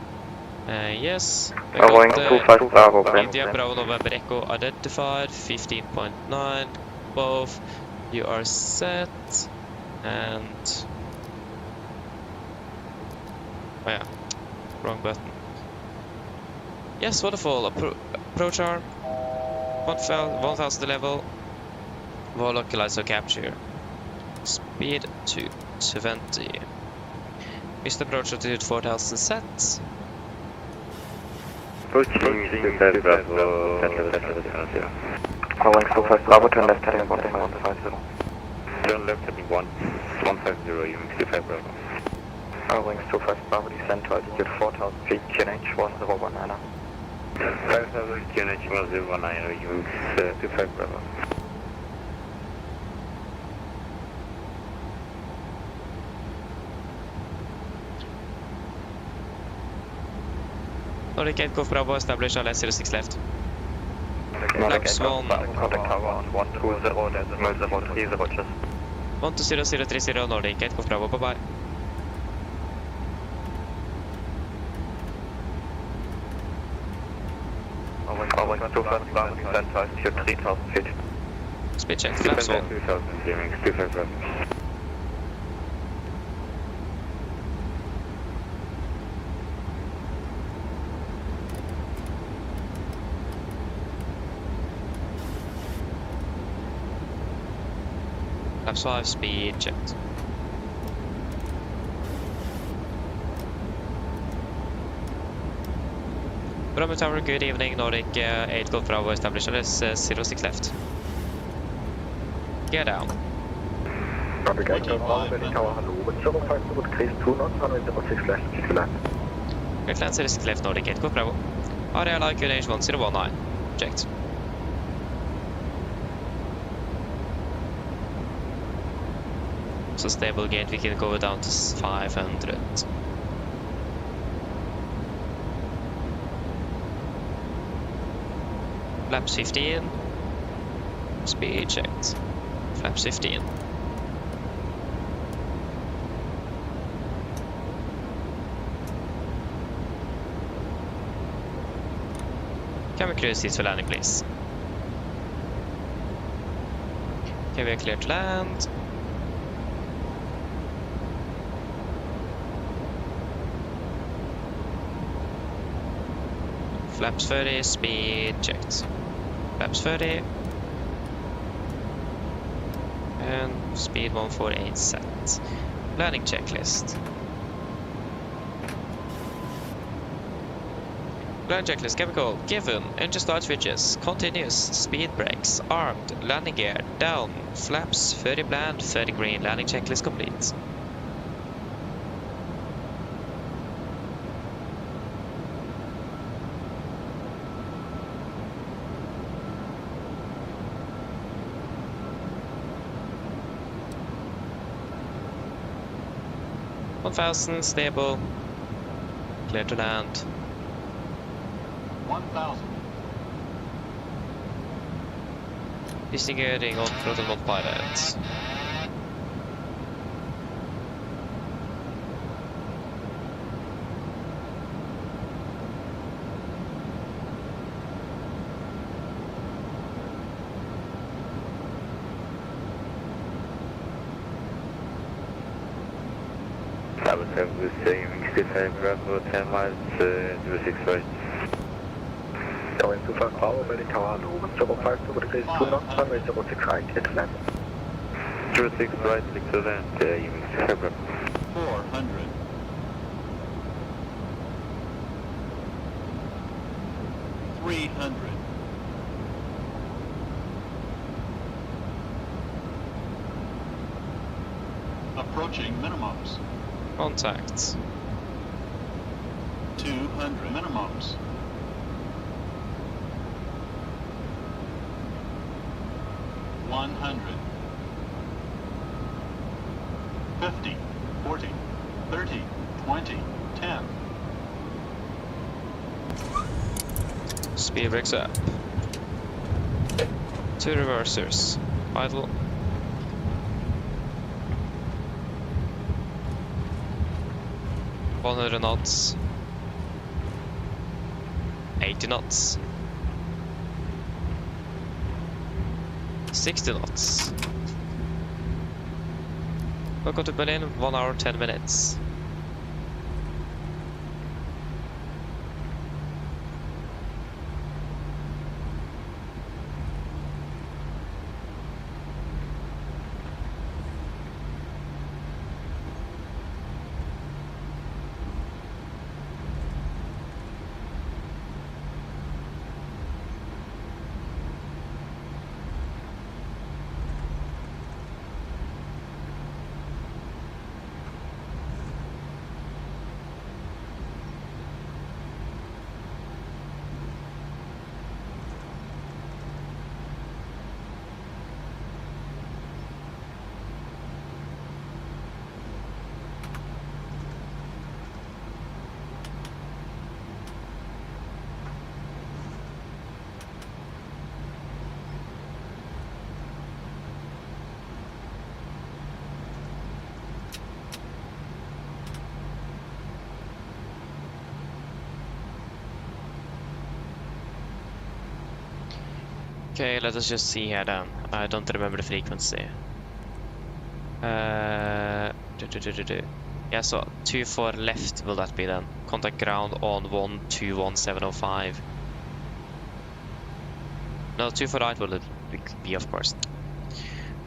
Yes. I Wings got 25 Bravo, India Bravo November Echo identified, 15.9 both. You are set. And... oh yeah, wrong button. Yes, wonderful. Approach arm. 1000 level. Wall localizer capture. Speed to 20. Missed approach altitude 4000 set. Approaching to Bravo, Wings 25 Bravo, turn left heading 1550. turn left heading 150, you 25 Bravo. Wings 25 Bravo, descend to altitude 4,000 feet, QNH 1019. 5000 QNH 1019, you 25 Bravo. Nordic 8 Golf Bravo established on S06 left. Flaps 1. Contact tower 120.030 just. 120030 Nordic 8 Golf Bravo, bye bye. Wings 25 Bravo, descend to altitude 3,000 feet. Speed check, flaps 1. 2000, Wings 25 Bravo. Flaps 5, speed checked. Bravo Tower, good evening. Nordic 8 Golf Bravo established on S06 left. Gear down. Nordic 8 Bravo, Berlin Tower, hello. 05 would clear 2 knots, runway 06 left, keep left. Great land 06 left, Nordic 8 Golf Bravo. Area like QNH 1019. Checked. So stable gate, we can go down to 500. Flaps 15. Speed checked. Flaps 15. Can we clear seats for landing, please? Okay, we are clear to land. Flaps 30, speed checked. Flaps 30. And speed 148 set. Landing checklist. Landing checklist, chemical, given, engine start switches, continuous, speed brakes, armed, landing gear, down, flaps, 30 bland, 30 green, landing checklist complete. 1,000, stable. Clear to land. 1,000. Disengaging on throttle not pilot. That was with saving 65 Bravo 10 miles, 06 right. Going to first power, ready tower, 05 to degrees 2 knots, runway 06 right, hit to land. 06 right, 6 to land, aiming 65 Bravo. 400. 300. Approaching minimums. Contact. 200 minimums. 100. 50, 40, 30, 20, 10. Speed brakes up. 2 reversers. Idle. $100 knots. 80 knots. 60 knots. Welcome to Berlin, 1 hour 10 minutes. Okay, let us just see here then. I don't remember the frequency. Yeah, so 24 left will that be then? Contact ground on 121705. No, 24 right will it be, of course.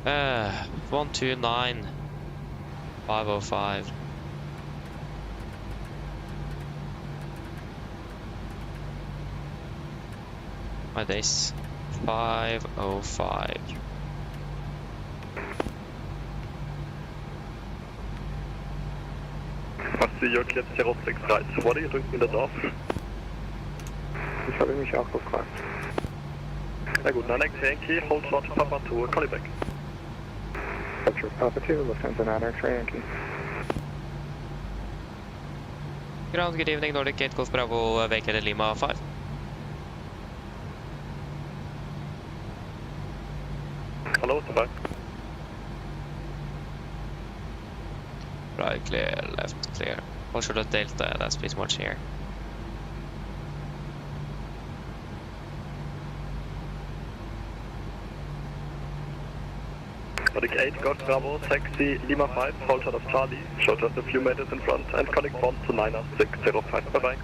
129505. My days. 505. I see your kid 06 right. What are you doing in the north? Ich habe mich auch gefragt. Na gut, Nanex Yankee, hold short Papa 2, call it back. Roger, Papa 2, Lufthansa Nanex Yankee. Ground, good evening, Nordic 8 Golf Bravo, vacated Lima 5. Hello, back. Right clear, left clear. Hold short of Delta, that's please watch here. Nordic 8 Golf Bravo, taxi Lima 5, hold short of Charlie, show just a few meters in front, and connect 1 to 90605, bye bye.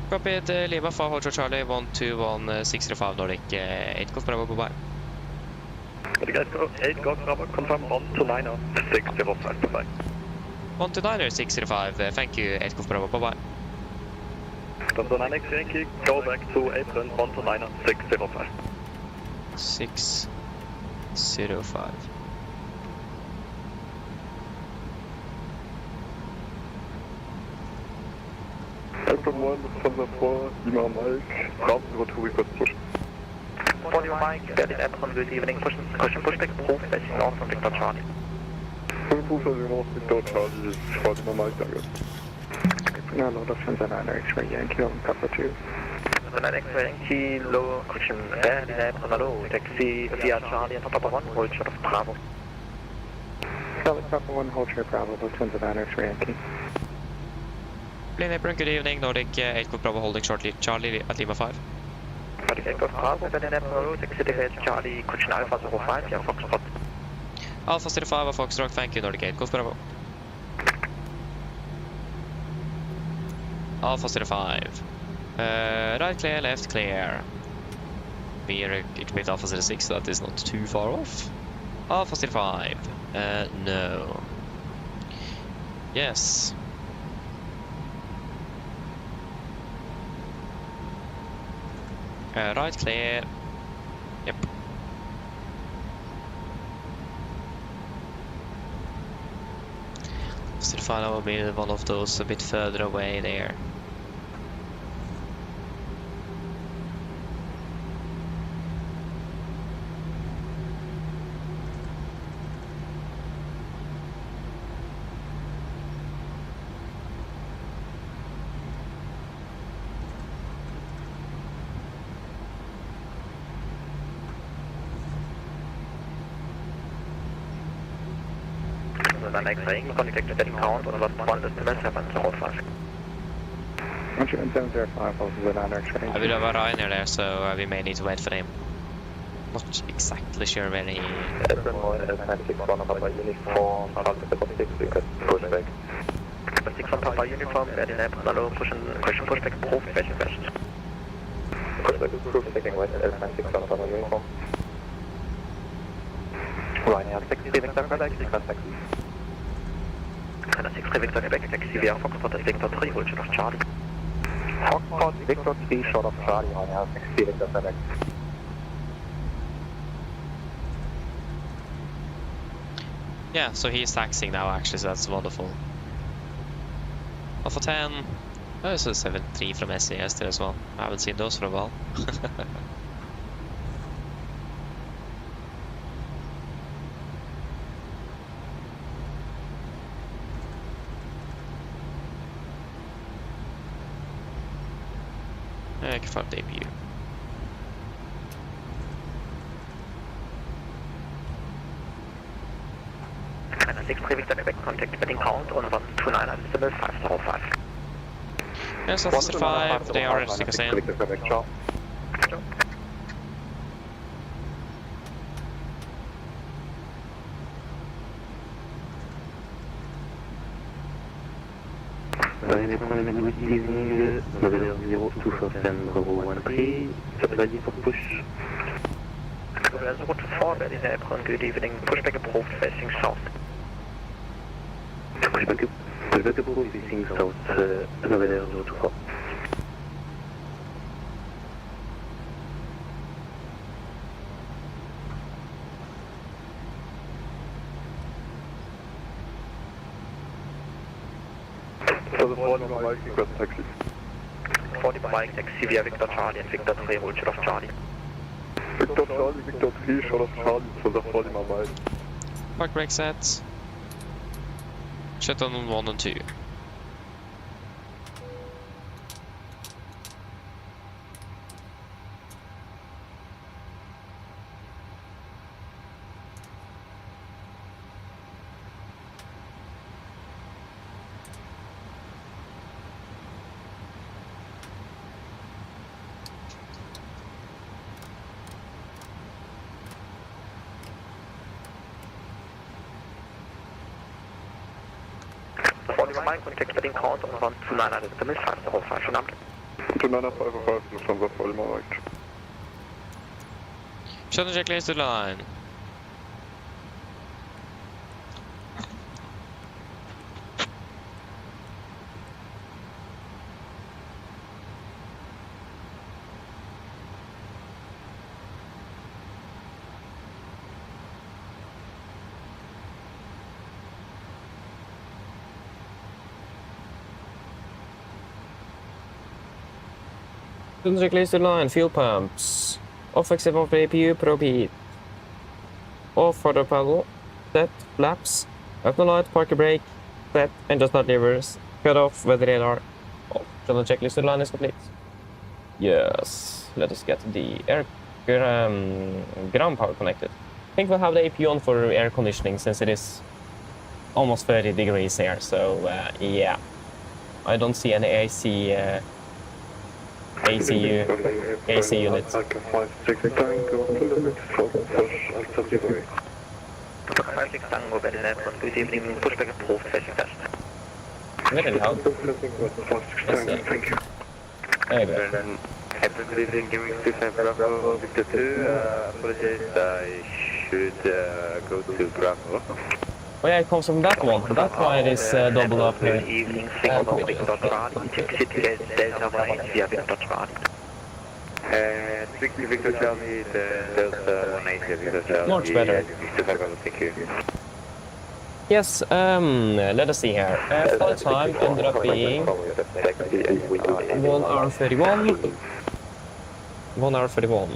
Copy Lima 5, hold short Charlie, 12165 Nordic 8 Golf Bravo, bye bye. Nordic 8 Golf Bravo, confirm 1 to 90605, bye bye. 1 to 90605, thank you 8 Golf Bravo, bye bye. From the Nanex Yankee, go back to apron 1 to 90605. 605. Apron 1, Lufthansa 4, Lima Mike, ground 02, request push. 41 Mike, Berlin Apron, good evening, cushion pushback, proof, passing north from Victor Charlie. 240 north, Victor Charlie, Charlie normal target. No, load of 29 X-ray Yankee on Papa 2. 29 X-ray Yankee, low cushion, air, low, taxi via Charlie and Papa 1, hold short of Bravo. Charlie Papa 1, hold short Bravo, low 29 X-ray Yankee. Plane Apron, good evening. Nordic 8 Group Bravo holding shortly. Charlie at Lima 5. Nordic 8 Group Bravo, Berlin Apron, taxi to Charlie, cushion Alpha 05, yeah, Foxtrot. Alpha 05 Foxtrot, thank you, Nordic 8 Group Bravo. Alpha 05. Right clear, left clear. We expect Alpha 06, so that is not too far off. Alpha 05. No. Yes. Right clear. Yep. FSIPanel will be one of those a bit further away there. The next ring, contact the heading count on about 1 MSFS2024. 705 over the 9 X-ray. I will have a Ryanair there, so we may need to wait for him. Not exactly sure where he... L61 Papa uniform, Alpha 6, we can push back. 6 on Papa uniform, Berlin Apron, low, question pushback, approved, facing west. Pushback approved, taking west, L61 Papa uniform. Ryanair 6, Victor Quebec, sequence taxi. Ryanair 6, Victor Quebec, taxi via Foxtrot, Victor 3, hold short of Charlie. Foxtrot, Victor 3, short of Charlie, Ryanair 6, Victor Quebec. Yeah, so he's taxing now actually, so that's wonderful. Alpha 10. Oh, there's a 7-3 from SAS there as well. I haven't seen those for a while. For debut. Ryanair 6, Victor Quebec, contact heading count on 129 at 505. Yes, Officer 5, they are taking us in. Navigraph 0247 Bravo 1 3, ready for push. Navigraph 04, Berlin Apron, good evening, pushback approved, facing south. Pushback approved, facing south, Navigraph 024. Also 40 Mike, request taxi. 40 Mike, taxi via Victor Charlie and Victor 3, hold short of Charlie. Victor Charlie, Victor 3, short of Charlie, so the 40 Mike. Park brake set. Shut on 1 and 2. Mike, contact heading count on 129 at 505, schon Abend. 29 505, Lufthansa 40 Mike. Shut the checklist to line. Checklist to line, fuel pumps. Off exit of APU, probe heat. Off for the paddle. Set, flaps. Open light, park your brake, set, and just not levers. Cut off weather radar. Oh, channel checklist to the line is complete. Yes, let us get the ground power connected. I think we'll have the AP on for air conditioning since it is almost 30 degrees here, so yeah. I don't see any AC units. Very loud. There you go. Good evening, giving 25 Bravo, Victor 2. Apologize, I should go to Bravo. Oh yeah, it comes from that one. That's why it is double up here. Good evening, signal Victor Charlie. Check city as Delta 9 via Victor Charlie. 60 Victor Charlie, Delta 180 Victor Charlie. Much better. Thank you. Yes, let us see here. Flight time ended up being 1 hour 31. 1 hour 31.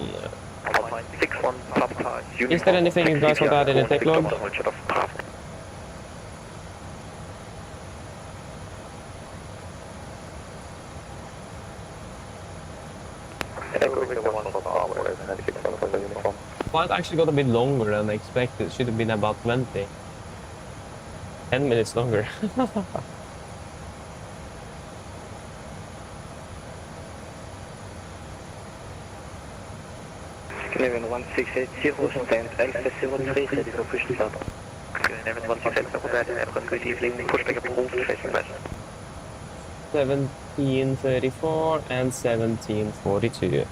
Is there anything you guys want to add in the tech log? Flight actually got a bit longer than expected. Should have been about 20. 10 minutes longer. Eleven 1680, stand FSLTL, ready for push to start. 11 1680, good evening, push back approved, facing west. 1734 and 1742.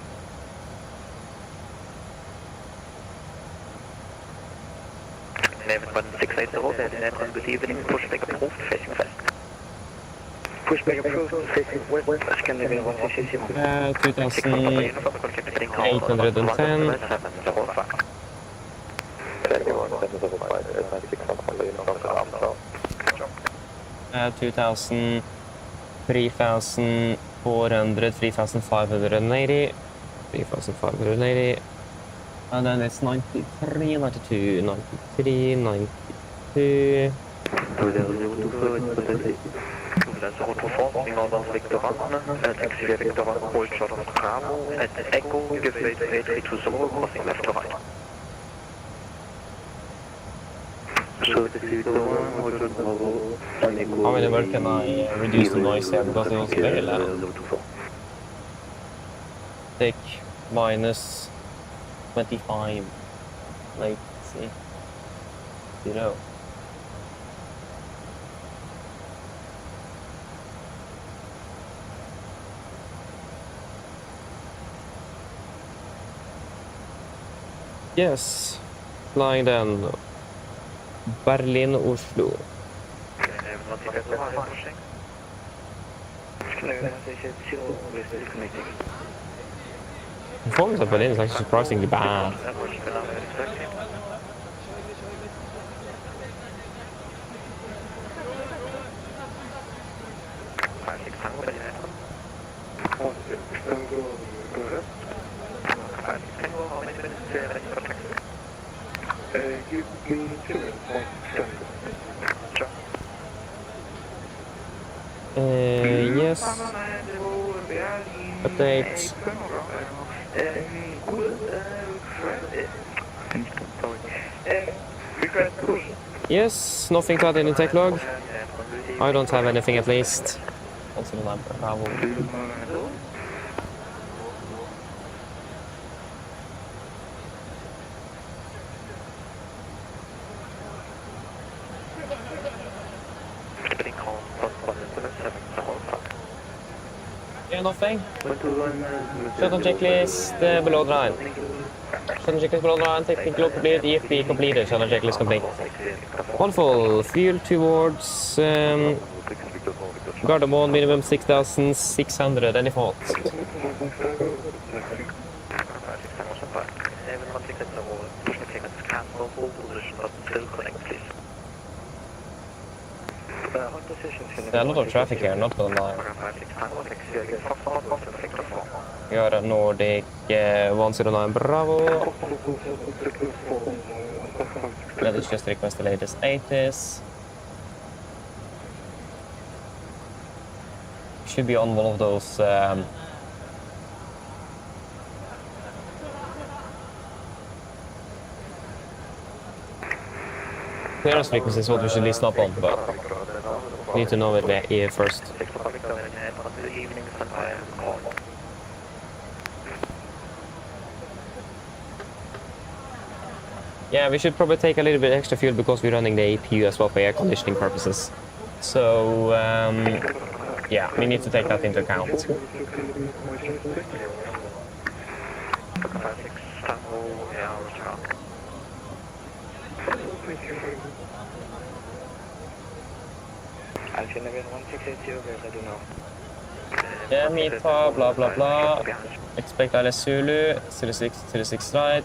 Eleven 1680, good evening, push back approved, facing west. Push back approved, facing west, Scandinavian 1680. 2810. 2000, 3400, 3580, 3580, and then it's 93, 92, 93, 92. Taxi Victor 1, hold short of Bravo, at Echo, give way to 8320, crossing left to right. So the Victor 1, hold short of Bravo, and Echo. How many more can I reduce the noise here because it was very loud? Take minus 25. Like, see, 0. Yes, flying then Berlin, Oslo. Performance of Berlin is actually surprisingly bad. Yes. Update. Yes, nothing to add in the tech log. I don't have anything at least. Also the number, Bravo. Yeah, nothing. Shutdown checklist below the line. Shutdown checklist below the line, technical complete, EFP completed, shutdown checklist complete. Wonderful. Fuel towards Gardermoen, minimum 6,600. Any thoughts? There's a lot of traffic here, not gonna lie. We are at Nordic 109 Bravo. Let us just request the latest status. should be on one of those clearance frequencies, what we should listen up on, but we need to know it here first. Yeah, we should probably take a little bit extra fuel because we're running the APU as well for air conditioning purposes. So, yeah, we need to take that into account. Yeah, Mita, blah blah blah. Expect ILS Zulu, 06 right.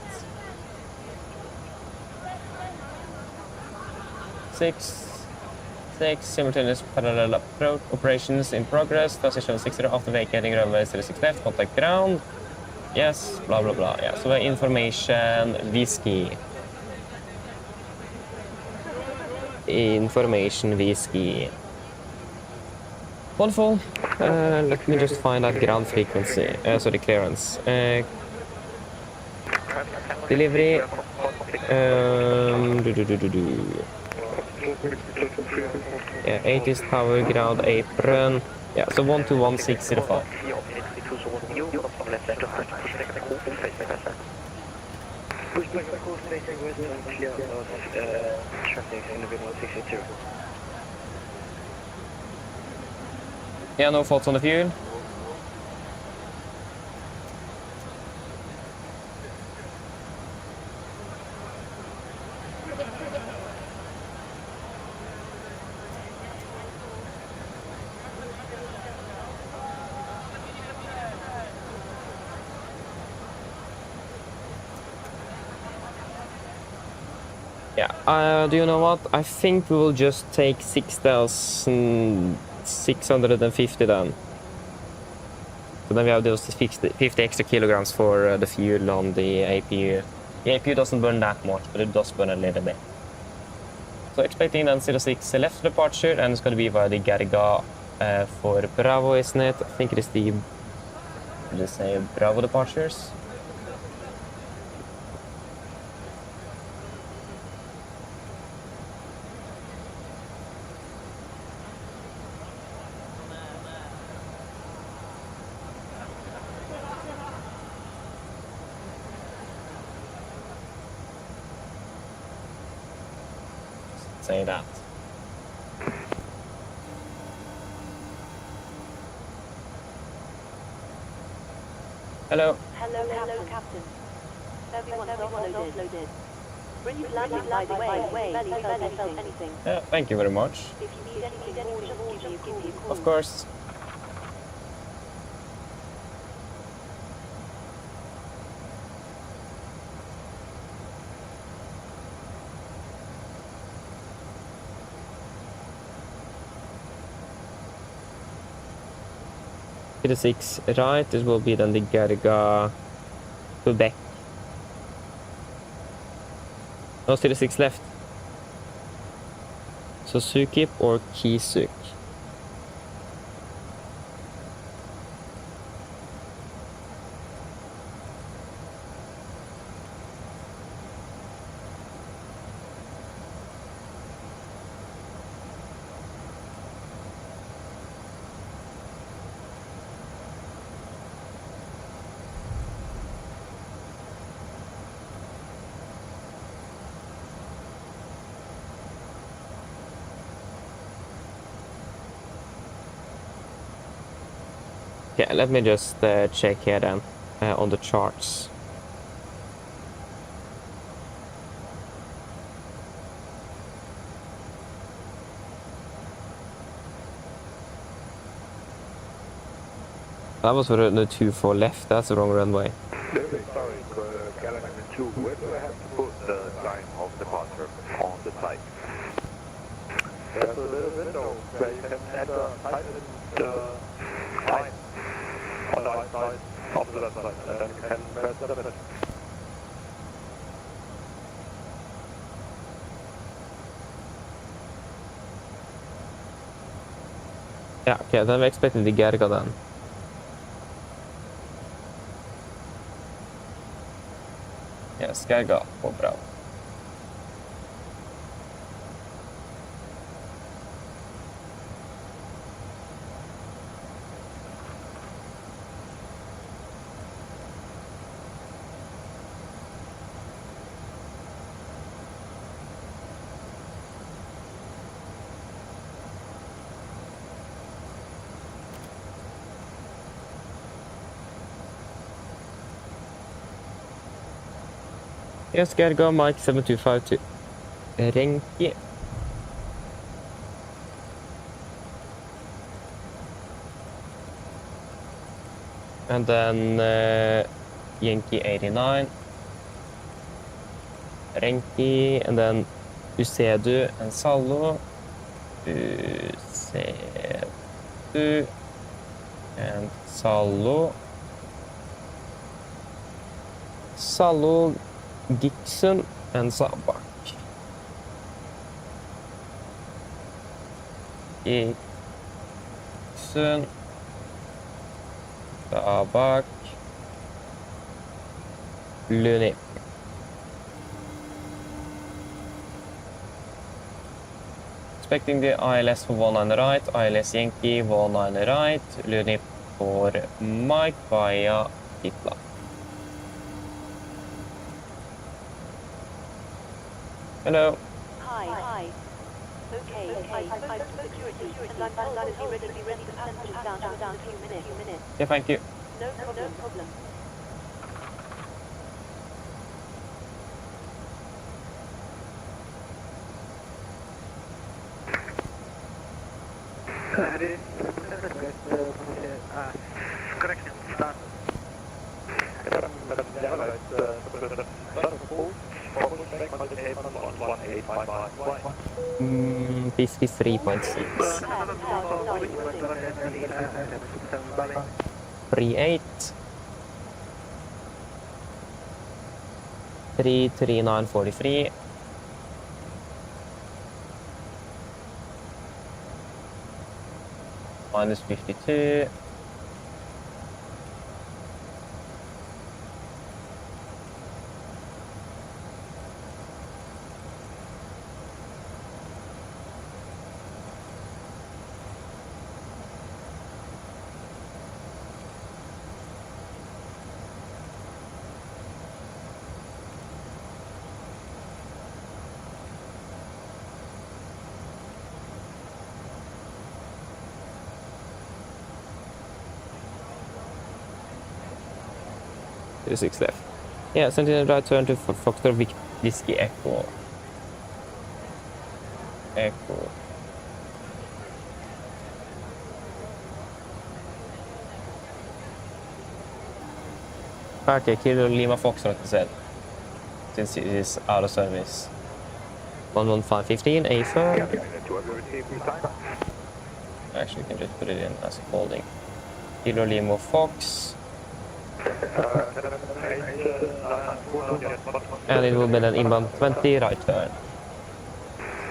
6 simultaneous parallel approach operations in progress. Transition 60 after vacating runway 06 left. Contact ground. Yes, blah blah blah. Yeah, so information whiskey. Information whiskey. Wonderful. Let me just find out ground frequency. Sorry, clearance. Delivery. Yeah, 80s tower, ground apron. Yeah, so 121,605. Yeah, no faults on the fuel. Yeah, do you know what? I think we will just take 6,650 then. So then we have those 50 extra kilograms for the fuel on the APU. The APU doesn't burn that much, but it does burn a little bit. So expecting then 06 left departure, and it's going to be via the Garga for Bravo, isn't it? I think it is the, let's say, Bravo departures. Say that. Hello. Hello, Captain. Everyone's offloaded. Brilliant landing, by the way. Barely felt anything. Yeah, thank you very much. If you need anything more, just give me a call. Of course. The 6 right, this will be then the Garga Quebec. No, still the 6 left. So Sukip or Kisuk. Yeah, let me just check here then on the charts. That was for the 24 left, that's the wrong runway. Sorry, Galaxy 2, where do I have to put the time of departure on the site? There's a little window where you can enter type in the time on the right side of the left side, and then you can press the button. Yeah, okay, then we expected the Gerga then. Yes, Gerga går bra. Yes, Gerga, Mike 7252. Renki. And then Yankee 89. Renki, and then Usedu and Salo. Usedu and Salo. Salo, Gibson and Sabak. Gibson, Sabak, Luni. Expecting the ILS for 19 right, ILS Yankee 19 right, Luni for Mike via IFLY. Hello. Hi. Okay, I spoke to security, and I'm told that you're ready to the passengers down in a few minutes. Yeah, thank you. No problem. Correction, start. 53.6. 38. 33943. Minus 52. Six left. Yeah, Sentinel right turn to Foxtrot Whiskey Echo. Okay, Kilo Lima Foxtrot instead. Since it is out of service. 11515, A firm. Actually, you can just put it in as a holding. Kilo Lima Fox. And it will be an inbound 20 right turn.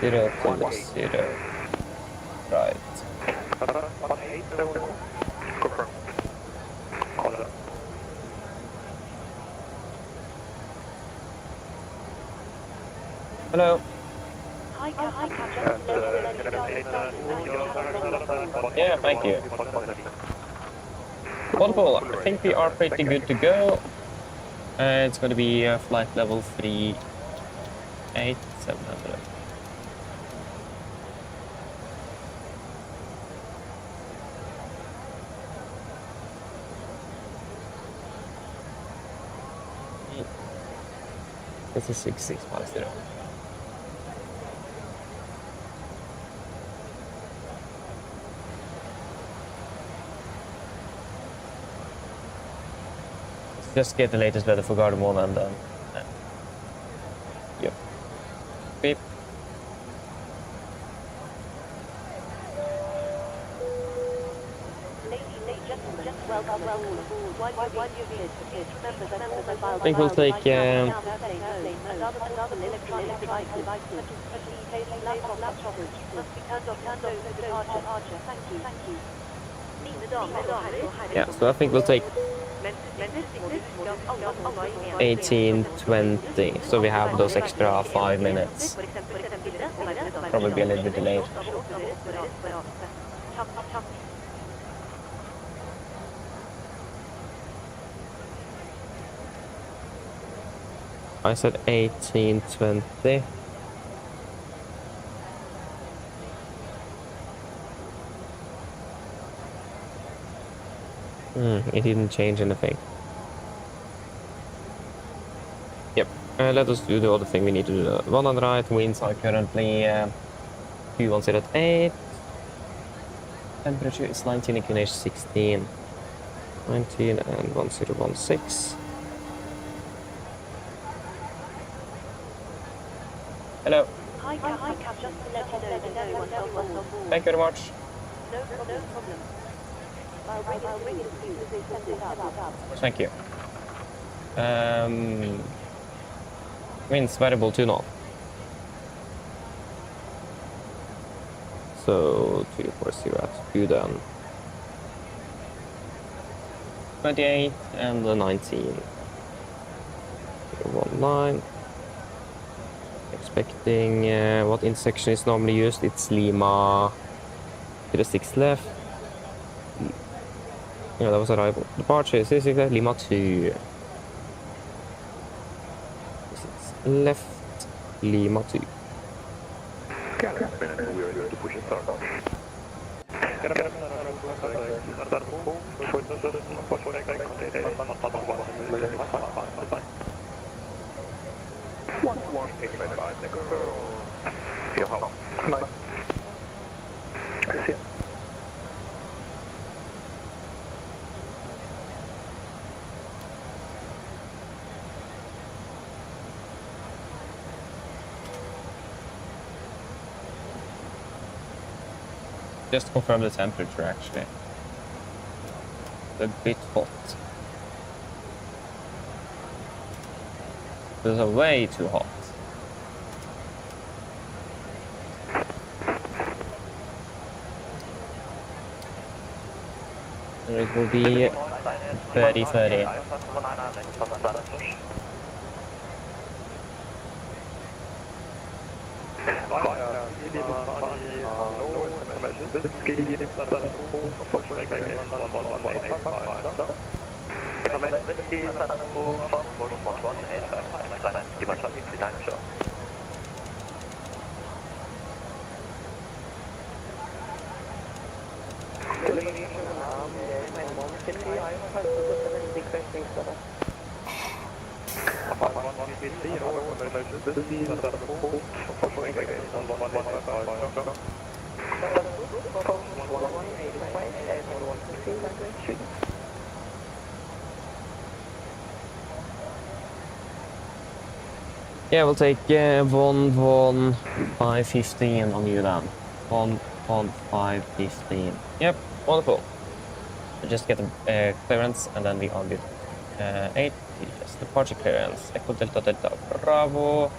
0 to 0 right. Hello. Hi, Yeah, thank you. Wonderful. I think we are pretty good to go. It's going to be flight level 38700. This is 6650. Just get the latest weather for Gardermoen and then... Yep. Beep. I think we'll take... laptop must be turned off for departure. Thank you. Yeah, so I think we'll take 18:20, so we have those extra 5 minutes. Probably be a little bit delayed. I said 18:20. It didn't change anything. Yep. Let us do the other thing we need to do. One on the right, winds are currently 2108. Temperature is 19, inclination 16. 19 and 1016. Hello. Hi, Cap. Just to let you know that no one's on board. Thank you very much. No problem. I'll ring it to you as they send it out. Thank you. Winds variable 2 knot. So 240 at 2 then. 28 and the 19. 19. Expecting what intersection is normally used. It's Lima to the 6 left. Yeah, that was arrival. Departure is 6 left, Lima 2. 6 left, Lima 2. Just confirm the temperature actually. A bit hot. This is way too hot. And it will be 30. Yeah, we'll take 115 on you then. 115. Yep, wonderful. We just get the clearance and then we on with 8. Yes, departure clearance. Echo Delta Delta Bravo.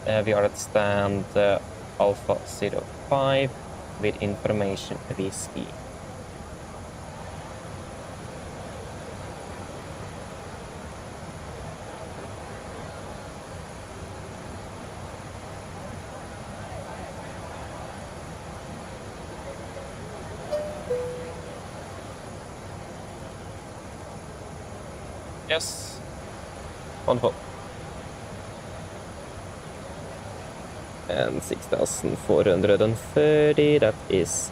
We are at stand Alpha 05 with information VC. Yes. Wonderful. And 6,430, that is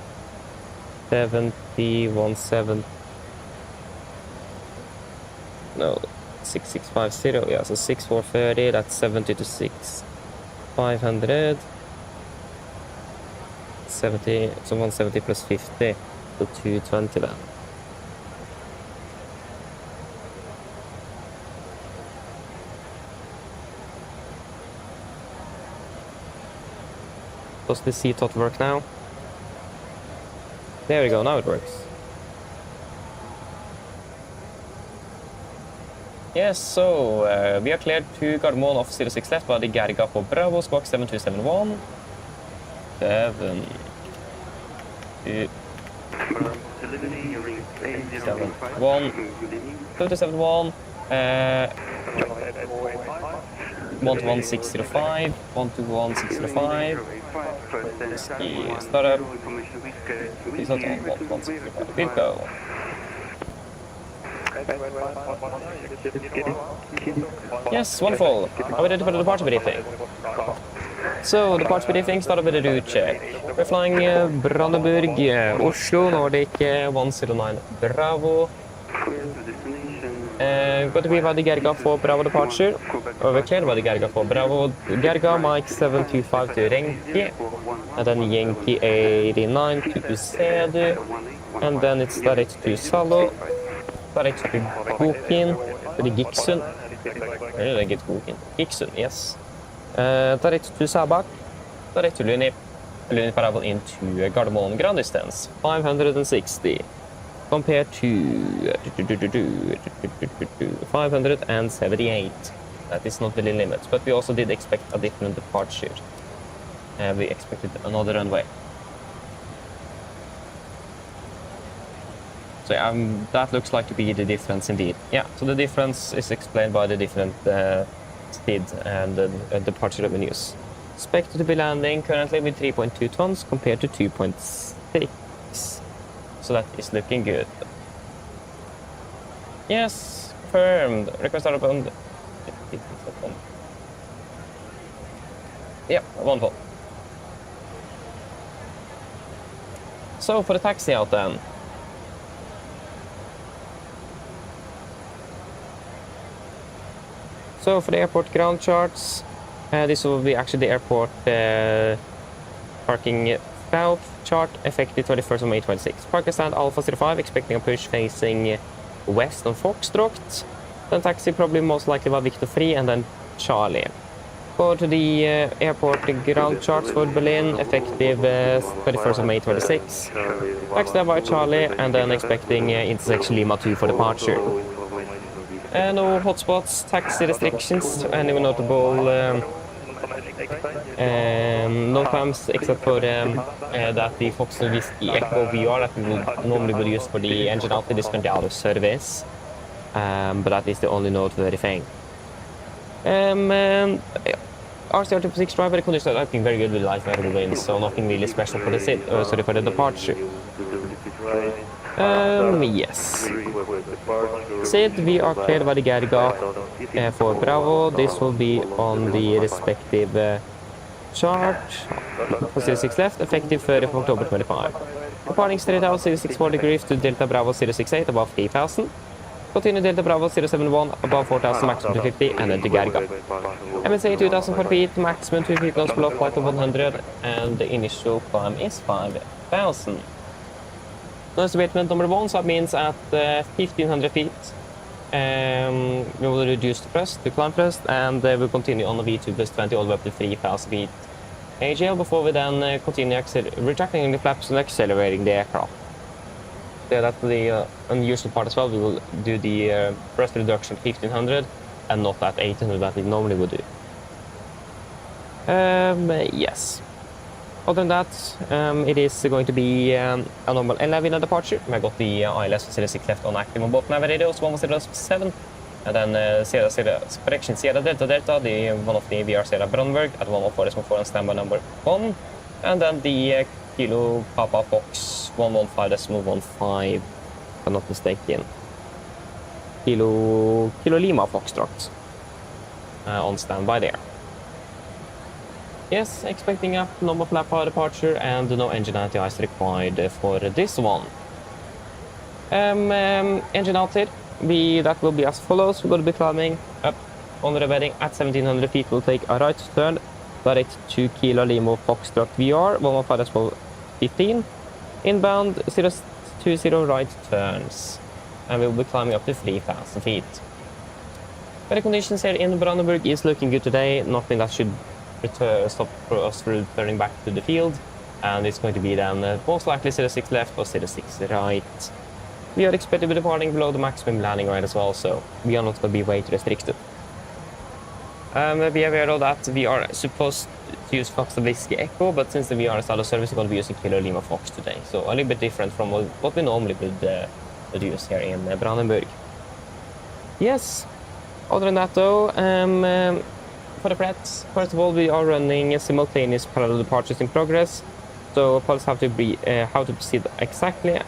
7170. No, 6650, yeah, so 6430, that's 70 to 6,500. 70, so 170 plus 50, so 220 then. Does the CTOT work now? There we go, now it works. Yes, so we are cleared to Gardermoen off 06 left by the Gerga for Bravo, squawk 7271. 7 2 7 1 271 121 605 121 605 startup. It's not on 11605. We'll go. Yes, wonderful. Are we ready for the departure briefing? So, departure briefing started with a route check. We're flying Brandenburg, Oslo Nordic 109 Bravo. Got to be by the Gerga for Bravo departure. We're cleared by the Gerga for Bravo. Gerga, Mike 725 to Renki. And then Yankee 89 to Sedu. And then it's direct to Salo. Direct to Gokin. To the Giksun. Where did I get Gokin? Giksun, yes. Direct to Sabak. Direct to Lunip. Lunip arrival into Gardermoen. Ground distance 560. Compared to 578. That is not really limits, but we also did expect a different departure. We expected another runway. So that looks like to be the difference indeed. Yeah, so the difference is explained by the different speed and departure revenues. Expected to be landing currently with 3.2 tons compared to 2.6. So that is looking good. Yes, confirmed. Request out on. Yeah, wonderful. So for the taxi out then. So for the airport ground charts, this will be actually the airport parking south chart effective 21st of May 26. Parking stand Alpha 05 expecting a push facing west on Foxtrot. Then taxi probably most likely by Victor Free and then Charlie. Go to the airport ground charts for Berlin effective 31st of May 26. Taxi by Charlie and then expecting intersection Lima 2 for departure. No hotspots, taxi restrictions, any notable no times except for that the Fox Whiskey Echo VR that we would normally would use for the engine out is currently out of service. But that is the only noteworthy thing. RC-R6 driver, the conditions are looking very good with light variable winds, so nothing really special for the for the departure. Yes. Sid, we are cleared by the Gerga for Bravo. This will be on the respective chart. For 06 left, effective 30th of October 25. Departing straight out 064 degrees to Delta Bravo 068 above 3000. Continue Delta Bravo 071 above 4000, maximum 250, and then to Gerga. MSA 2004 feet, maximum 2 feet, nose below flight of 100, and the initial climb is 5000. Noise abatement number 1, so that means at 1500 feet we will reduce the thrust to climb thrust, and we'll continue on the V2 plus 20 all the way up to 3000 feet AGL before we then continue retracting the flaps and accelerating the aircraft. So that's the unusual part as well. We will do the thrust reduction 1500 and not at 800 that we normally would do. Yes. Other than that, it is going to be a normal 11 departure. I got the ILS 06 left on active on both Navigraph, one was 07, and then correction Sierra Delta Delta, the one of the VR Sierra Brandenburg at 114.4 on standby number 1, and then the Kilo Papa Fox 115.15, if I'm not mistaken. Kilo Lima Foxtrot on standby there. Yes, expecting a normal flap power departure and no engine anti-ice required for this one. Engine outside, that will be as follows. We're going to be climbing up on the bedding at 1700 feet. We'll take a right turn, direct to Kilo Lima Foxtrot VR, 115.15. Inbound 020 right turns, and we'll be climbing up to 3000 feet. Weather conditions here in Brandenburg is looking good today. Nothing that should stop for us returning back to the field, and it's going to be then most likely 06 left or 06 right. We are expected to be departing below the maximum landing rate as well, so we are not going to be weight restricted. Be aware of that we are supposed use Fox the Whiskey Echo, but since we are out of service, we're going to be using Kilo Lima Fox today. So a little bit different from what we normally would use here in Brandenburg. Yes. Other than that, though, for the threats, first of all, we are running simultaneous parallel departures in progress. So pilots have to be how to proceed exactly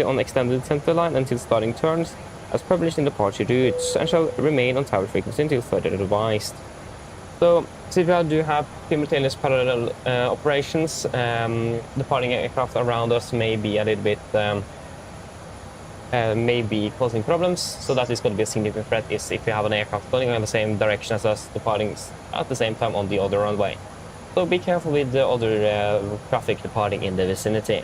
on extended center line until starting turns, as published in departure routes, and shall remain on tower frequency until further advised. So, since we do have simultaneous parallel operations, departing aircraft around us may be a little bit, may be causing problems. So that is going to be a significant threat is if we have an aircraft going in the same direction as us, departing at the same time on the other runway. So be careful with the other traffic departing in the vicinity.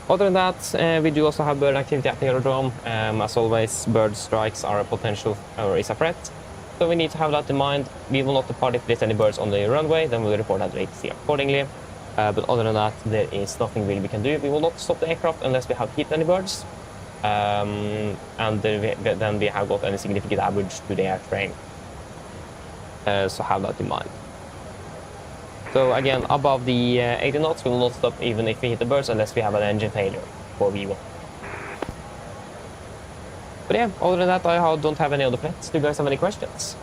Other than that, we do also have bird activity at the aerodrome. As always, bird strikes are a potential or is a threat. So we need to have that in mind. We will not depart if there's any birds on the runway, then we'll report that rate accordingly. But other than that, there is nothing really we can do. We will not stop the aircraft unless we have hit any birds. And then we have got any significant damage to the airframe. So have that in mind. So again, above the 80 knots, we will not stop even if we hit the birds unless we have an engine failure for V1. But yeah, other than that, I don't have any other threats. Do you guys have any questions?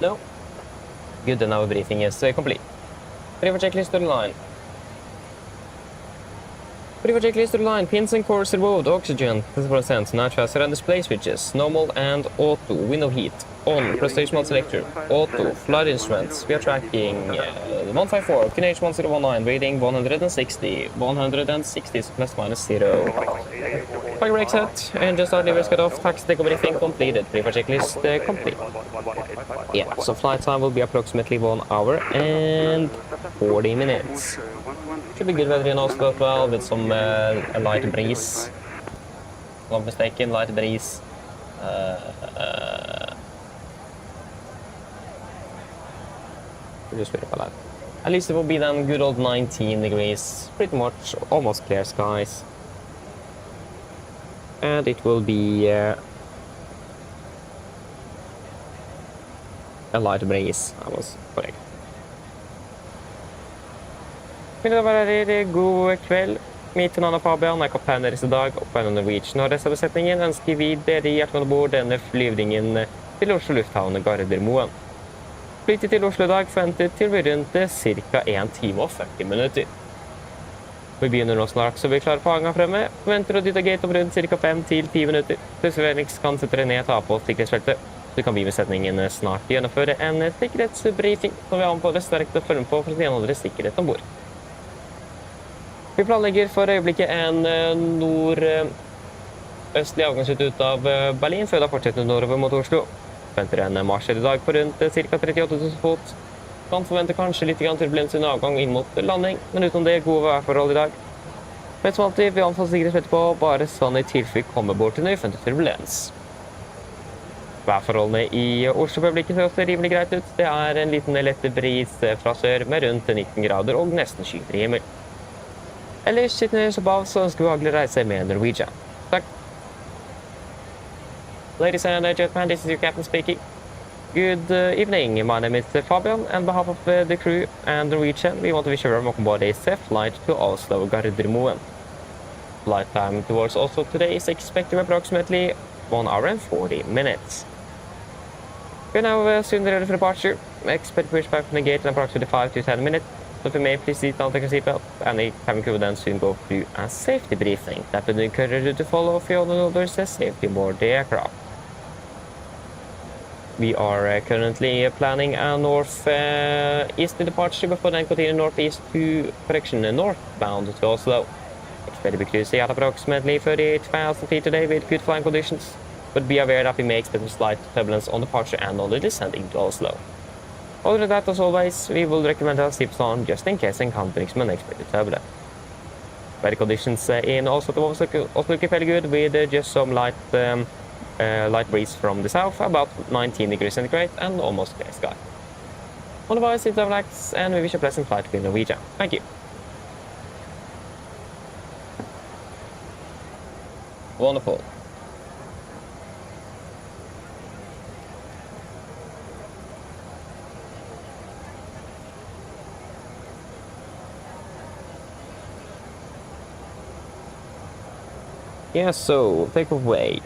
No? Good, then our briefing is complete. River checklist to the line. River checklist to the line. Pins and cores removed. Oxygen 50%. Natural surround display switches. Normal and auto. Window heat. On. Prestation mode selector. Auto. Flight instruments. We are tracking 154. QNH 1019. Reading 160. 160 is plus minus 0. Fire brake set. Engine start levers cut off. Taxi take briefing completed. River checklist complete. Yeah, so flight time will be approximately 1 hour and 40 minutes. Should be good weather in Oslo as well, with some light breeze. Not mistaken, light breeze. Just verify that. At least it will be then good old 19 degrees, pretty much almost clear skies. And it will be a light breeze, I was correct. Mine damer og herrer, god kveld. Mitt navn er Fabian, jeg er kaptein deres i dag, og på Oslo Norwegian og resten av besetningen ønsker vi dere hjertelig om bord denne flyvningen til Oslo lufthavn Gardermoen. Flyttet til Oslo i dag forventet til å bli rundt ca. 1 time og 40 minutter. Vi begynner nå snart, så vi er klare på hanga fremme. Venter å dytte gate om rundt ca. 5-10 minutter. Felix kan sette dere ned og ta på sikkerhetsfeltet. Så kan vi i besetningen snart gjennomføre en sikkerhetsbriefing som vi anbefaler sterkt å følge på for å gjennomføre sikkerhet om bord. Vi planlegger for øyeblikket en nordøstlig avgangsrute ut av Berlin, før da fortsetter nordover mot Oslo. Venter en marsjer i dag på rundt ca. 38 000 fot. Kan forvente kanskje litt turbulens under avgang inn mot landing, men utenom det gode værforhold i dag. Men som alltid, vi anbefaler sikkerhetsfeltet på, bare sånn i tilfelle kommer bort til nøyfunnet turbulens. Værforholdene i Oslo for øyeblikket ser også rimelig greit ut. Det er en liten lett bris fra sør med rundt 19 grader og nesten skyfri himmel. Ellers sitter nede så bav, så ønsker vi behagelig reise med Norwegian. Takk. Ladies and gentlemen, this is your captain speaking. Good evening, my name is Fabian. On behalf of the crew and Norwegian, we want to wish you welcome aboard a safe flight to Oslo Gardermoen. Flight time towards Oslo today is expected approximately 1 hour and 40 minutes. We're now soon ready for departure. Expect pushback from the gate in approximately 5 to 10 minutes. So if you may please sit down, take a seatbelt, and the cabin crew will then soon go through a safety briefing that will encourage you to follow for all others safety aboard the aircraft. We are currently planning a north-east departure before then continue northeast to northbound to Oslo. Expect to be cruising at approximately 38,000 feet today with good flying conditions, but be aware that we may expect a slight turbulence on departure and on the descending to Oslo. Other than that, as always, we will recommend our zips on just in case encountering some unexpected turbulence. Weather conditions in Oslo also looking fairly good with just some light breeze from the south, about 19 degrees centigrade and almost clear sky. Otherwise, it's Elevatex, and we wish you a pleasant flight with Norwegian. Thank you. Wonderful. Yeah, so takeoff weight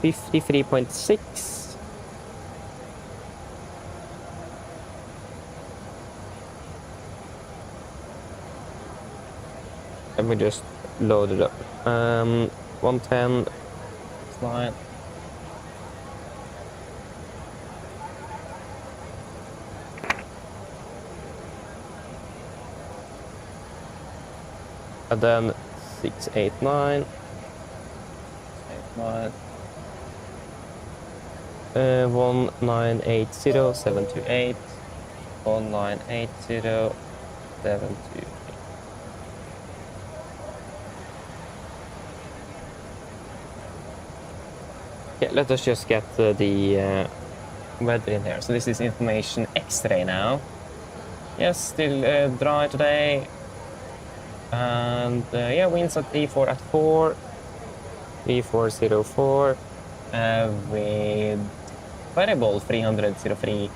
53.6. Let me just load it up. 110 slide. And then 689. 1980 728. 1980 728. Yeah, let us just get the weather in here. So this is information X-ray now. Yes, still dry today. And yeah, winds at 34 at 4. 3404. With variable 303.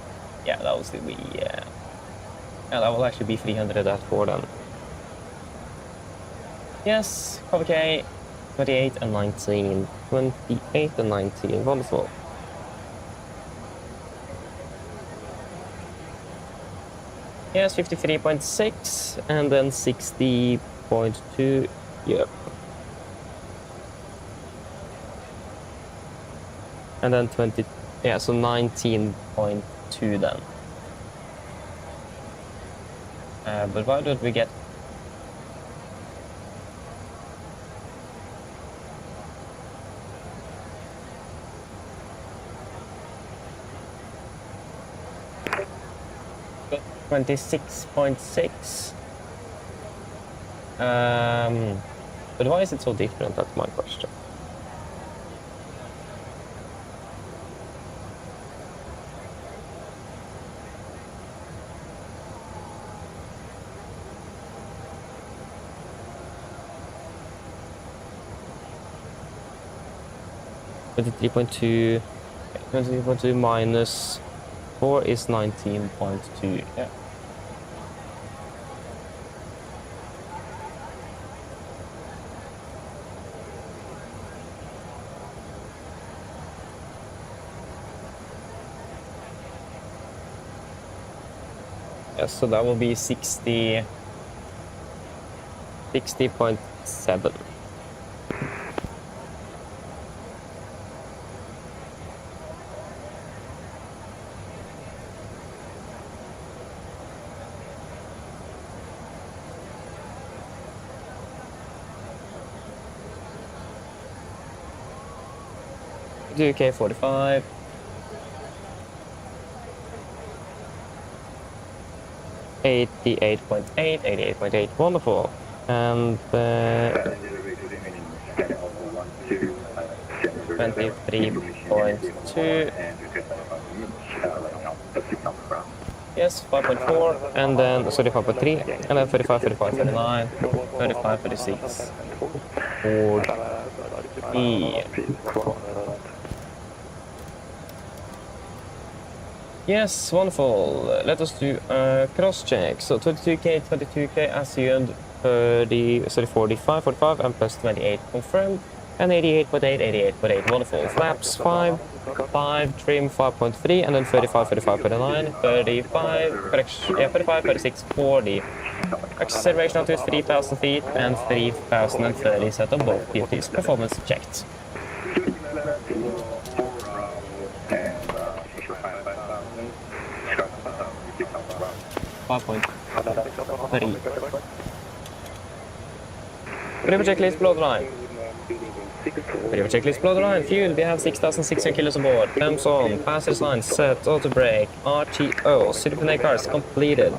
Yeah, that will still be yeah, that will actually be 300 at 4 then. Yes, cover K 28 and 19. 28 and 19. Wonderful. Yes, 53.6 and then 60.2. Yep. And then 20, yeah, so 19.2 then. But why don't we get... Got 26.6. But why is it so different? That's my question. $23.2 minus 4 is 19.2. Yeah. Yes, so that will be 60.7. UK 45. $88.8, wonderful. And 23.2. Yes, 5.4, and then 35.3, and then 35, 35, 39, 35, 36, 40. Yes, wonderful. Let us do a cross check. So 22K, 22K assumed, 30, sorry, 45, 45, and plus 28 confirmed, and 88.8, 88.8. Wonderful. Flaps 5, 5, trim 5.3, and then 35, 35, 39, 35, correction, yeah, 35, 36, 40. Acceleration altitude 3,000 feet and 3,030 set on both PFDs. Performance checked. River checklist below the line. River checklist below the line. Fuel, we have 6,600 kilos aboard. Temps on, passage line set, auto brake, RTO, City cars completed.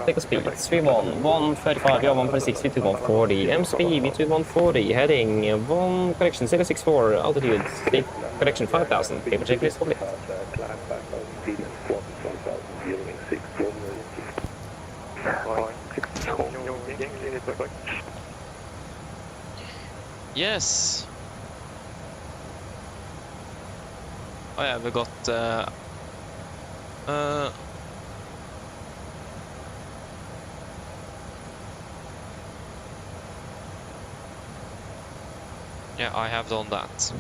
Take a speed, 31, 135, yeah, 146, V2 140, MSP, V2 140, heading 1, correction, 064, altitude, speed, correction 5,000, paper checklist complete. Perfect. Yes. Oh yeah, we got yeah, I have done that.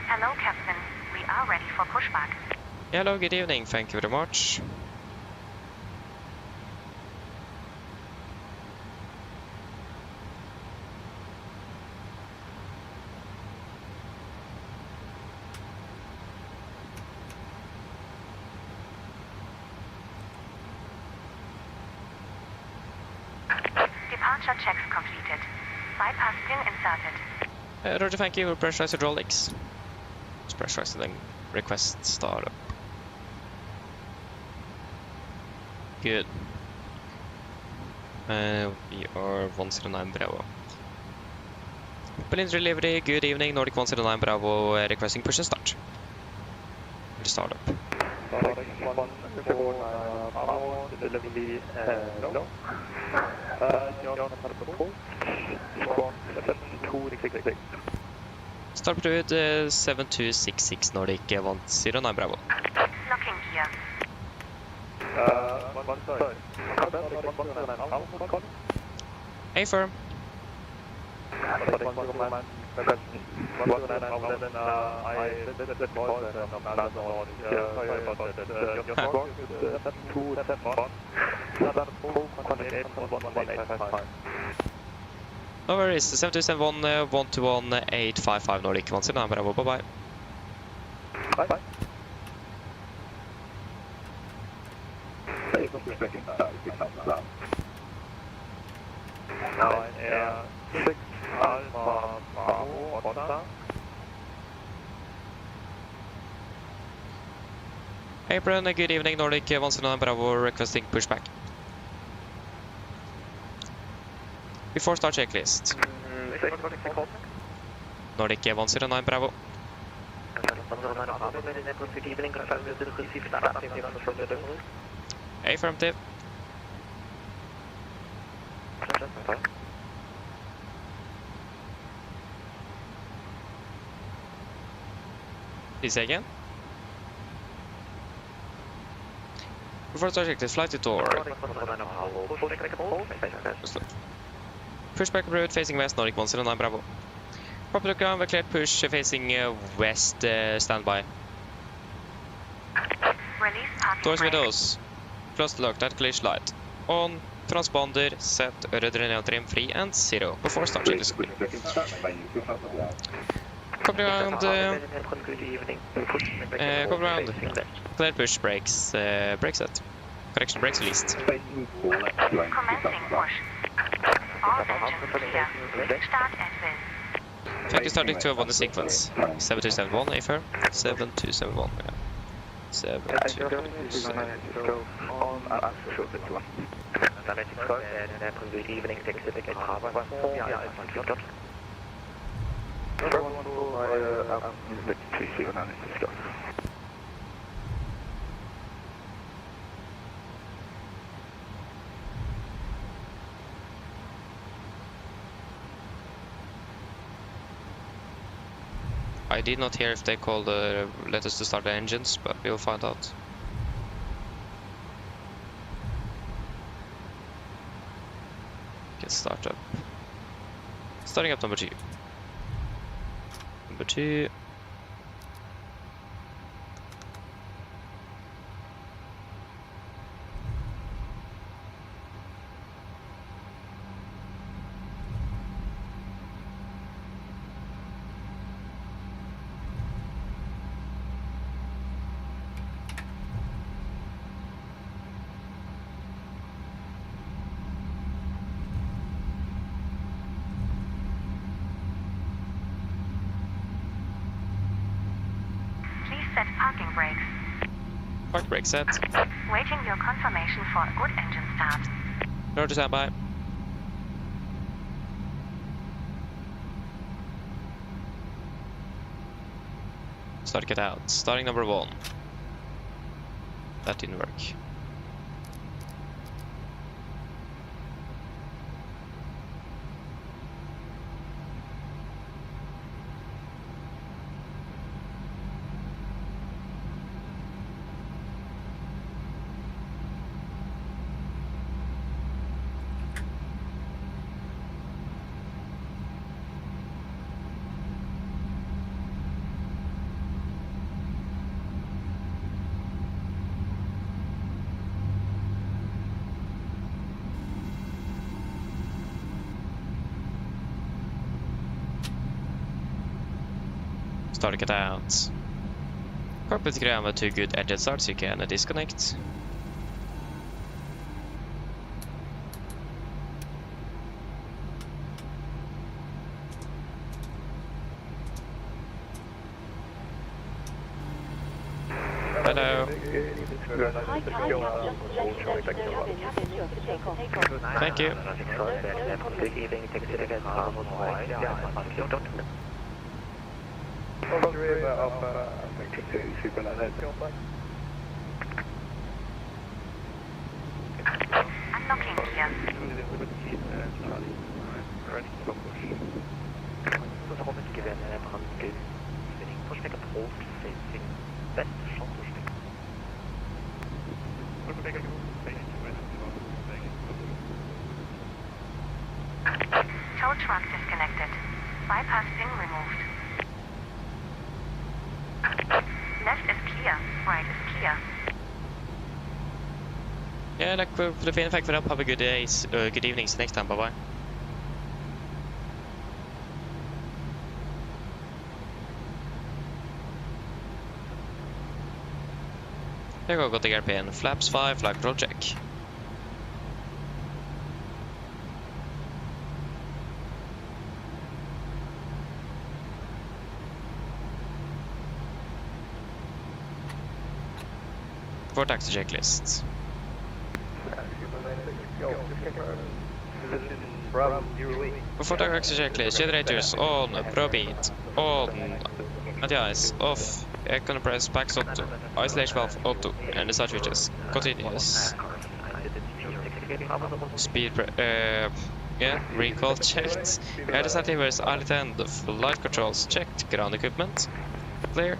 Hello, Captain. We are ready for pushback. Hello, good evening. Thank you very much. Departure checks completed. Bypass pin inserted. Roger, thank you. Pressurized hydraulics. Pressurized then request startup. Good. We are 109 Bravo. Berlin delivery, good evening. Nordic 109 Bravo requesting push and start. Startup. Delivery no. Start route 7266 Nordic 109 Bravo. Locking gear. A firm. No worries, 7271 121 855 Nordic 109 Bravo, bye bye. Bye. Hey Brun, good evening. Nordic 109 Bravo requesting pushback. Before start checklist. Nordic 109 Bravo. Affirmative. Please say again. Before start checklist, flight to door. Pushback route facing west, Nordic 109 Bravo. Proper ground, cleared push facing west, standby. Release parking Doors brake. windows. Close to lock, that glitch light. On, transponder, set, redrine trim free and 0. Before start checklist. Copy ground, copy ground. Cleared push, brakes, brake set. Correction, brakes released. Commencing push. All engines clear. Start at will. Thank you, starting 12 on the sequence. 7271, A firm. 7271, yeah. 7271. I did not hear if they called let us to start the engines, but we'll find out. Get start up. Starting up number 2. Number 2. Please set parking brakes. Park brake set. Waiting your confirmation for a good engine start. Roger, standby. Start get out. Starting number 1. That didn't work. Start get out. Corporate grammar to good engine start so you can disconnect. Hello. Thank you. Unlocking gear. Tow truck disconnected. Bypass pin removed. Left is clear. Right is clear. Yeah, like for the feedback for up. Have a good days, good evenings next time. Bye bye. Here we go, got the airplane. Flaps 5, flag control check. For taxi checklist. Before taxi checklist, generators on, probeat, on, anti-ice, off, air compress, packs auto, isolation valve auto, and the start switches. Continuous. Speed, yeah, recall checked. Air descent levers, island end, flight controls checked, ground equipment, clear.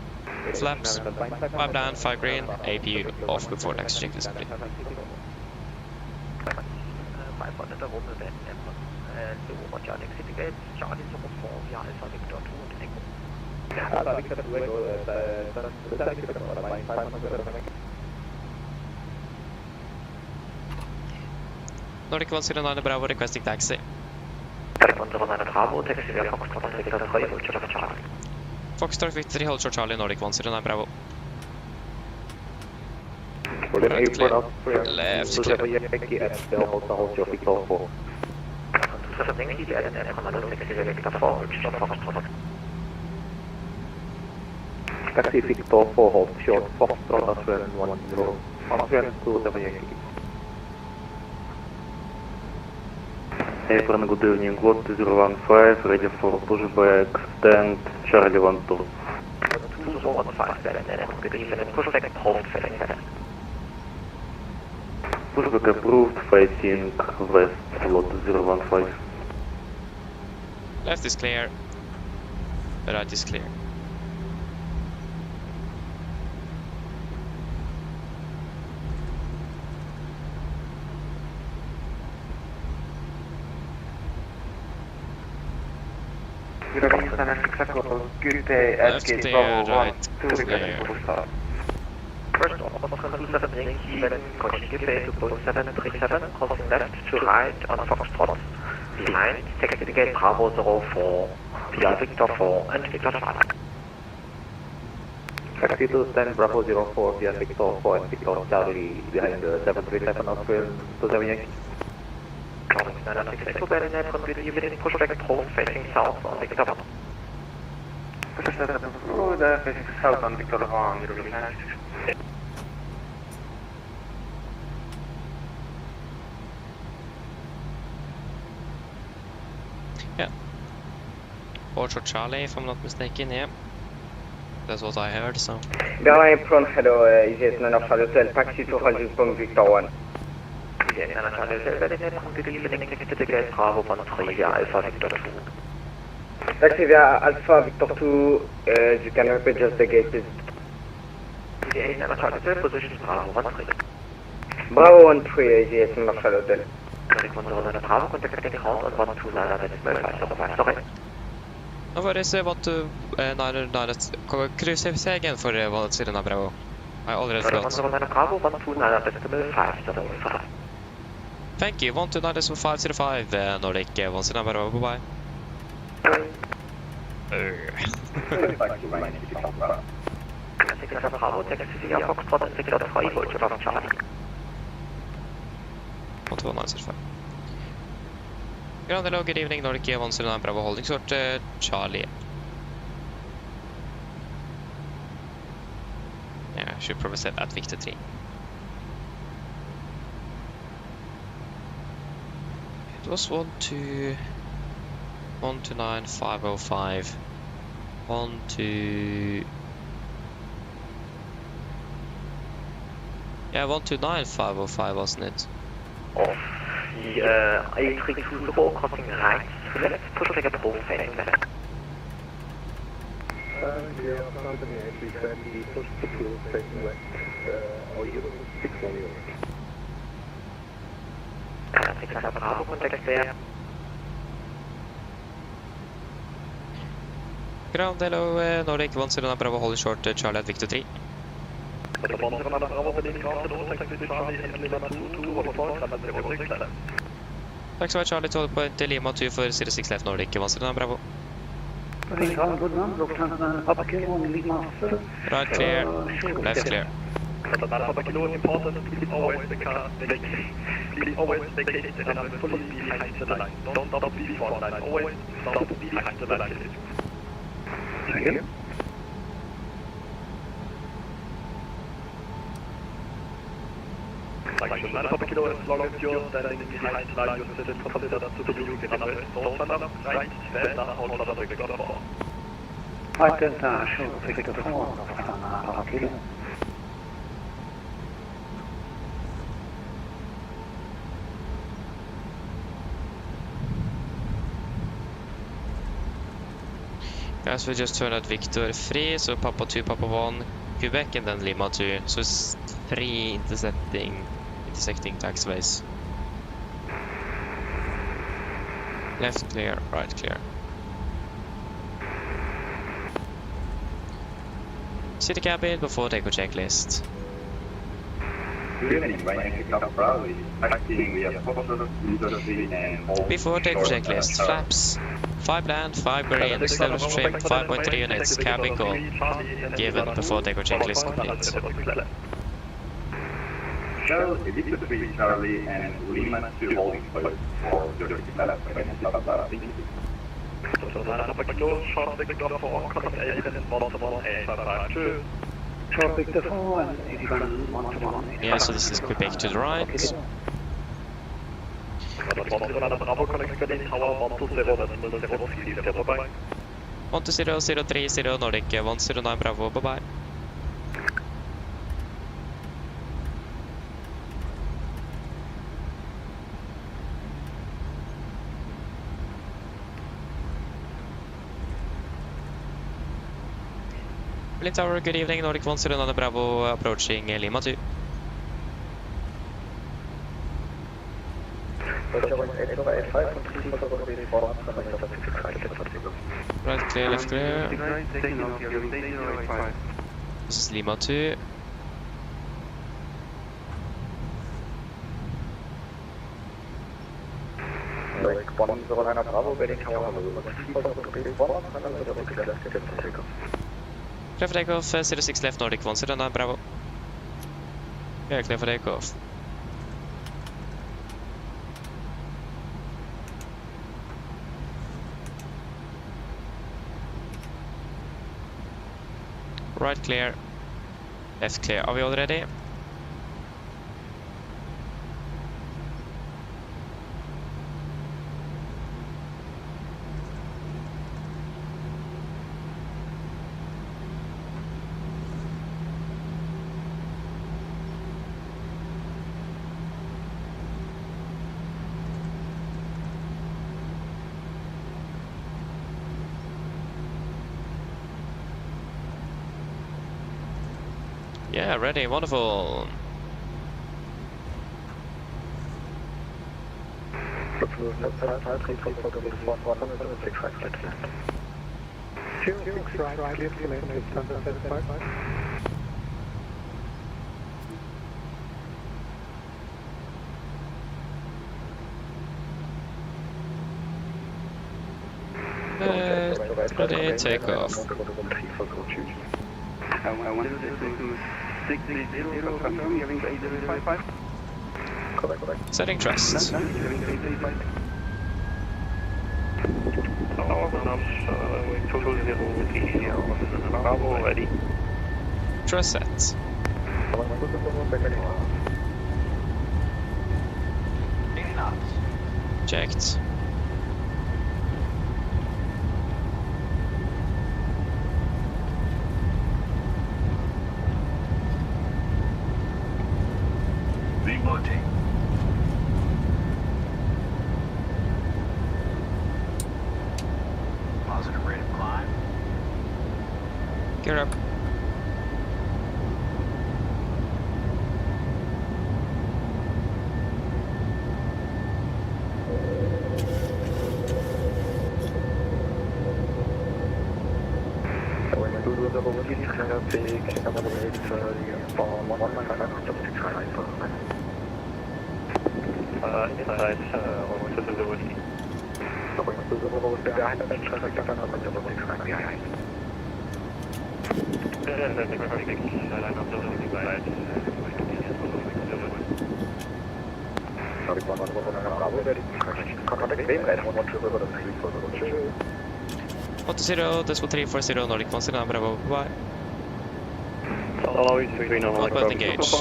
Flaps, 5 down, 5 green, APU off before taxi checklist. Nordic 109 Bravo requesting taxi. Foxtrot Victory, hold short Charlie, Nordic 109 Bravo. Right clear. Left clear. Taxi Victor 4 hold short, Foxtrot Australian 10, Australian 2 Yankee. April, good evening, Lot 015, ready for pushback, stand, Charlie 12. 215, pushback approved, facing west, Lot 015. Left is clear. Right is clear. Good day, Left clear, right clear. First off, 277 Yankee, continue to post 737, crossing left to right on Foxtrot. Behind, taxi gate Bravo 04, via Victor 4 and Victor Charlie. Taxi to stand Bravo 04 via Victor 4 and Victor Charlie behind the 737 Australian 27 Yankee. Calling 996 to Berlin from good evening, pushback approach facing south on Victor 1. Pushback approach facing south on Victor 1. Hold short Charlie, if I'm not mistaken, yeah. That's what I heard, so. Bien, prompt hello, IGS Nana Charlie Hotel, taxi to Hajus Bong Victor 1. IGS Nana Charlie Hotel, Elevatex, Bravo 13 via Alpha Victor 2. Taxi via Alpha Victor 2, you can repeat just the gate, please. IGS Nana Charlie Hotel, position Bravo 13. Bravo 13, IGS Nana Charlie Hotel. Bravo, contacting ground on 129.505, sorry. No worries, want to 909, could you say again for Volanta Bravo? I already forgot. Bravo 129.505. Thank you, 129.505, Nordic, Volanta Bravo, bye-bye. Bravo, taxi via Foxtrot and Victor 3, Volta of Charlie. 129.5. Ground hello, good evening, Nordic, Volanta Bravo, holding short, Charlie. Yeah, I should probably set at Victor 3. It was 129.505. 129.505, wasn't it? Off the A320 crossing right, let's push like a pole failing left. Yeah, company actually said he pushed the tool facing west, or you 618. Bravo, contact there. Ground hello, Nordic, Volanta Bravo, holding short, Charlie at Victor 3. Tack så mycket Charlie, 12 point Lima 2 för 06 left Nordic, Volanta Bravo. Right clear, left clear. Please always vacate and I'm fully behind the line. Don't stop before the line. Always stop behind the line. Thank you. Section 9 Papa Kilo, as long as you're standing behind the line, you're still considered to be using runway. Don't turn up, right, stand up, hold on to Victor 4. Right, Delta, show Victor 4, Papa Kilo. Guys, we just turned out Victor 3, so Papa 2, Papa 1, Quebec, and then Lima 2. So it's 3 intersecting taxiways. Left clear, right clear. City cabin before take a checklist. Good evening, Ryzen pickup Bravo is acting via Foxtrot, and hold Before take a checklist, flaps. 5 land, 5 green, established trim, 5.3 units, cabin call. Given before take a checklist complete. Shell, Victor 3 Charlie, and Lima 2 holding post for 36 left. Short Victor 4 and 81 Yeah, so this is Quebec to the right. 12030 Nordic, 109 Bravo, bye bye. Berlin Tower, good evening, Nordic 109 Bravo, approaching Lima 2. Right clear, left clear. This is Lima 2. Clear for takeoff, 06 left Nordic 109 Bravo. Yeah, clear for takeoff. Right clear, left clear. Are we all ready? Yeah, ready, wonderful. Ready, take off. Setting trust. Trust set. Checked. V-Monty. Positive rate of climb. Gear up. Auto 0, decimal 340, Nordic 1, Bravo, bye. Front button engage.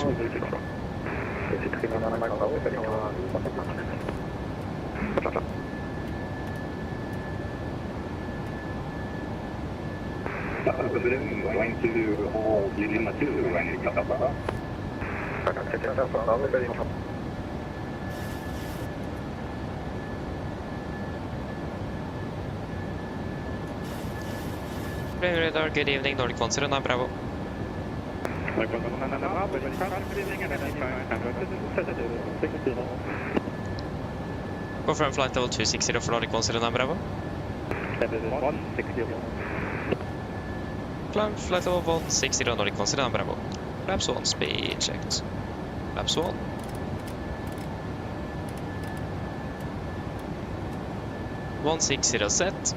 Going to hold Lima 2 when you cut up. Radar, good evening, Nordic 1, Bravo. Confirm flight level 260 for Nordic 1, Bravo. Climb flight level 160 Nordic 1, Bravo. Flaps 1, speed checked. Flaps 1. set.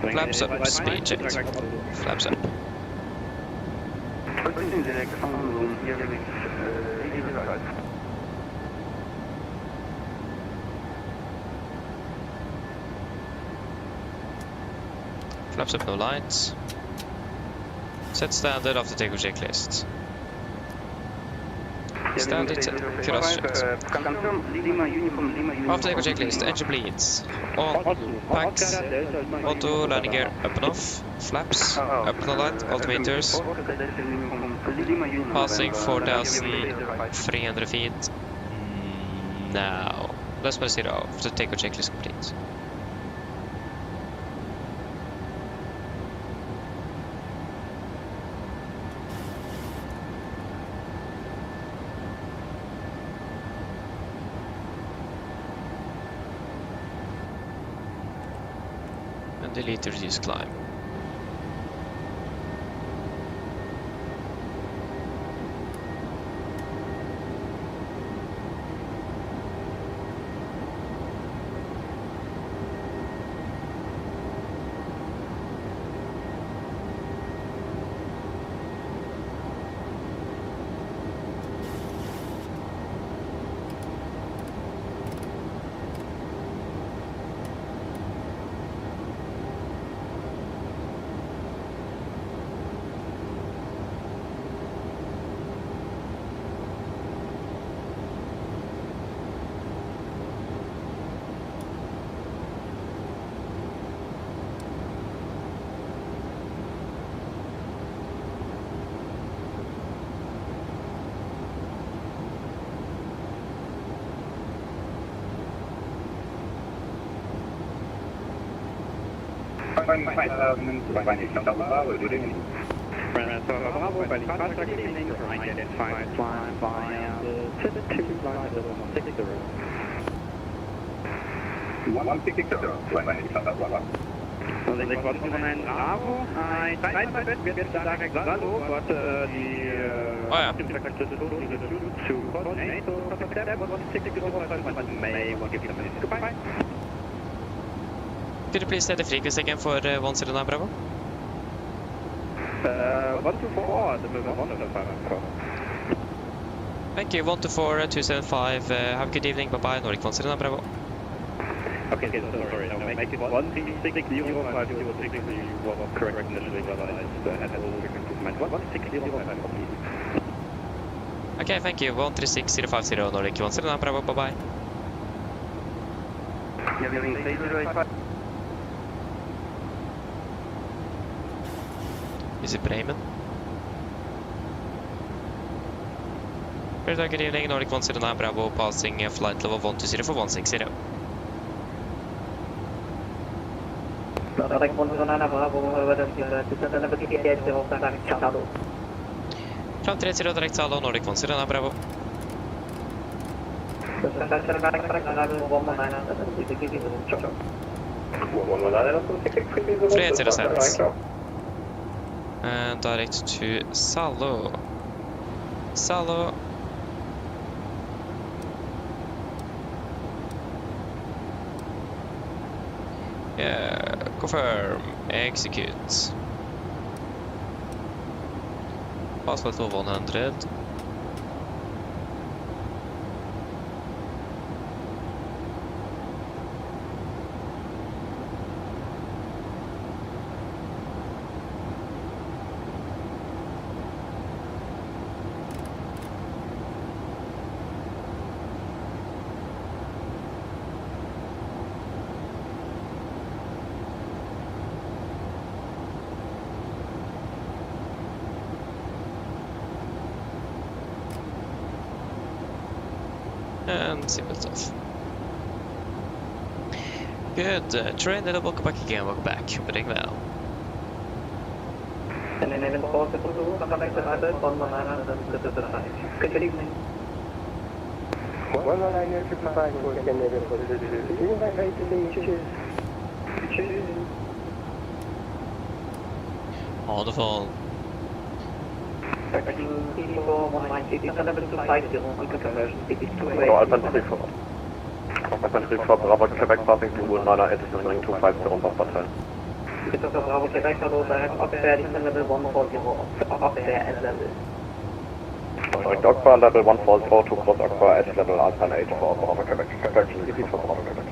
Flaps up, speed checked. Flaps up. Flaps up, no lights. Set standard after takeoff checklist. Standard cross checked. After takeoff checklist, engine bleeds. On, packs, auto, landing gear, up and off, flaps, up and alight, altimeters, passing 4,300 feet. Now, let's press 0 after takeoff checklist complete. Delete to reduce climb. Bravo, by the contract evening, identified flying via the 2 line 160. 160, flying Bravo. Und ich wollte von einem Bravo, ein Zeitbett wird direkt Salo, but to coordinate, so step 160 may will give you a minute. Goodbye. Could you please set the frequency again for 109 Bravo? 124, the 125. Thank you, 124 275. Have a good evening. Bye bye, Nordic 109 Bravo. Okay, so sorry, no, make it 160, you will correct initially, but at all improvement. 160, Okay, thank you, 136050 Nordic 109 Bravo. Bye bye. Is it Bremen? Good evening, Nordic 109 Bravo, passing flight level 120 for 160. Nordic 109 Bravo, Flight 30 direct Salo, Nordic 109 Bravo. And direct to Salo. Salo. Yeah, confirm, execute. Passport level 100. And simple stuff. Good. Train and welcome back again. Welcome back. Opening now. And then even before the blue, I'm going to either on the line and then the side. Good evening. Well, I know to provide for the On the phone. Alpha 3 for Bravo Quebec passing to 9 Edison ring 250 on Papa time. Bravo Quebec, up there, level 140, up there at level. Direct Aqua level 140 to cross Aqua at level Alpha 8 for Bravo Quebec. Correction 3 for Bravo Quebec.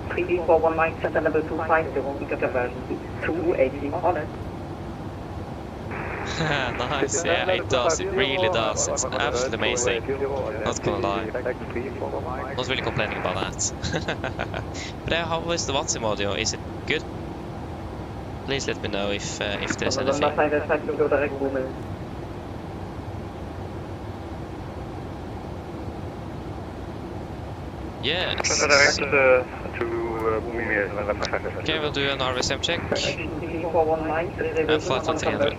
3419 level 250, conversion 280 on it. Nice, yeah, it does, it really does, it's absolutely amazing, not gonna lie, not really complaining about that. But how is the Watson audio, is it good? Please let me know if there's anything. Yes. Okay, we'll do an RVSM check. And flight on 300.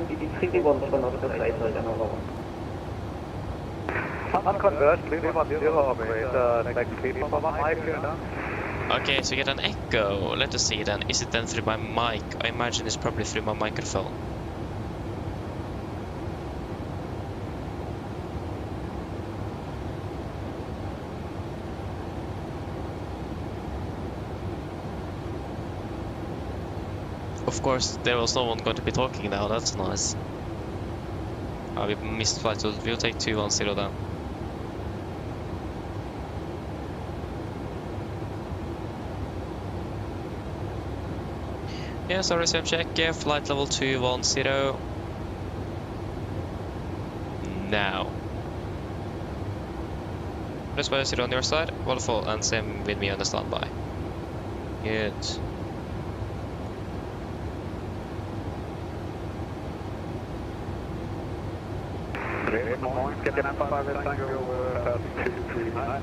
Okay, so you get an echo. Let us see then. Is it then through my mic? I imagine it's probably through my microphone. Of course, there was no one going to be talking now, that's nice. We missed flight, so we'll take 210 then. Yeah, sorry, same check, yeah, flight level 210. Now. Press by 0 on your side, wonderful, and same with me on the standby. Good. Good morning, Captain Alpha 5 Tango 239.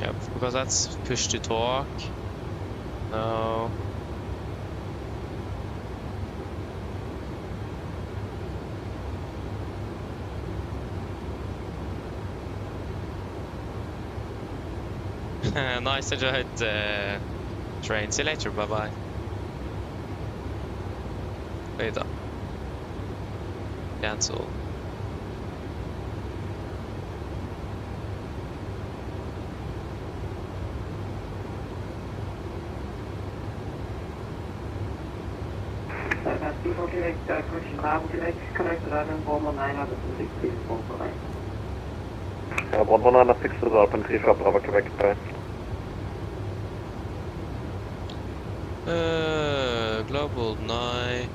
Yeah, because that's push to talk. No. Nice enjoyed train. See you later. Bye bye. Wait up. Cancel. People direct, correction, Bravo direct, correct, 11, Bomber 960, Bomber 9. Bravo 960 is open, 34 Bravo Quebec, bye. Global 9.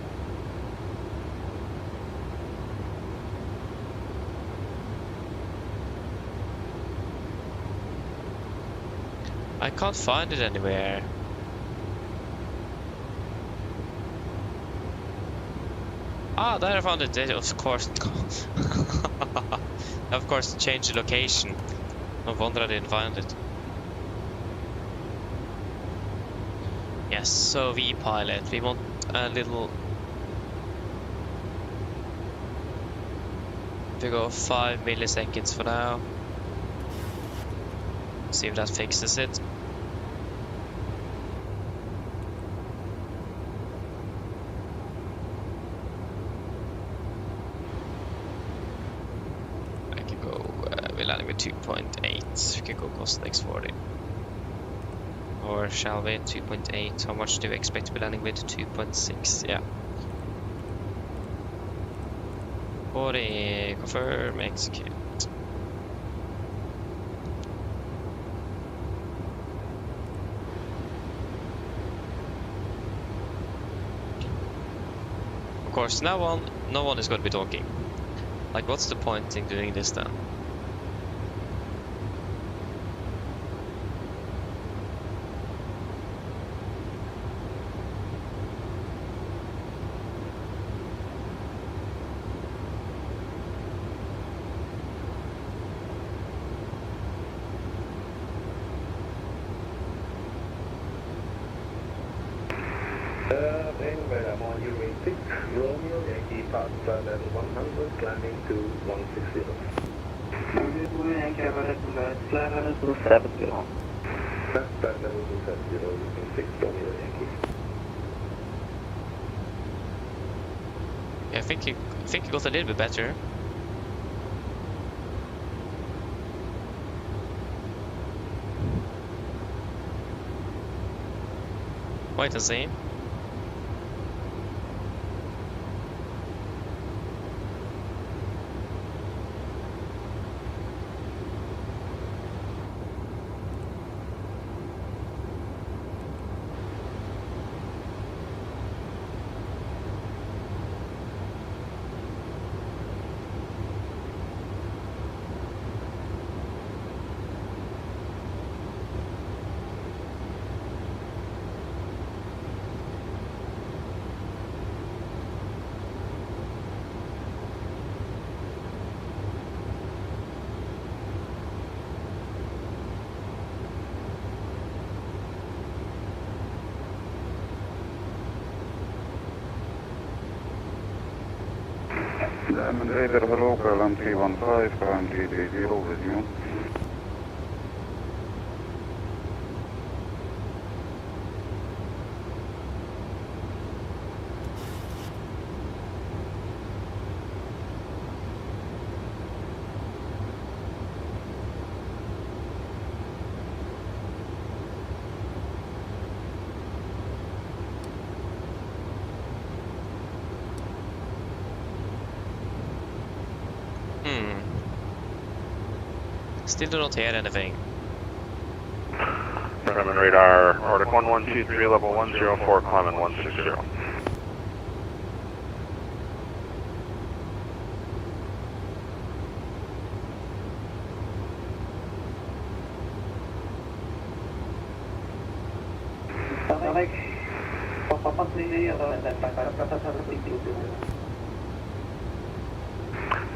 I can't find it anywhere. Ah, there I found it. Of course. Of course, change the location. No wonder I didn't find it. Yes, so vPilot. We want a little. We go 5 milliseconds for now. See if that fixes it. I can go, we're landing with 2.8. We can go cost X40. Or shall we? 2.8. How much do we expect to be landing with? 2.6, yeah. 40, confirm, execute. Of course, no one is going to be talking. Like, what's the point in doing this then? I'm on your 6, Romeo, Yankee, past level 100, climbing to 160. Yankee, level 270. That's that level 270, using 6, Romeo, Yankee. Yeah, I think you got a little bit better. Wait and see. AMD Radeon RX 315, currently 30 with you. Still do not hear anything. Perfermance radar, Arctic 1123, level 104, climbing 160.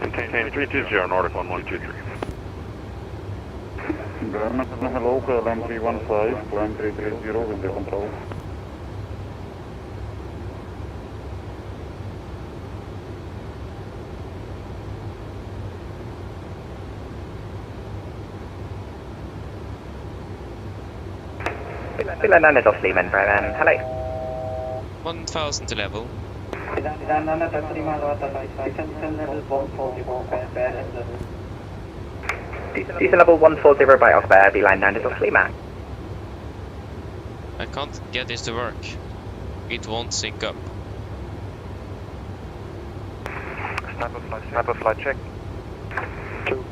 Contain 320, Nordic 1123. Hello, climb 315, climb 330 with the control. Finland and Oslo Norwegian hello. 1000 to level. Diesel level 140 by Oslo, beeline 9 Oslo Norwegian. I can't get this to work. It won't sync up. Sniper flight check. 2.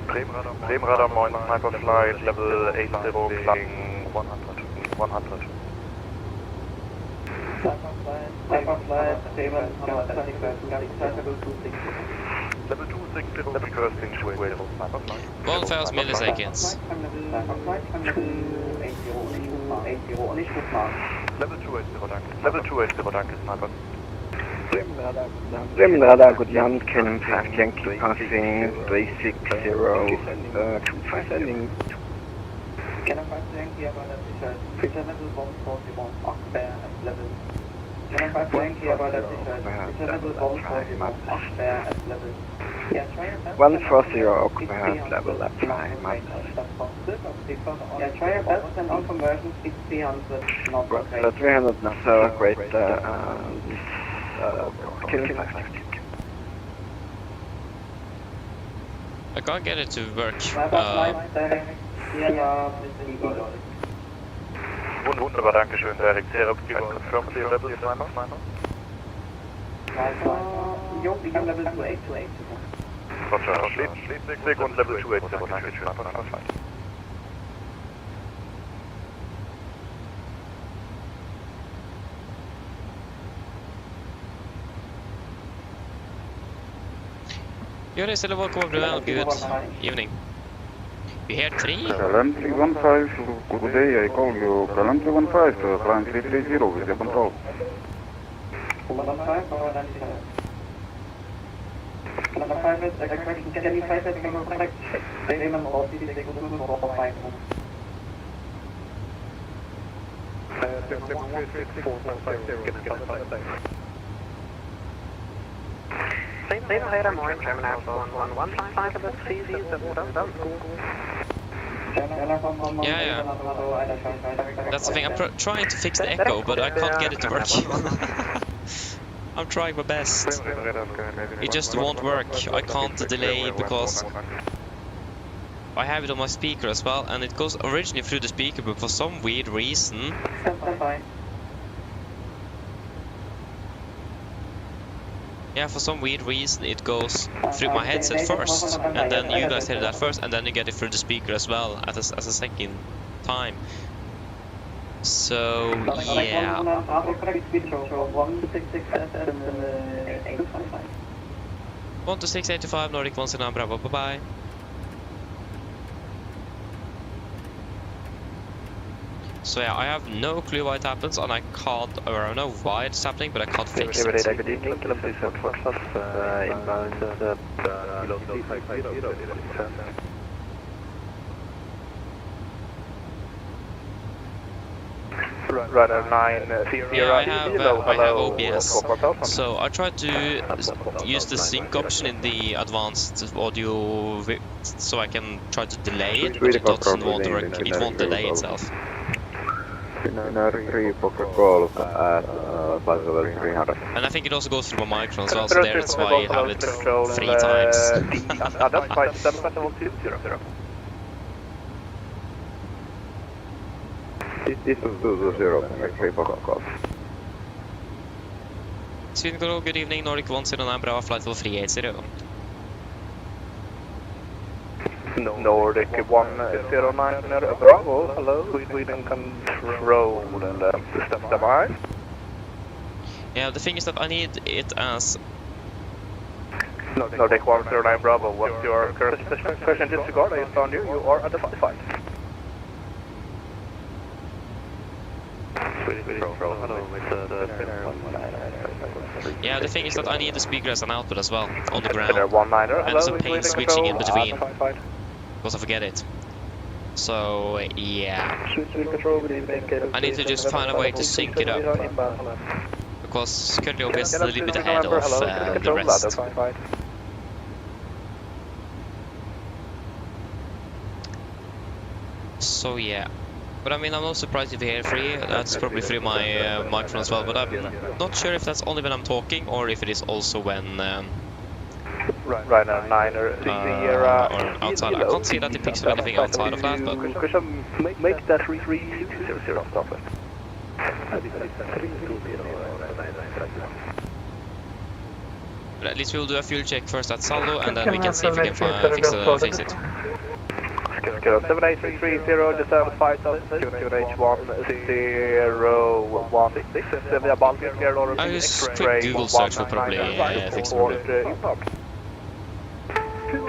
Bremenradar moin, sniper flight level 80, flying 100. Sniper flight, level 260, requesting to 80, sniper flight. 1000 milliseconds. Level 280, danke, sniper. Bremenradar, good Yankee, impact Yankee passing 360, 25 sending. Can I pass Yankee about that t-shirt? Picture level 141, Akbar at level. Can I pass Yankee about that t-shirt? Picture level 141, Akbar at level. Yeah, try your best. 140 Akbar at level, that's fine, man. Yeah, try your best and on conversion, 300 not okay. So 300 not so great, killing 560. I can't get it to work. Wunderbar, danke schön, Derek. Sehr optimal. Confirm the level, sniper. Level 288. Roger, Schleswig und Level 280, danke schön, sniper flight. Boris, hello, welcome everyone. Good evening. You heard 3? Climb 315, good day, I call you. Climb 315, climb 330 with the control. Later, morning, German Alpha 115, about CZ, Yeah. That's the thing, I'm trying to fix the echo, but I can't get it to work. I'm trying my best. It just won't work. I can't delay because I have it on my speaker as well, and it goes originally through the speaker, but for some weird reason it goes through my headset first, and then you guys hear that first, and then you get it through the speaker as well as a second time. So yeah. 12685 Nordic 19 Bravo, bye bye. So yeah, I have no clue why it happens, and I can't, or I don't know why it's happening, but I can't fix it. Radar 9, yeah, I have OBS, so I tried to use the sync option in the advanced audio, so I can try to delay it, but it doesn't want to work, it won't delay itself. And I think it also goes through my microphone as well, so that's why I have it 3 times. Sweden Guru, good evening, Nordic 109 Bravo, flight level 380. Nordic 109 Bravo, hello, Sweden control and system by. Yeah, the thing is that I need it as... Nordic 109 Bravo, what's your current session disregard? I found you are at the fight. Yeah, the thing is that I need the speaker as an output as well, on the ground. And there's a pain switching in between, because I forget it. So yeah, I need to just find a way to sync it up, because currently we're a little bit ahead of the rest. So yeah, but I mean, I'm not surprised if you hear free. That's probably through my microphone as well, but I'm not sure if that's only when I'm talking or if it is also when Right now, 9 or or outside. I can't see that it picks up anything outside of that, but make that 3300 stop it. but at least we'll do a fuel check first at Saldo, and then we can see if we can fix it. 78330, just have 5000, QNH1016. I'll just quick Google search will probably fix the problem.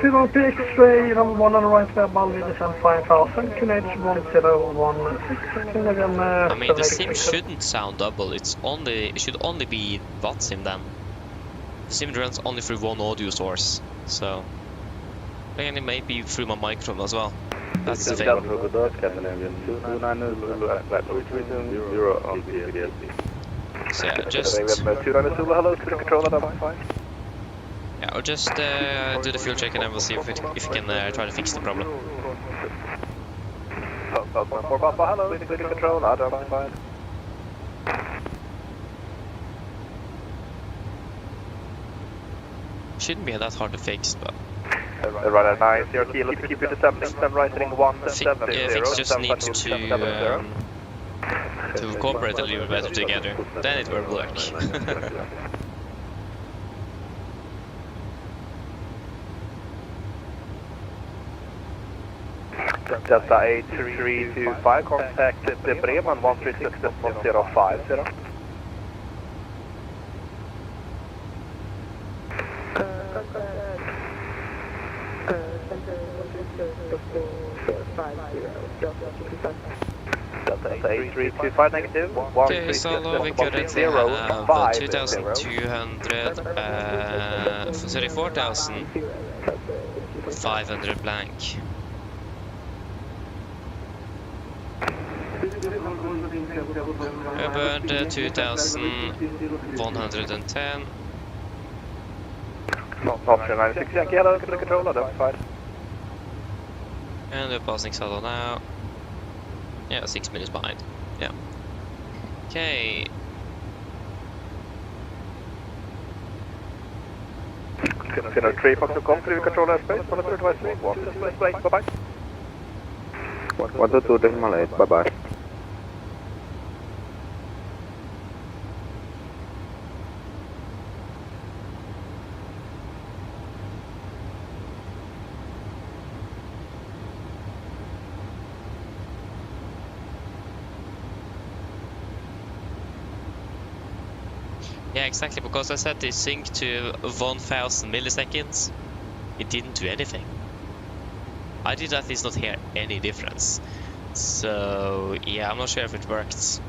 Toronto X-ray, number 1 on the right there, Baldi, descend 5000, QNH 1016. I mean, the sim shouldn't sound double. It should only be that sim then. The sim runs only through one audio source, so and it may be through my microphone as well. That's the thing. So yeah, just yeah, I'll just do the fuel check and then we'll see if we can try to fix the problem. Shouldn't be that hard to fix, but right at 9 0 kilo, keep it assembling, send right heading 170. Fix just needs to cooperate a little better together. Then it will work. Delta 8325, contact the Bremen 136.150. Delta 8325 negative. Okay, so we currently have 2,200, 34,500 blank. I burned 2,110. Option 96 Yankee, hello, good control, identified. And we're passing Saldo now. Yeah, 6 minutes behind. Yeah. Okay. Finner 3 Fox to come through control airspace, 123, 1 display, bye bye. 122.8, bye bye. Yeah, exactly, because I set the sync to 1000 milliseconds. It didn't do anything. I did at least not hear any difference. So, yeah, I'm not sure if it worked.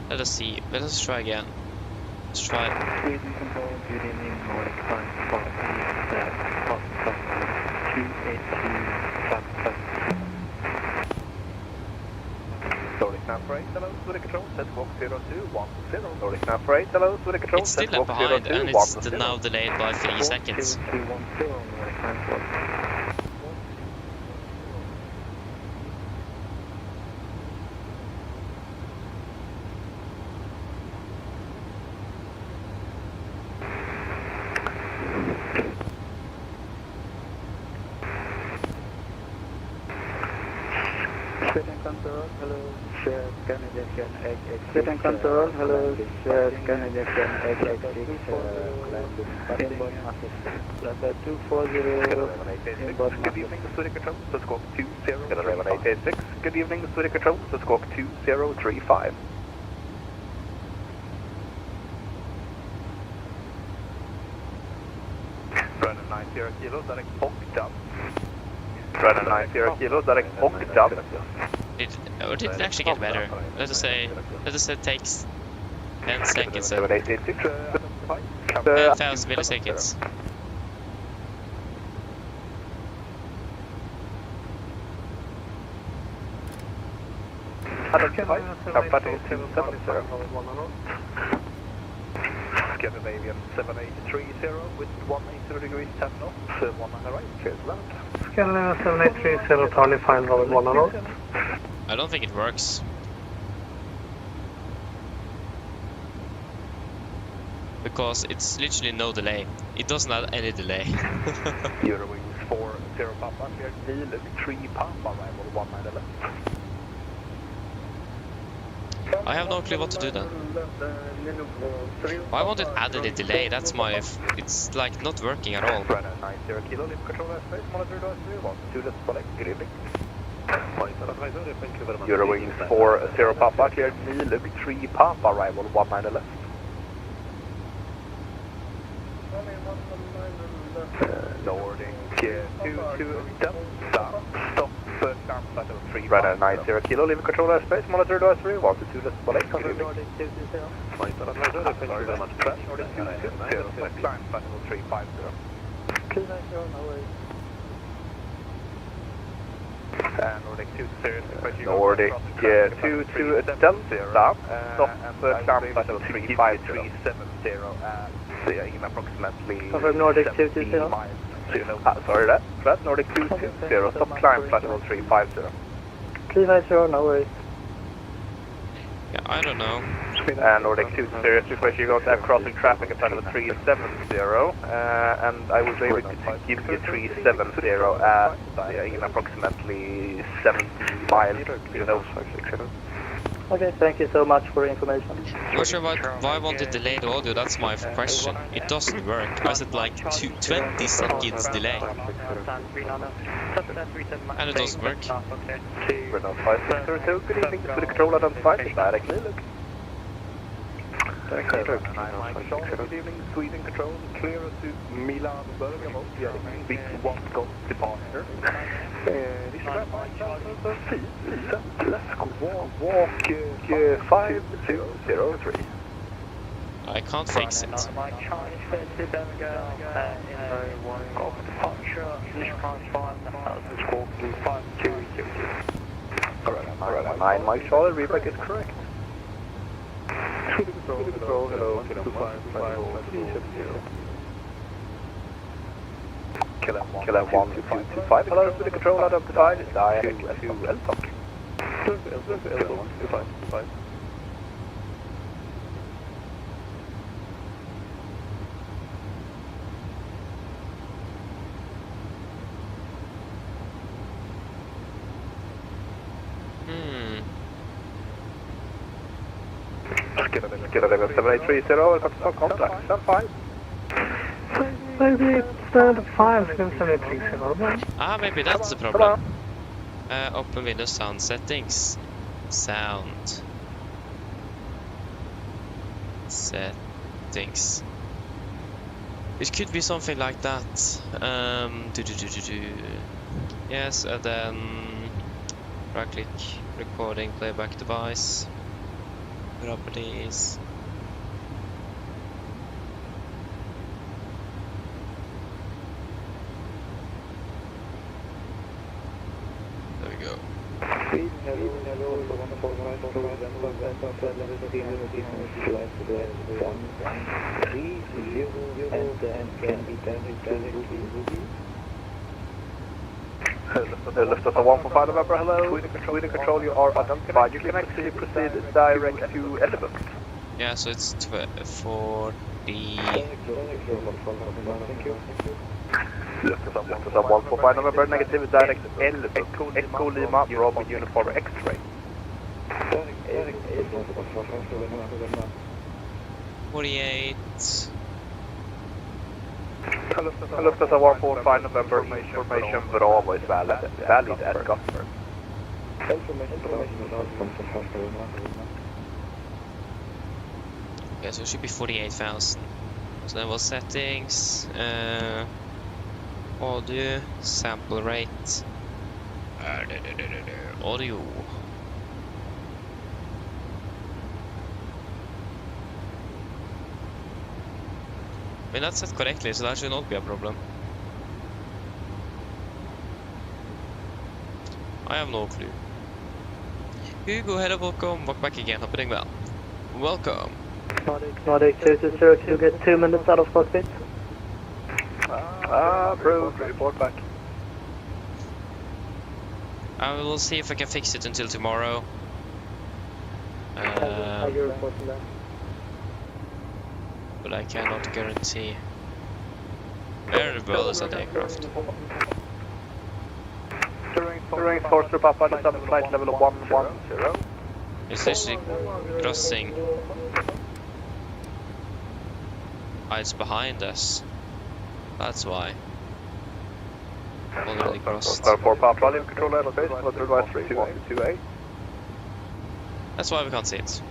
Let us see. Let us try again. Let's try. It's still left behind, and it's now delayed by 3 seconds. Sit and control, hello, scan injection, XX6, inbound message. 240, inbound Good evening, the Studio Control, so squawk 20, Good evening, the Studio Control, so squawk 2035. Running 90 kilos, direct hooked up. Running 90 kilos, direct hooked up. Or did it actually get better? Let us say it takes 10 seconds. 10,000 milliseconds. identified. Capital 270. Scandinavian 7830 with 180 degrees 10 knots, 1 right, clear to land. Scandinavian 7830, Charlie, find Robert 1 knots. I don't think it works. Because it's literally no delay. It doesn't have any delay. Eurowings 40 Papa, cleared Neil, 3 Papa, arrival 19 left. I have no clue what to do then. Why won't it add any delay? That's my... It's like not working at all. Runner 90 kilo, lift control airspace, monitor doors 3, 1, 2, let's select, good evening. Eurowings 40 Papa, cleared Neil, 3 Papa, arrival 19 left. Nordic 22 Delta, stop, climb plateau 3. Runner 90 kilo, leave control airspace, monitor doors 3, 1 to 2, let's select, good evening. Nordic 220. Thank you very much. Nordic 220, climb plateau 350. Nordic 220. Nordic 22 Delta, stop, climb plateau 350. In approximately Nordic 220 miles. Sorry, that's Nordic 220, stop climb plateau 350. 350, no worries. Yeah, I don't know. Nordic 220, request you go to have crossing traffic at plateau 370, and I will be able to give you 370 at in approximately 70 miles. Okay, thank you so much for information. Not sure why won't it delay the audio, that's my question. It doesn't work. I said like 20 seconds delay. And it doesn't work. Renault 562, good evening, to the control identified, directly look. Good evening, Sweden control, clear to Milan, Bergamo, big 1 Golf departure. Let's walk 5003. I can't fix it. Alright, 9 Mike Charlie, readback is correct. Control, hello, 255, Kill M12525, hello, to the control identified, direct to FSLTL. Skeleton 7830, contact, stand 5. 7830. Ah, maybe that's the problem. Open Windows sound settings. Sound. Settings. It could be something like that. Yes, and then right click, recording, playback device. Properties. There we go. Lift us a 145 November, hello. Sweden control, you are identified. You can actually proceed direct to Elevatex. Yeah, so it's 40. Lift us a 145 November, negative direct to Elevatex. Echo Lima, Bravo Uniform X-ray. 48. Lift us a 145 November, information Bravo is valid as government. Okay, so it should be 48,000. So then we'll settings, audio, sample rate, audio. I mean, that's set correctly, so that should not be a problem. I have no clue. Hugo, hello, welcome back again, hope you're doing well. Welcome. Nordic 220, get 2 minutes out of cockpit. Approved, report back. I will see if I can fix it until tomorrow. How you reporting that? But I cannot guarantee. Very well as an aircraft. During Forster Papa, descend flight level 110. It's actually crossing. Ah, it's behind us. That's why. Already crossed. For Papa, leave control airspace, let's advise 328. That's why we can't see it.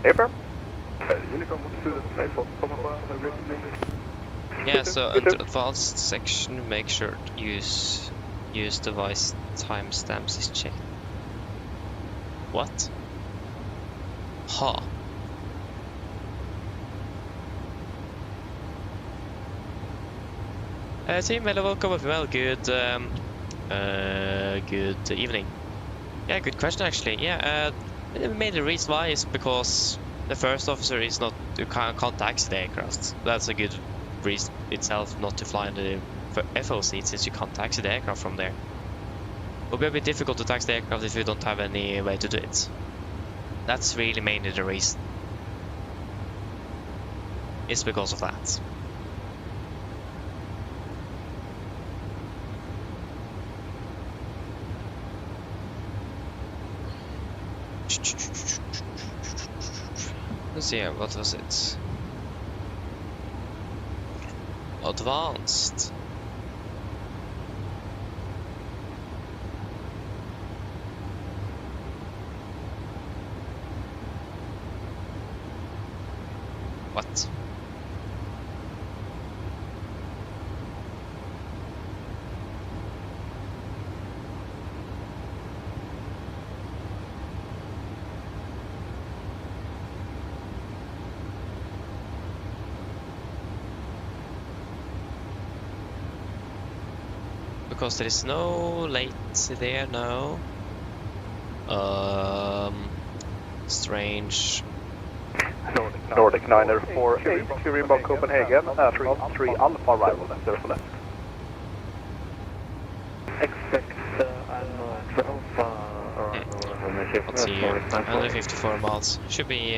Paper? Yeah, so under advanced section, make sure to use device timestamps is checked. What? Huh. Team, hello, welcome as well. Good evening. Yeah, good question actually. Yeah, the main reason why is because the first officer is not can't taxi the aircraft. That's a good reason itself not to fly in the FO seat, since you can't taxi the aircraft from there. It will be a bit difficult to taxi the aircraft if you don't have any way to do it. That's really mainly the reason. It's because of that. Let's see, what was it? Advanced. What? Because there is no latency there now. Strange. Nordic 948, Curimbo Copenhagen, Astronaut 3 Alpha arrival, surf left. Expect Let's see, 154 miles. Should be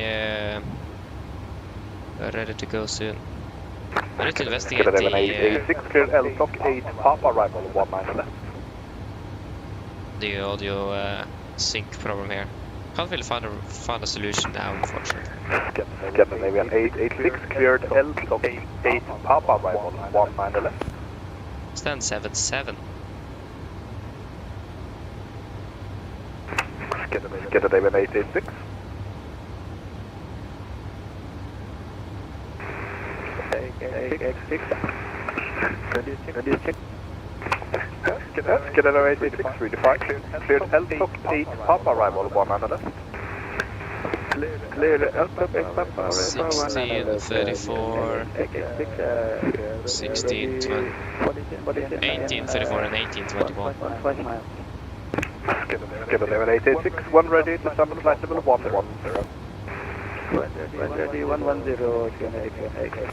ready to go soon. I need to investigate the 6 cleared L Block 8 Papa arrival 19 left. The audio sync problem here. Can't really find a solution now, unfortunately. Scandinavian 886 cleared L Block 8 Papa arrival 19 left. Stand 77. Scandinavian 886. Ready to check. Scandinavian 886 redefined. Cleared L Block 8 Papa arrival 19 left. Clear L Block 8 Papa arrival 1634, 16, 20, 1834 and 1821. Scandinavian 886, 1 ready to summon flight level 110. Ready 110, Scandinavian.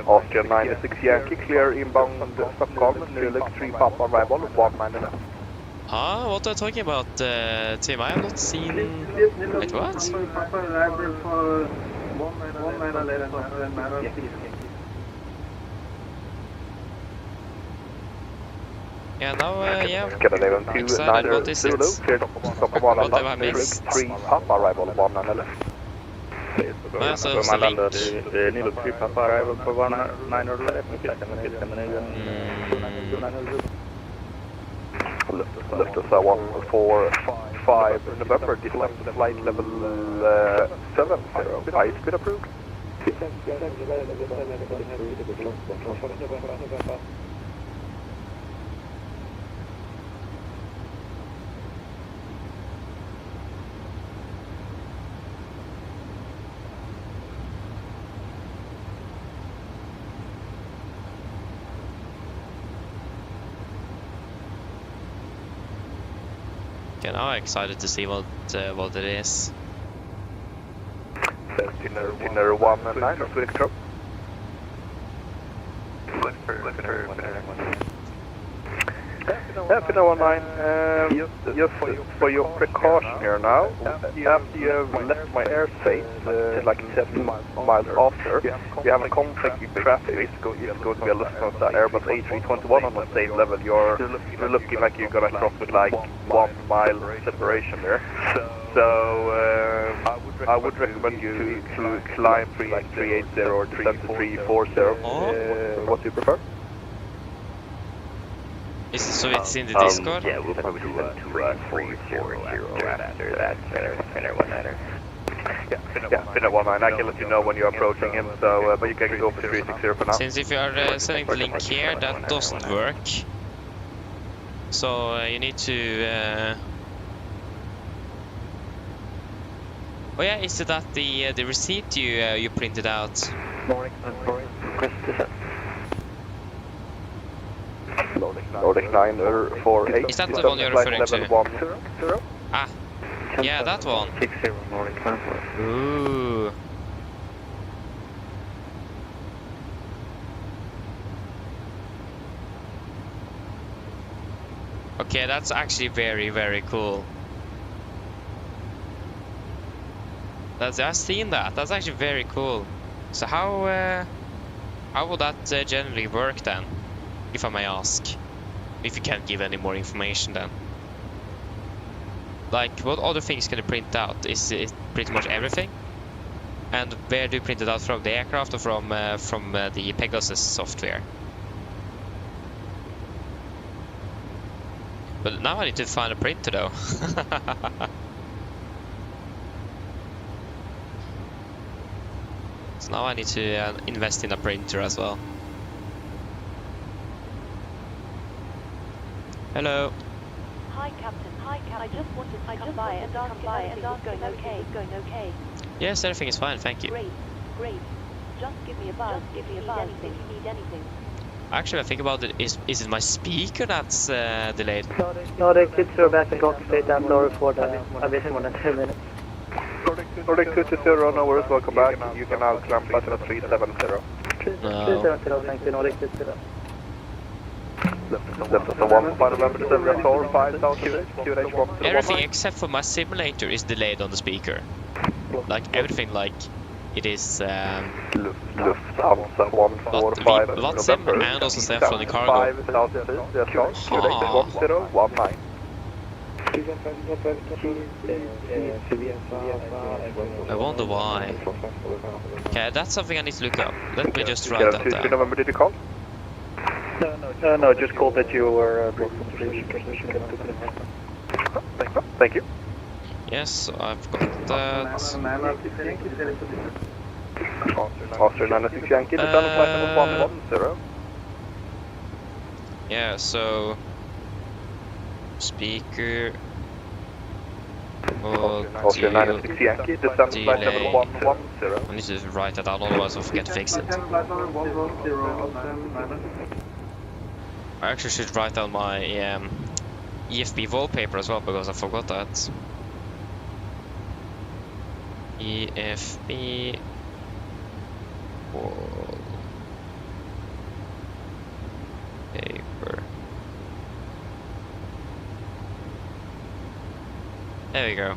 Austrian 96 Yankee, clear inbound Stockholm, Felix 3 Papa arrival 19 left. Ah, what are you talking about, Tim? I have not seen... Wait, what? Yeah, now, yeah, I'm excited about this. What have I missed? 3 Papa arrival 19 left. Where's the link? Nilo 3 Papa arrival for 19 left. Lufthansa 145 November, descend to flight level 70, high speed approved. Okay, now I'm excited to see what it is. Dinner 19, Swedish Crow. Finnair 19, just for your precaution here now, after you have left my airspace, like 7 miles after, you have a conflict with traffic. It's going to be a Lufthansa Airbus A321 on the same level. You're looking like you're going to cross with like 1 mile separation there. So I would recommend you to climb to like 380 or descend to 340. What do you prefer? Is it so it's in the Discord? Yeah, we'll probably do that 340 after that, Finnair 19er. Yeah, Finnair 19, I can let you know when you're approaching him, so, but you can go for 360 for now. Since if you are sending the link here, that doesn't work. So you need to... Oh yeah, is it that the receipt you printed out? Nordic 948. Is that the one you're referring to? Ah, yeah, that one. 60 Nordic 948. Ooh. Okay, that's actually very, very cool. I've seen that. That's actually very cool. So how would that generally work then, if I may ask? If you can't give any more information then. Like, what other things can you print out? Is it pretty much everything? And where do you print it out from? The aircraft or from the Pegasus software? But now I need to find a printer though. So now I need to invest in a printer as well. Hello. Hi, Captain. I just wanted to come by and ask if everything was going okay. Yes, everything is fine, thank you. Great. Just give me a buzz if you need anything. Actually, I think about it, is it my speaker that's delayed? No, the kids are back in cockpit and lower for the aviation more than 2 minutes. Nordic 220, no worries, welcome back. You can now climb flight level 370. 370, thank you, Nordic 220. Lufthansa 1 November, December 4, 5000 QH1. Everything except for my simulator is delayed on the speaker. Like everything, like it is. Lufthansa 145 Vatsem and also Steph from the cargo. 5000 I wonder why. Okay, that's something I need to look up. Let me just write that down. November, did you call? No, just called that you were Thank you. Yes, I've got that. Oslo 96 Yankee, descend to flight level 110. Yeah, so speaker. Oslo 96 Yankee, descend to flight level 110. I need to write that down, otherwise I'll forget to fix it. I actually should write down my EFB wallpaper as well, because I forgot that. EFB wallpaper. There we go.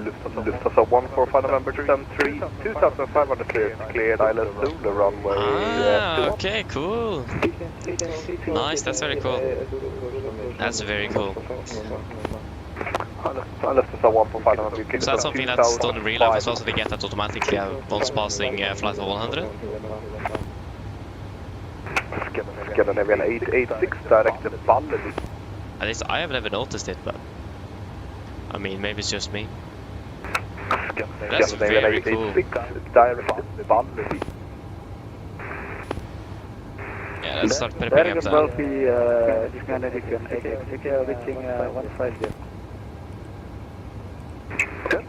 Lufthansa 145 November 2003, 2500 cleared Island Zulu runway. Ah, okay, cool. Nice, that's very cool. That's very cool. Lufthansa 145 November. So that's something that's done in real life as well, so they get that automatically once passing flight of 100. Scandinavian 886 direct to Balleby. At least I have never noticed it, but I mean, maybe it's just me. That's very cool. Direct to Balleby. Yeah, let's start prepping up that. Scandinavian 886 reaching 150.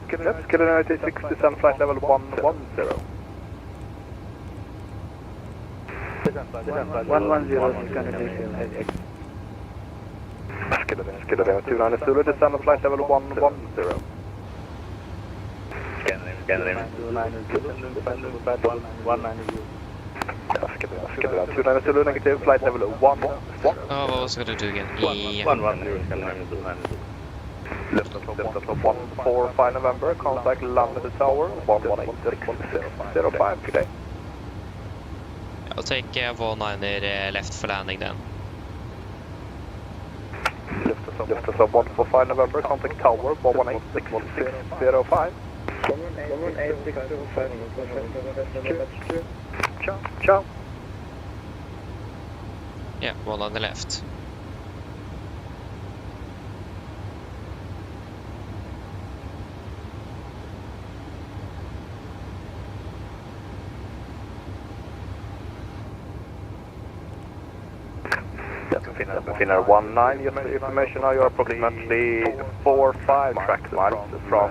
Scandinavian 886 descend flight level 110. 110 Scandinavian 886. Scandinavian 29 Zulu descend flight level 110. Scandinavian 29 Zulu negative flight level 10. Oh, what was I going to do again? Yeah. 110 Scandinavian 29. Lufthansa 145 November, contact Landed Tower 118.05 today. I'll take 19 left for landing then. Lufthansa 145 November, contact Tower 118.0605. Ciao. Yeah, one on the left. Finnair 19, just for information now, you're approximately 4-5 track miles from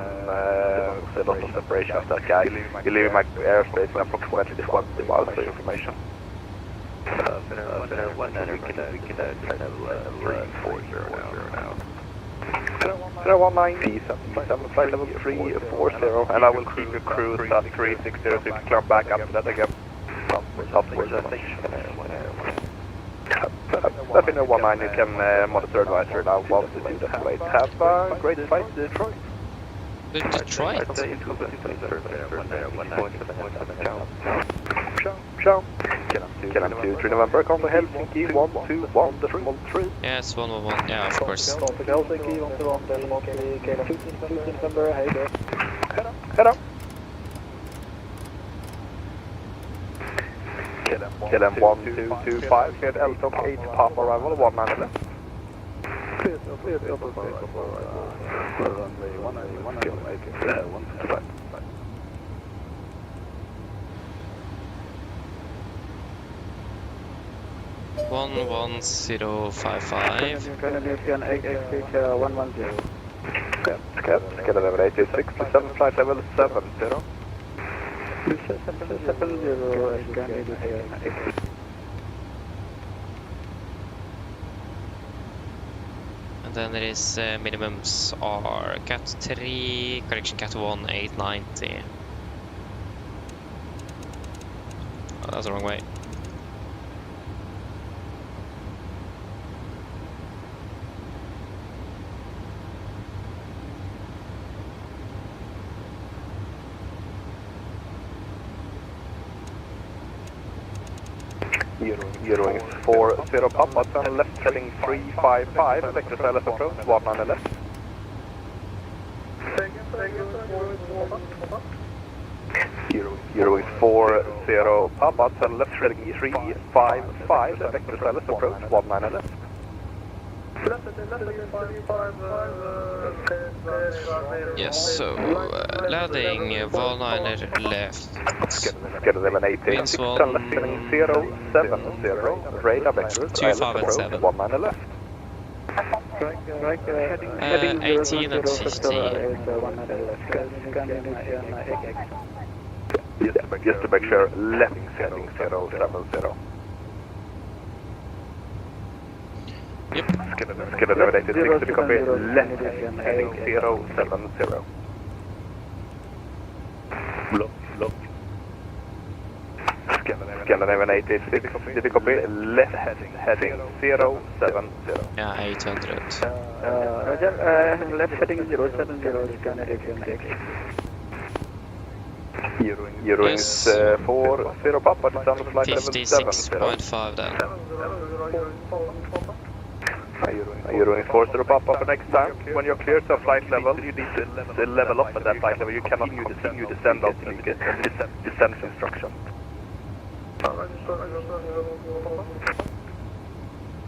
the lot of separation of that guy. You leave my airspace in approximately 20 miles for information. Finnair 19 flight level 340, and I will keep your cruise at 360 to climb back up to that again. Finnair 19, you can monitor advisor now while you do that flight. Have a great flight to Detroit. Detroit? Ciao. Can 3 November, come to Helsinki 121.3. Yeah, it's 111. Yeah, of course. Contact Helsinki 121 November, hey there. Head up. KLM 1225, cleared Elton 8, Papa arrival 19 left. One 1055. Scandinavian 886 110. Scandinavian 886, descend flight level 70. 70 Scandinavian 886. And then there is minimums are Cat 3, correction Cat 1, 890. Oh, that's the wrong way. Euroing 40 Papa, turn left heading 355, Vector Silence approach 19 left. Euroing 40 Papa, turn left heading 355, Vector Silence approach 19 left. Yes, so landing Volanta left. Scandinavian 886, turn left heading 070, radar vector 257. 19 left. 18 and 15. Just to make sure, left heading 070. Yep. Scandinavian 86, to copy, left heading 070. Look. Scandinavian 886, did we copy, left heading 070. Yeah, 800. Roger, left heading 070, scanner X. Euroing 40 Papa, descend to flight level 56.5 then. Euroing 40 Papa for next time. When you're clear to a flight level, you need to level up at that flight level. You cannot continue to descend until you get descent instruction.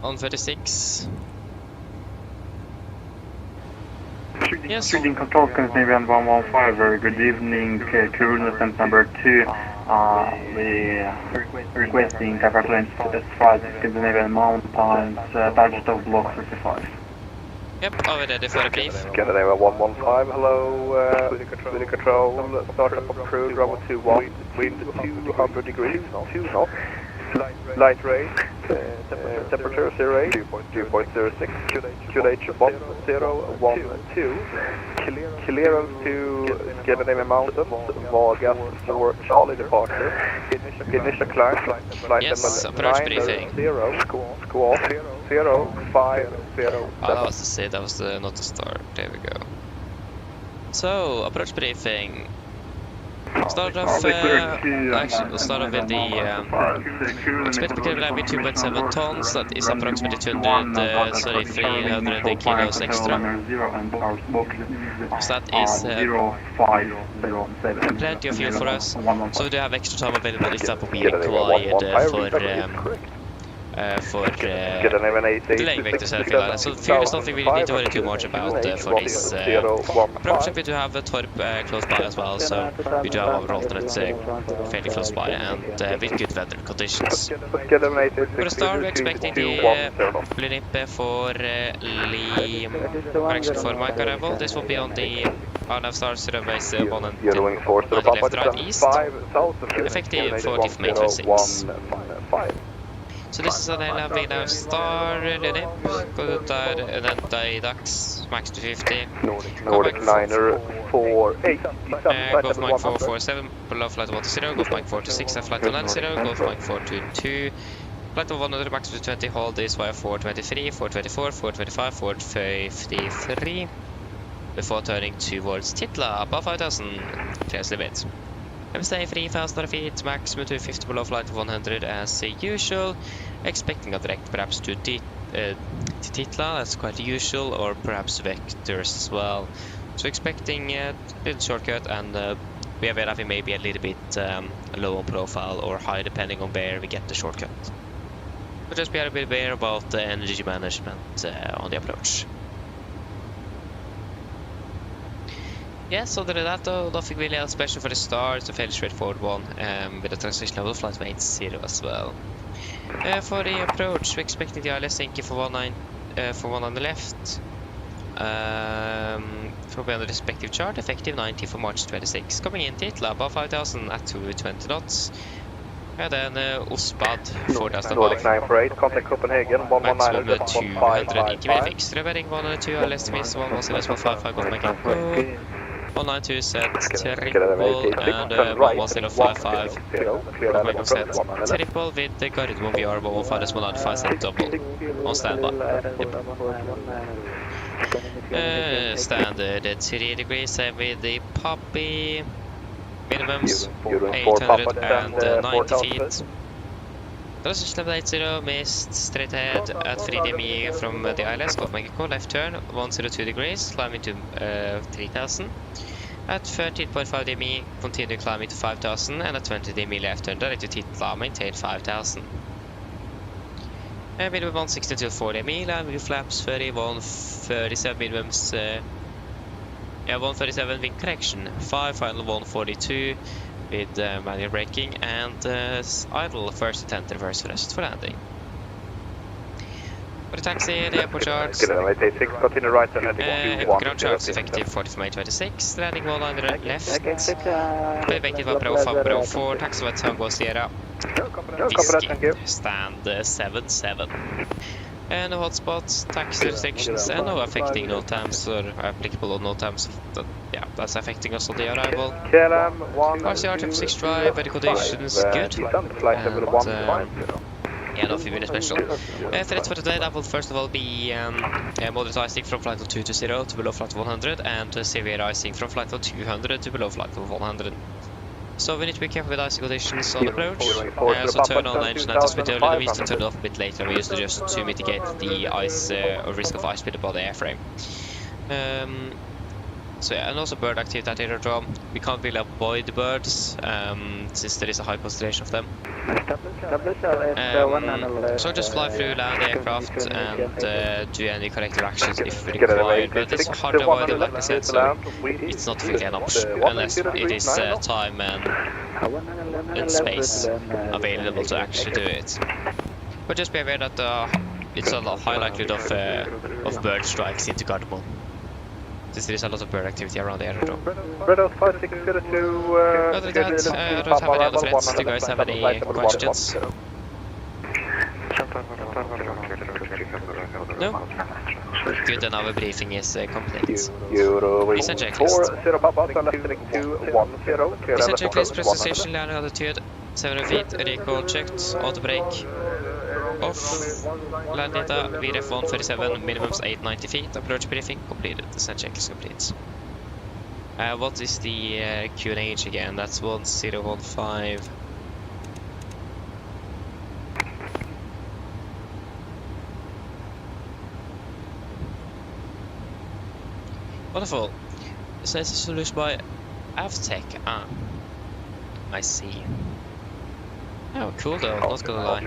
On 36. Yes. Shooting control, Canadian 115, very good evening, crew lieutenant number 2. We requesting cover lanes S5 Scandinavian Mountains, target of block 55. Yep, are we ready for a brief? Scandinavia 115, hello, with control, start up on crew, Bravo 21, wind 200 degrees, 2 knots, light rain, temperature 08, 2.06, QH 1012, clearance to Scandinavian Mountains, Vagas for Charlie departure, initial climb, flight Yes, level approach briefing. 90, squawk 0507. That was the C, that was the not the start. There we go. So, approach briefing. Start off, actually, we'll start off with the expected reliability 2.7 tons, that is approximately 300 kilos extra. So that is plenty of fuel for us, so we do have extra time available if that will be required for delaying vector self-reliance. So fuel is nothing we need to worry too much about for this approach. We do have a torp close by as well, so we do have our alternate fairly close by and with good weather conditions. For the start, we're expecting the blip for for Mike arrival. This will be on the Arnav Star Zero Base 1 and 2 left right east, effective 40th May 26. Så this is an Navigraph Star Linip, go ut där, and then Dax, max 250. Nordic Liner 48. Go for Mike 447, below flight 120, go for Mike 426, and flight 190, go for Mike 422. Flight 100, max 220, hold this via 423, 424, 425, 453. Before turning towards Titla, above 5000, clears limit. Stay 3000 feet, maximum 250 below flight 100 as usual. Expecting a direct perhaps to Titla, that's quite usual, or perhaps vectors as well. So expecting a little shortcut, and we have it maybe a little bit low on profile or high depending on where we get the shortcut. But just be a bit aware about the energy management on the approach. Yes, other than that though, nothing really else special for the start. It's a fairly straightforward one with a transition level flight weight 0 as well. For the approach, we're expecting the ILS sinking for 1 on the left. For be on the respective chart, effective 90 for March 26. Coming in Titla, above 5000 at 220 knots. And then Ospad, 4000 above. Nordic 948, contact Copenhagen, 119. Maximum 280 fixed, reveling 102, ILS to miss 11055, go make it go. 192 set triple and 11055 set triple with the Gardermoen VR 115 195 set double on standby. Standard at 3 degrees, same with the Poppy minimums 890 feet. Transition level 80, missed straight ahead at 3 DME from the ILS, go make a call, left turn 102 degrees, climbing to 3000. At 13.5 DME, continue climbing to 5000, and at 20 DME left turn direct to Titla, maintain 5000. And minimum 160 till 4 DME, land with flaps 30, 137 minimums, 137 wing correction, 5, final 142 with manual braking, and idle first attempt reverse rest for landing. For the taxi, the airport charts, continue right and ground charts effective 40th May 26, landing 100 left, effective Bravo 4, taxi at Tango Sierra, Whiskey, stand 77. And no hotspots, taxi restrictions, and no affecting no times or applicable on no times. Yeah, that's affecting us on the arrival. RCR 6 drive, weather conditions good. And, Yeah, no, few minutes special. For today, that will first of all be moderate icing from flight level 2 to 0 to below flight level 100, and severe icing from flight level 200 to below flight level 100. So we need to be careful with icing conditions on approach. So turn on engine at the speed early, we need to turn it off a bit later. We use it just to mitigate the ice or risk of ice speed above the airframe. So yeah, and also bird activity at aerodrome. We can't really avoid the birds since there is a high concentration of them. So just fly through, land the aircraft, and do any corrective actions if required. But it's hard to avoid them, like I said, so it's not really an option unless it is time and space available to actually do it. But just be aware that it's a high likelihood of bird strikes into Gardermoen, since there is a lot of bird activity around the aerodrome. Red 5602, Other than that, I don't have any other threats. Do you guys have any questions? No? Good, then our briefing is complete. Please and checklist. Please and checklist, press station, landing altitude, 700 feet, recall checked, auto brake, off, land data, VRF 137, minimums 890 feet, approach briefing completed, descent check is complete. What is the QNH again? That's 1015. Wonderful. So this is solution by Avtech. Ah, I see. Oh, cool though, not gonna lie.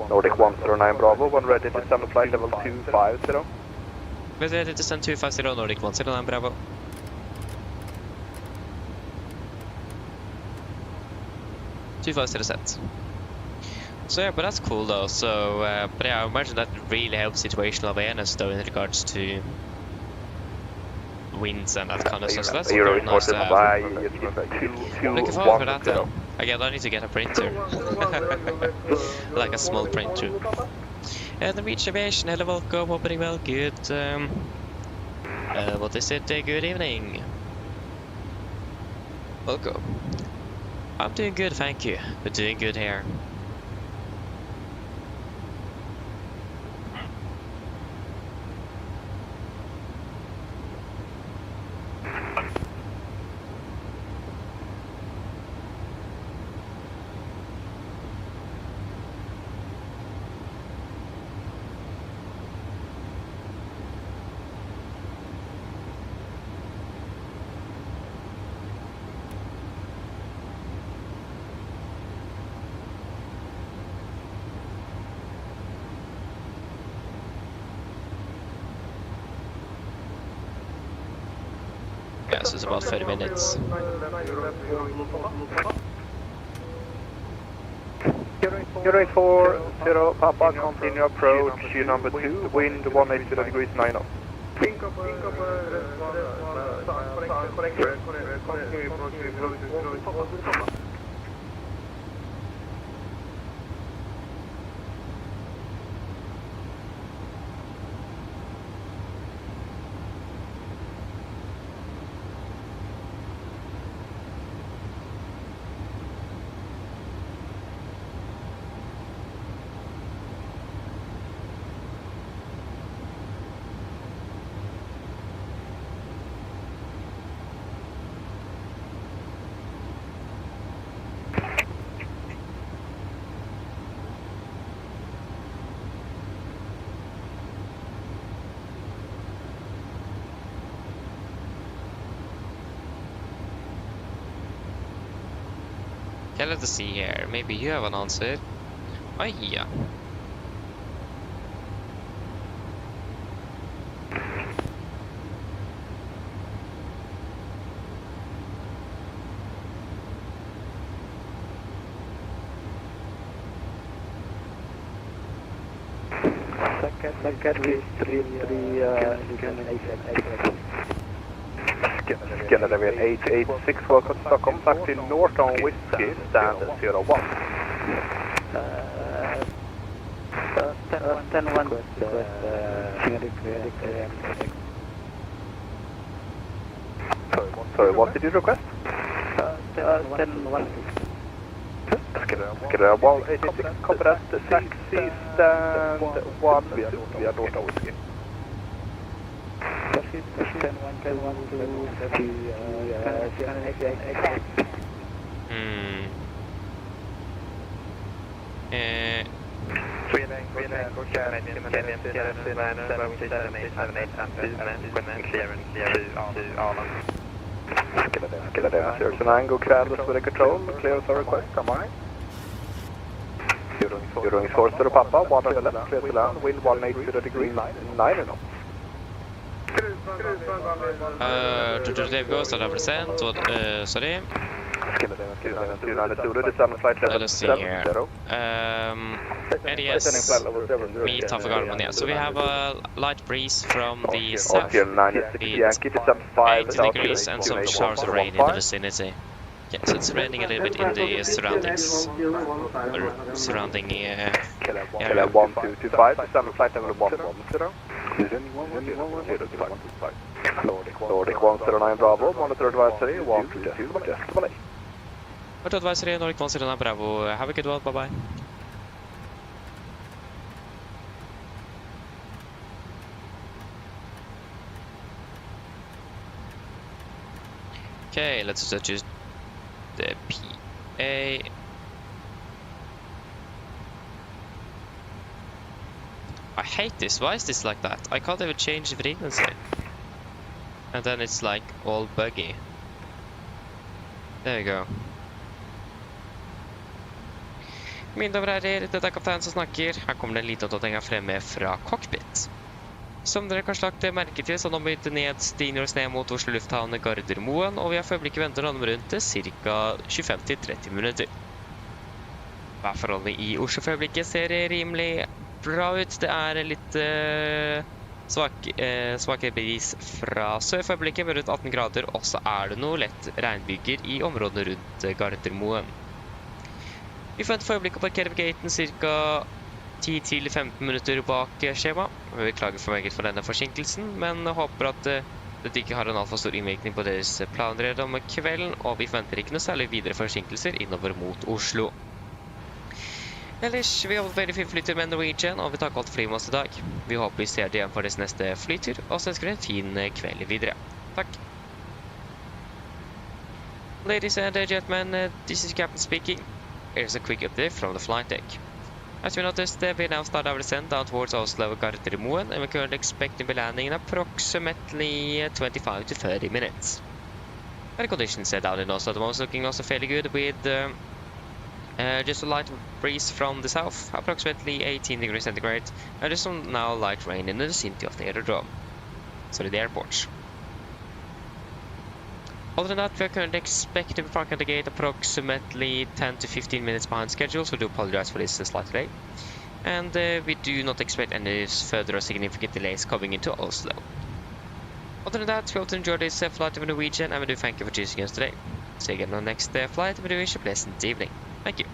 Nordic 109 Bravo, one ready to descend flight level 250. Ready to descend 250, Nordic 109 Bravo. Set. So yeah, but that's cool though. So, but yeah, I imagine that really helps situational awareness though in regards to winds and that kind of stuff. So that's very nice to have. Looking forward for that though. Again, I need to get a printer, like a small printer. And the Norwegian aviation, hello, welcome, opening well, good. What is it? Good evening. Welcome. I'm doing good, thank you. We're doing good here. Yeah, so it's about 30 minutes. Euro 40 Papa, continue approach, number 2, wind 180 degrees 9 knots. Okay, let's see here. Maybe you have an answer. Oh yeah. Scandinavian 886, welcome to Stockholm, back to Norton Whiskey, standard 01. 10-1, Sorry, what did you request? 10-1. Ska det vara 86, copy that, taxi stand 1 via North Whiskey. Skulle det. There's an angle clearance with a control, clear for request, come on. You're Forster och pappa, water to the left, clear to land, wind 180 degrees, 9 knots. They've ghosted 100%, sorry. Let's see here. ADS, meet half a Garmin, so we have a light breeze from the south, it's 8 degrees and some showers of rain in the vicinity. Yeah, so it's raining a little bit in the surroundings, or surrounding area. 1225, standard flight level 110. Nordic 109 Bravo, monitor advisory, 122, What advisory, Nordic 109 Bravo, have a good one, bye bye. Okay, let's just choose the PA. I hate this. Why is this like that? I can't even change the frequency. And then it's like all buggy. There we go. Mine damer og herrer, dette er kapteinen som snakker. Her kommer det en liten oppdatering fremme fra cockpit. Som dere kanskje lagt merke til, så nå blir det ned stiger oss ned mot Oslo lufthavn Gardermoen, og vi har for øyeblikket ventet om rundt ca. 25-30 minutter. Værforholdene i Oslo for øyeblikket ser rimelig bra ut. Det er litt svakere bris fra sør for øyeblikket, med rundt 18 grader, og så er det noe lett regnbyger i områdene rundt Gardermoen. Vi forventer for øyeblikket å parkere ved gaten ca. 10-15 minutter bak skjema. Vi beklager for meget for denne forsinkelsen, men håper at dette ikke har en alt for stor innvirkning på deres planer om kvelden, og vi forventer ikke noe særlig videre forsinkelser innover mot Oslo. Ellers, vi har hatt veldig fin flytur med Norwegian, og vi takker alt flyet med oss i dag. Vi håper vi ser det igjen for deres neste flytur, og så ønsker vi en fin kveld videre. Takk. Ladies and gentlemen, this is Captain speaking. Here's a quick update from the flight deck. As you noticed, we now start our descent down towards Oslo Gardermoen, and we're currently expecting to be landing in approximately 25 to 30 minutes. The conditions down in Oslo at the moment looking also fairly good, with just a light breeze from the south, approximately 18 degrees centigrade, and just some now light rain in the vicinity of the aerodrome, sorry, the airport. Other than that, we are currently expected to be parking at the gate approximately 10 to 15 minutes behind schedule, so we do apologize for this slight delay. And we do not expect any further or significant delays coming into Oslo. Other than that, we hope to enjoy this flight of Norwegian, and we do thank you for choosing us today. See you again on the next flight, and we do wish you a pleasant evening. Thank you.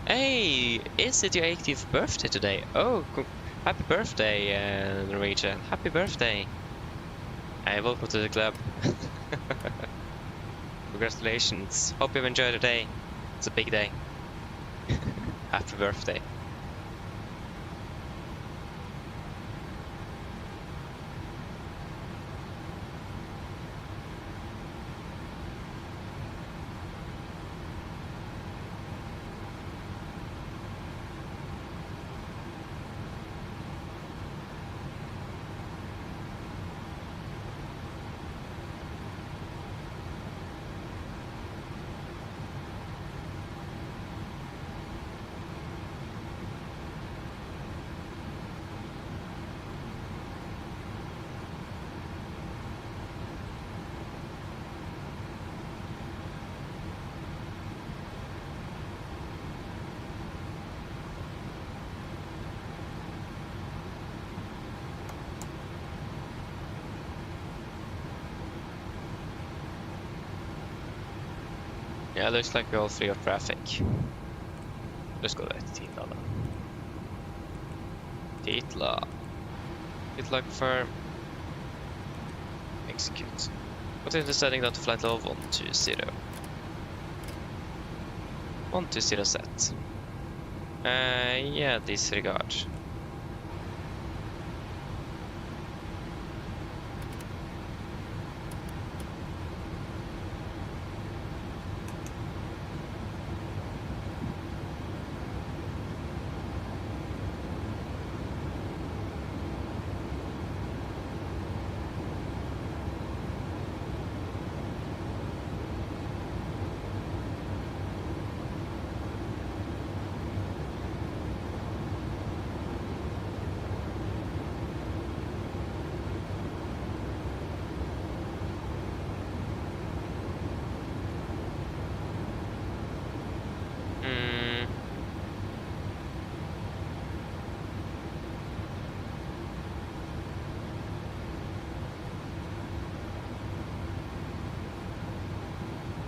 Hey, is it your 18th birthday today? Oh, happy birthday, Norwegian. Happy birthday. Hey, welcome to the club. Congratulations. Hope you've enjoyed the day. It's a big day. Happy birthday. Yeah, looks like we're all free of traffic. Let's go there to Titla. Titla. Good luck for execute. Continue the setting down to flight level 120. 120 set. Yeah, disregard.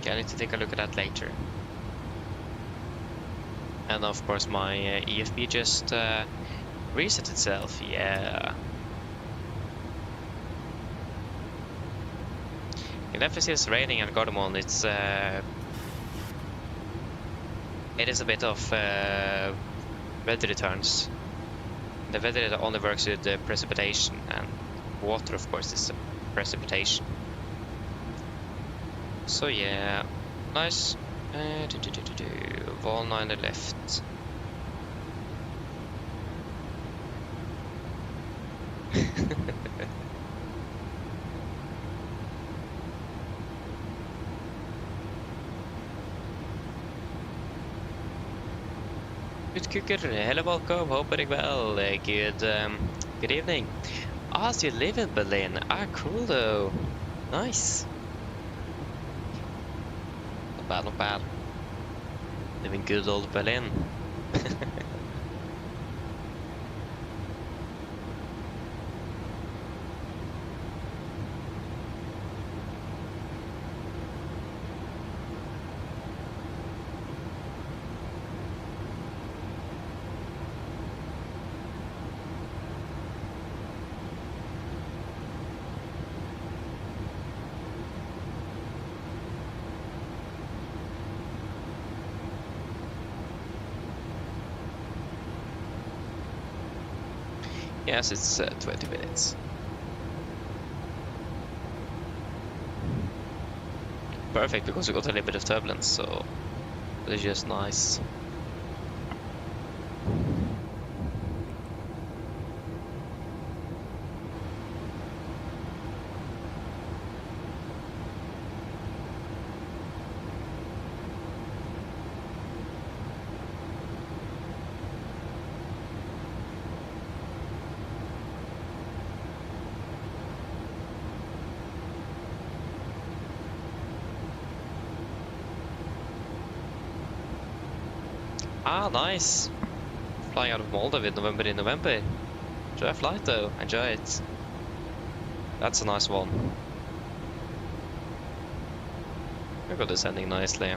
Okay, I need to take a look at that later. And of course my EFB just reset itself, yeah. In FSI's raining and Gardermoen, it is a bit of weather returns. The weather only works with precipitation, and water of course is precipitation. So yeah, nice. Wall 9 left. Good cooker, hello, welcome, hope you're well. Good evening. Ah, so you live in Berlin. Ah, cool though. Nice. Not bad, not bad. Living good old Berlin. Yes, it's 20 minutes. Perfect, because we got a little bit of turbulence, so it's just nice. Ah, nice. Flying out of Moldova in November. Enjoy a flight though, enjoy it. That's a nice one. We got descending nicely.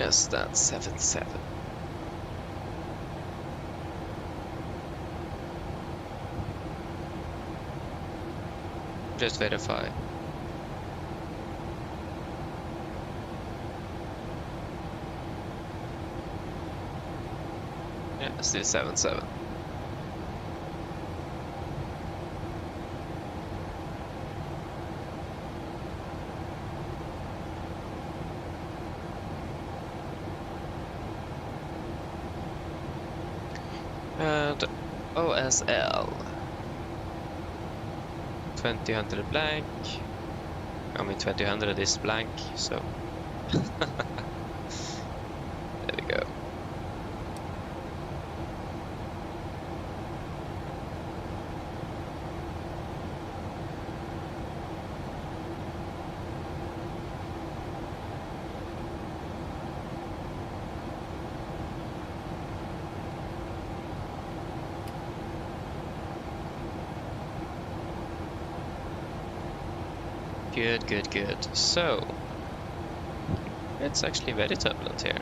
Yes, that's 77. Just verify. Yeah, still 77. And OSL 2000 blank. I mean 2000 is blank, so there we go. Good, good, good. So, it's actually very turbulent here.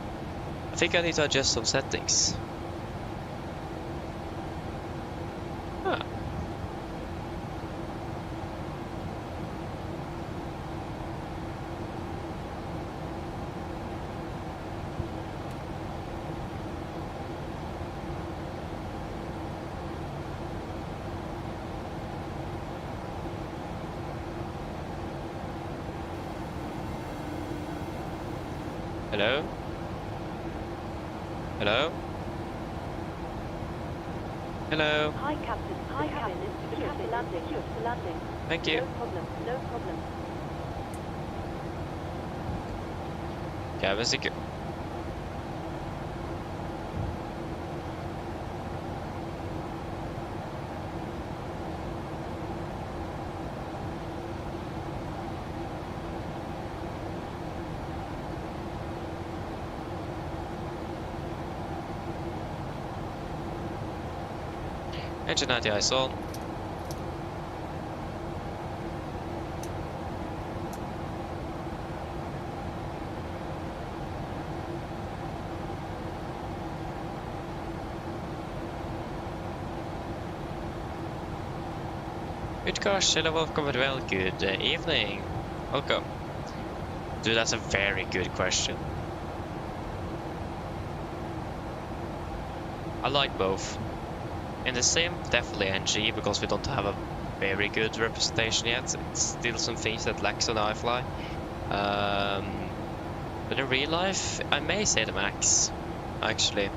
I think I need to adjust some settings. Ah. Hello? Hello? Hello? Hi, Captain. Hi, Captain. It's the landing. The landing. Thank you. No problem. No problem. Cabin secure. Engine 90 eyes on. Good gosh, hello, welcome as well. Good evening. Welcome. Dude, that's a very good question. I like both. In the sim, definitely NG, because we don't have a very good representation yet. It's still some things that lacks on IFLY. But in real life, I may say the Max. Actually,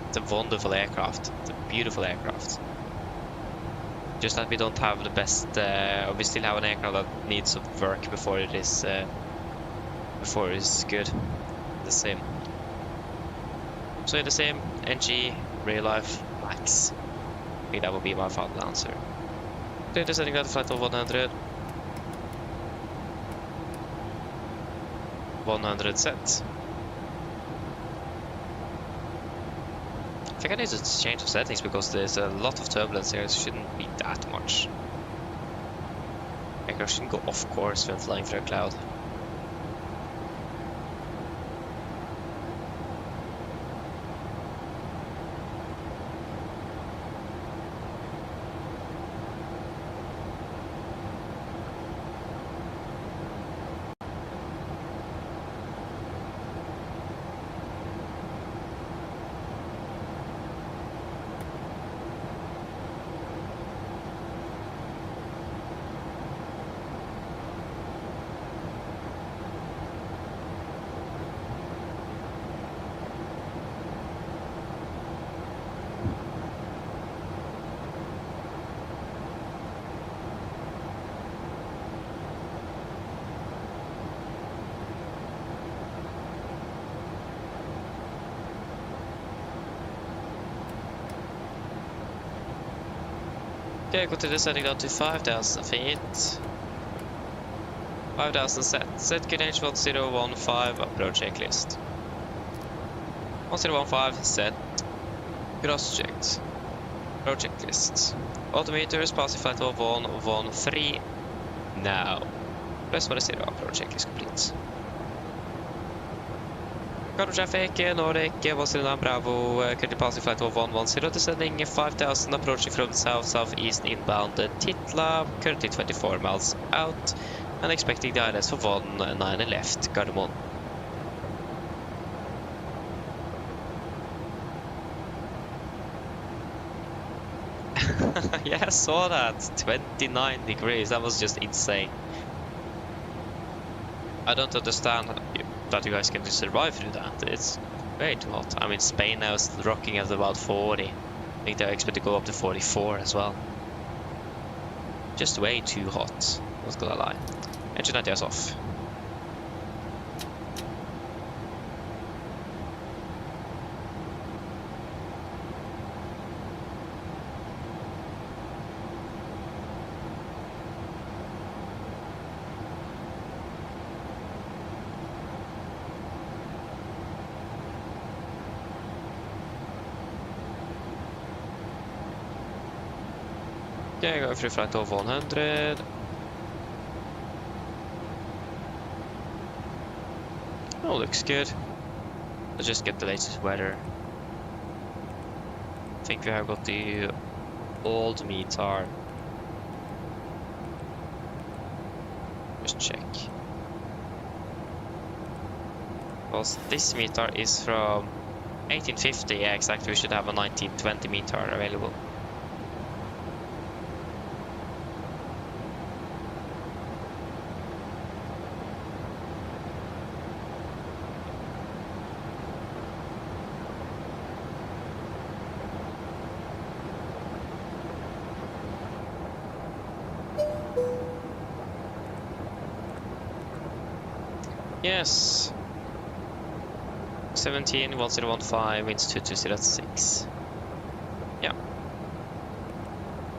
it's a wonderful aircraft. It's a beautiful aircraft. Just that we don't have the best, or we still have an aircraft that needs some work before it is good. The sim. So in the sim, NG, real life, Max. I think that would be my final answer. Just setting that flight of 100. 100 set. I think I need to change the settings because there's a lot of turbulence here. It shouldn't be that much. I shouldn't go off course when flying through a cloud. Okay, go to the setting down to 5,000 feet. 5,000 set. Set good range 1015, approach checklist. 1015, set. Cross checked. Approach checklist. Autometers, passing flight of 113. Now. Press 10, approach checklist complete. Cargo traffic, Nordic, 109 Bravo, currently passing flight 110, descending 5000, approaching from the south-southeast inbound Titla, currently 24 miles out, and expecting the ILS for 19 left, Gardermoen. Yeah, I saw that, 29 degrees, that was just insane. I don't understand that you guys can just survive through that. It's way too hot. I mean, Spain now is rocking at about 40. I think they expect to go up to 44 as well. Just way too hot. Not gonna lie. Engine ideas off. Okay, go through flight over 100. Oh, looks good. Let's just get the latest weather. I think we have got the old METAR. Just check. Well, this METAR is from 1850. Yeah, exactly. We should have a 1920 METAR available. Yes. 171015, winds 2206. Yeah.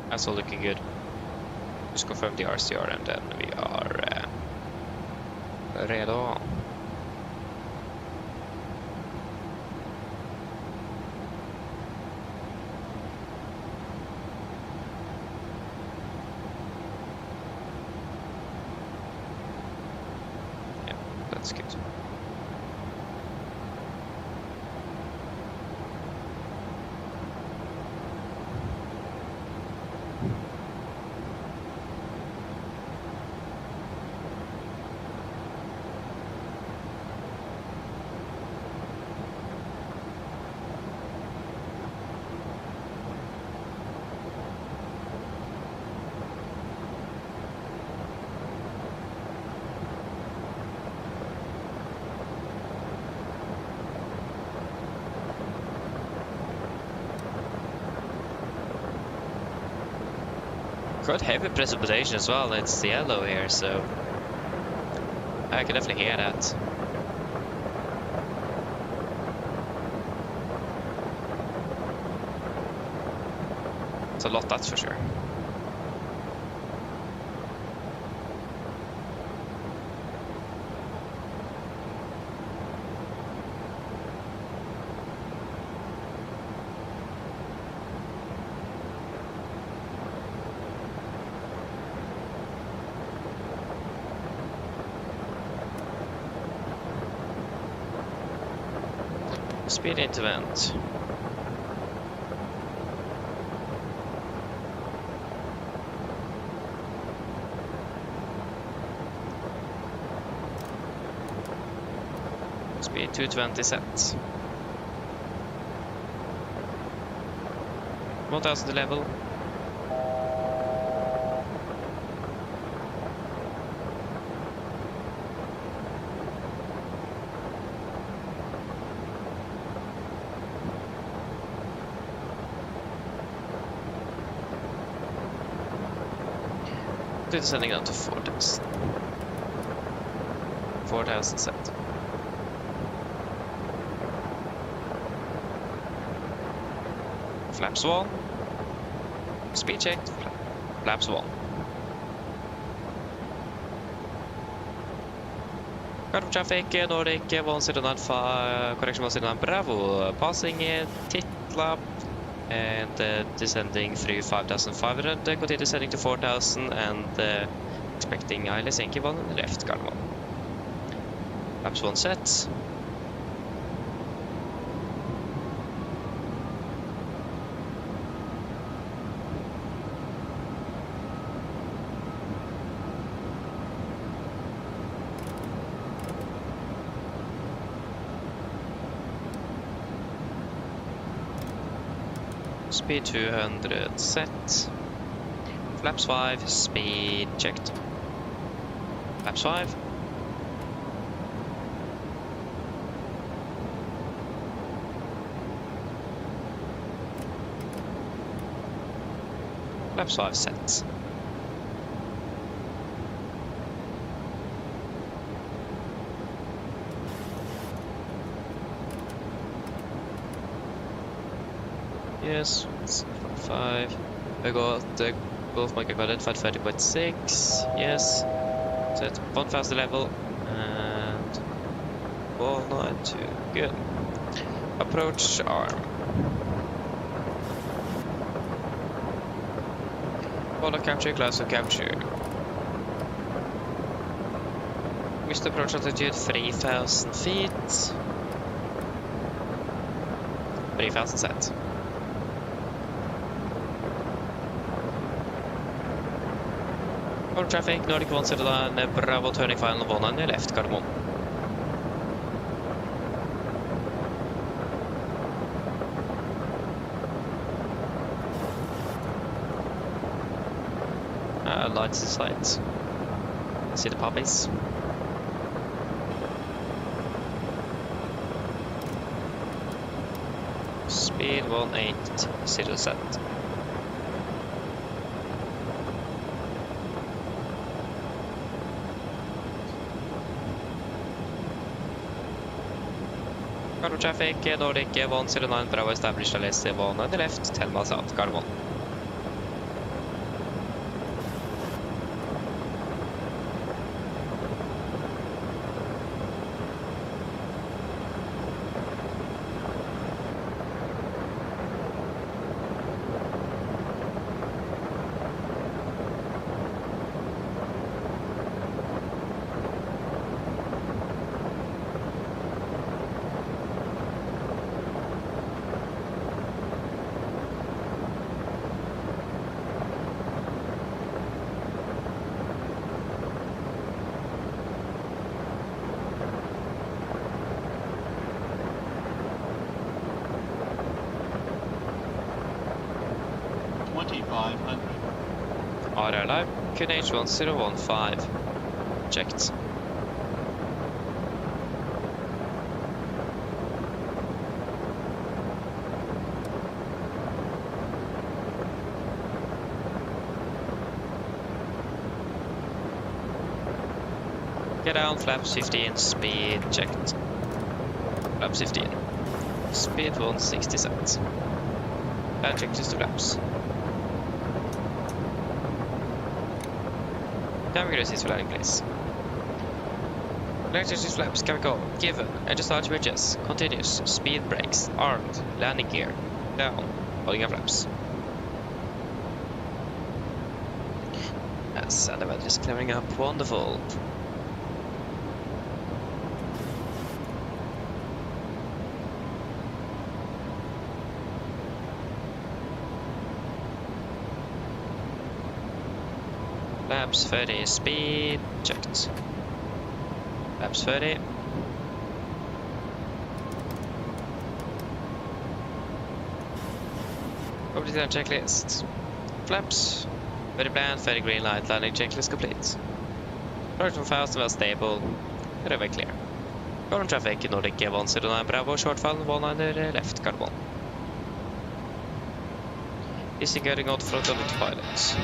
That's all looking good. Just confirm the RCR and then we are redo. That's good. Quite heavy precipitation as well. It's yellow here, so I can definitely hear that. It's a lot, that's for sure. Speed into vent. Speed 220 set. 1000 level. Descending down to 4000. 4000 set. Flaps 1. Speed check. Flaps 1. Guard traffic, Nordic 1095, correction 109 Bravo, passing Titla. And descending through 5,500, continue descending to 4,000 and expecting ILS Yankee 1 on the left, Gardermoen. Laps 1 set. Speed 200 set. Flaps 5, speed checked. Flaps 5. Flaps 5 set. Yes, it's 5. I got both my identified 30.6. Yes. Set 1 faster level and 192. Good. Approach arm. Follow capture, class of capture. Missed approach altitude 3000 feet. 3000 set. Road traffic, Nordic 179, Bravo turning final 1 on your left, Cardamom. Lights in sight. See the puppies. Speed 180 set. Cargo traffic, Nordic 109, Bravo established LSC 1 on the left, 10 miles out, Cargo 1. RR live, QNH 1015. Checked. Get down, flaps 15, speed checked. Flaps 15. Speed 160 set. And check just the flaps. Navigraph is for landing place. Electric flaps, chemical, given, edge start bridges, continuous, speed brakes, armed, landing gear, down, holding up flaps. Yes, and the weather is clearing up, wonderful. Flaps 30, speed checked. Flaps 30. Over to the checklist. Flaps, very bland, very green light, landing checklist complete. Approach from fast and well stable, very clear. Current traffic, Nordic 109, Bravo, short fall, 1 on the left, carbon. Disengaging out front of the pilot.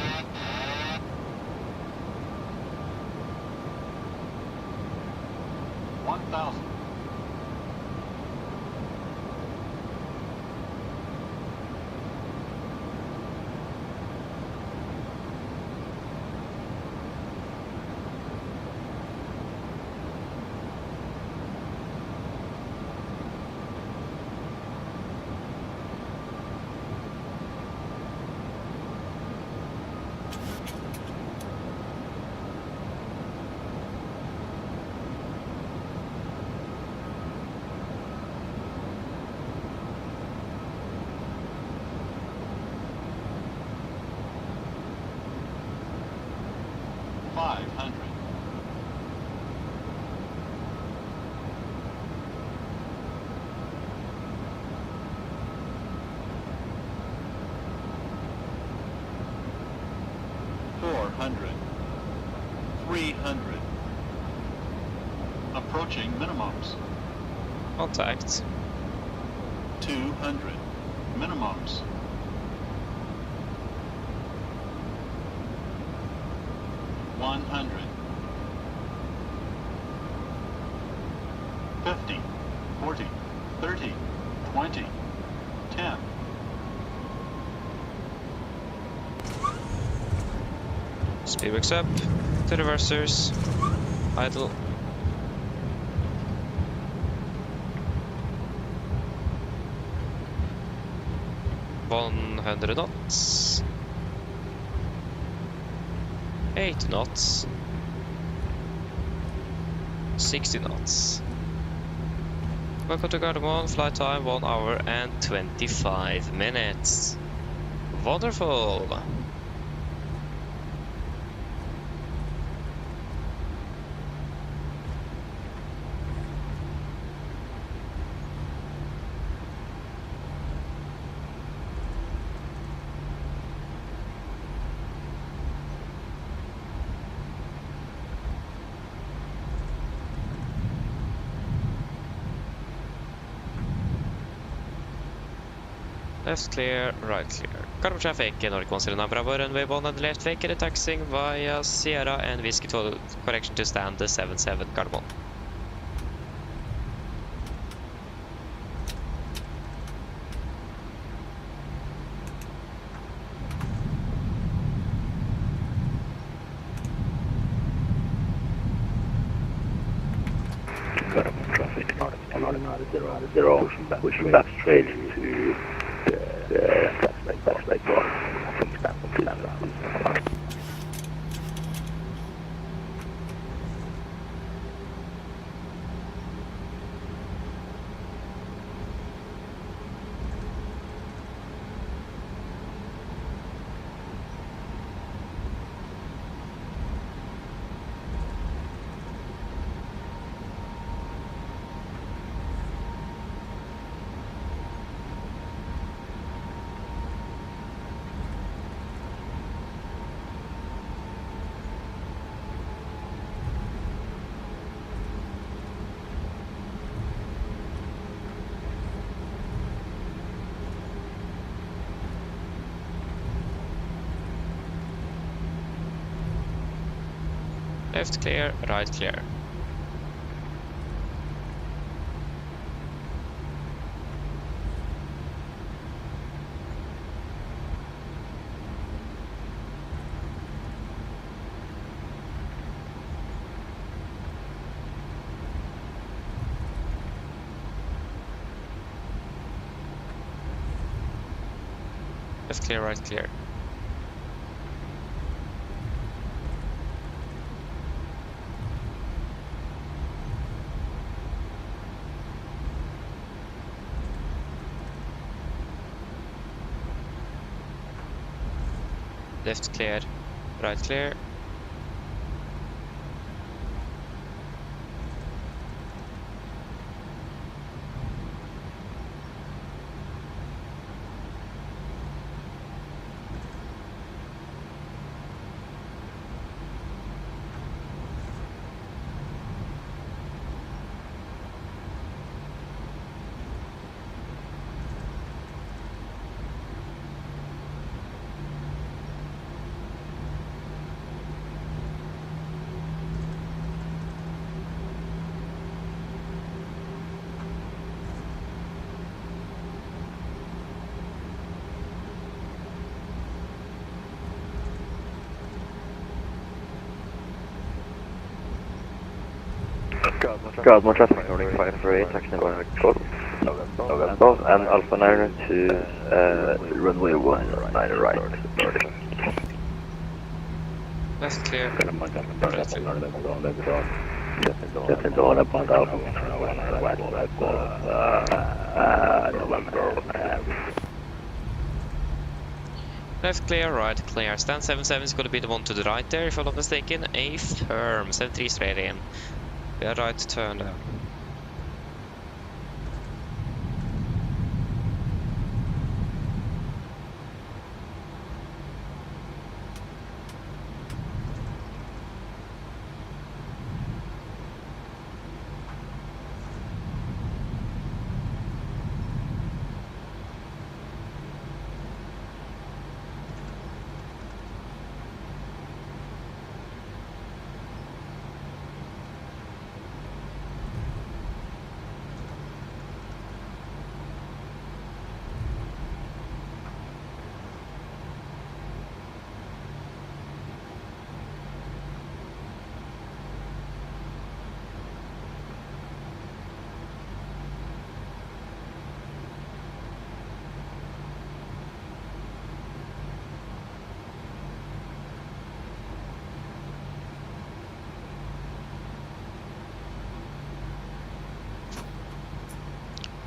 200. 300. Approaching minimums. Contact. 200. Minimums. 100. 50. 40. 30. 20. 10. Speed works up. To reversers. Idle. $100 knots. 8 knots. 60 knots. Welcome to Gardermoen. Flight time 1 hour and 25 minutes. Wonderful. Left clear, right clear. Gardermoen traffic, Nordic 17 Bravo, runway 1 and left vacant, taxiing via Sierra and Whiskey to correction to stand the 77 Gardermoen. Gardermoen traffic, Nordic 0, pushing back straight to the flashlight door from Stanford to London. Left clear, right clear. Left clear, right clear. Left clear, right clear. Gardermoen traffic, Nordic 548, taxi number 12, November, and Alpha 9 to runway 19 right, Nordic. Left clear, right clear. Just door about Alpha 1 west, November. Left clear, right clear. Stand 77 is going to be the one to the right there, if I'm not mistaken. A firm, 73 straight in. We are right turn there.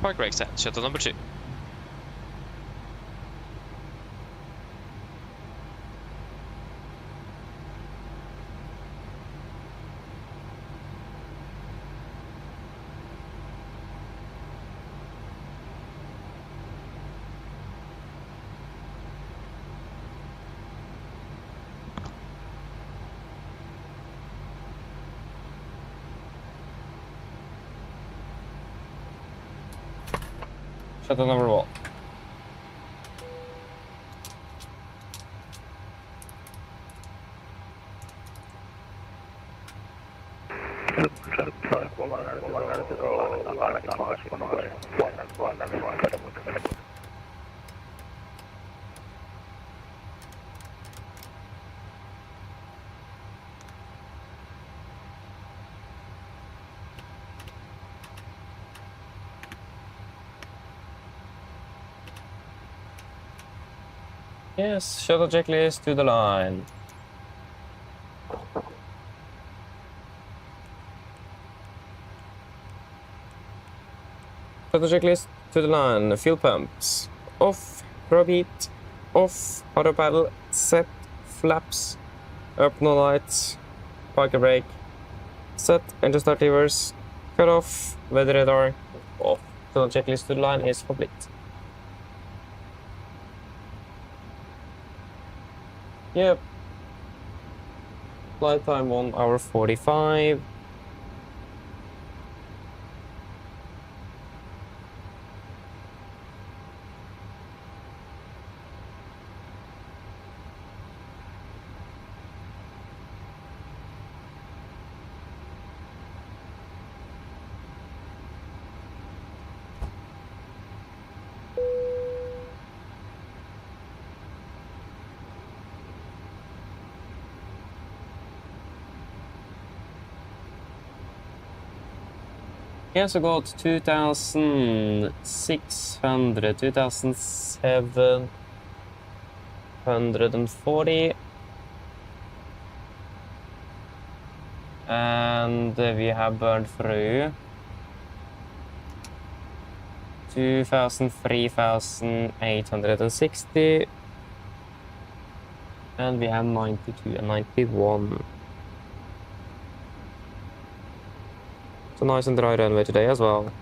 Park brake set, shuttle number 2. Shuttle number 1. Yes, shuttle checklist to the line. Shuttle checklist to the line. Fuel pumps. Off. Probe heat. Off. Auto paddle. Set. Flaps. Up no lights. Parker brake. Set. Engine start levers. Cut off. Weather radar. Off. Shuttle checklist to the line is complete. Yep. Flight time 1 hour 45. Yes, I got 2,600, 2,740. And we have burned through 3,860. And we have 92 and 91. So nice and dry runway today as well.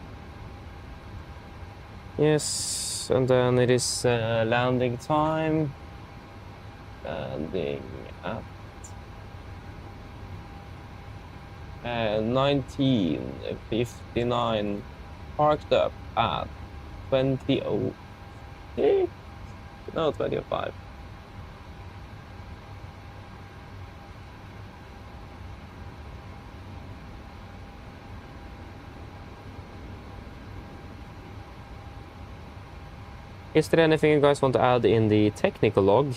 Yes, and then it is landing time. Landing at 19:59. Parked up at 20:06. No, 20:05. Is there anything you guys want to add in the technical log?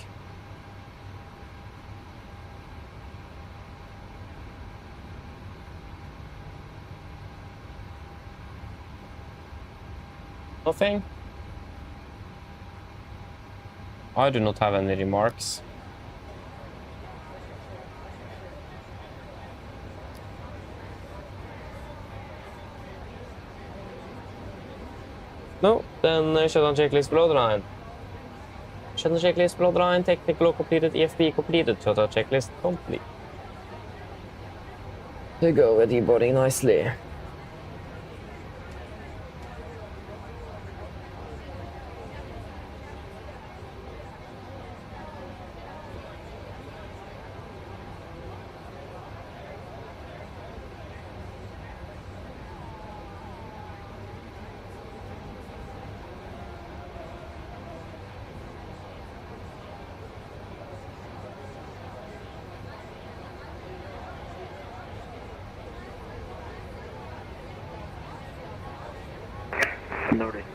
Nothing? I do not have any remarks. No, then shutdown checklist below the line. Shutdown checklist below the line, technical log completed, EFP completed, shutdown checklist complete. They go with debugging nicely.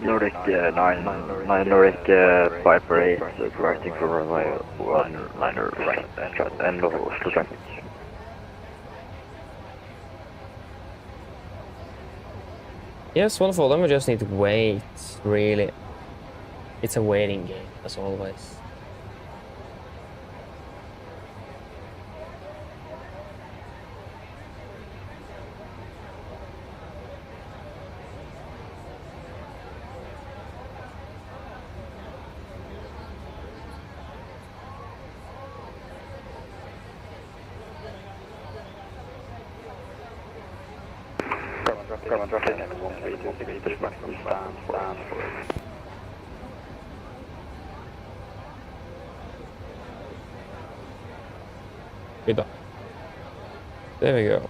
Nordic 9, Nordic Viper 8, directing for runway 19 right, end of Oslo traffic. Yes, wonderful, then we just need to wait, really. It's a waiting game, as always. Current traffic at 1326, push back from stand for it. Good. There we go.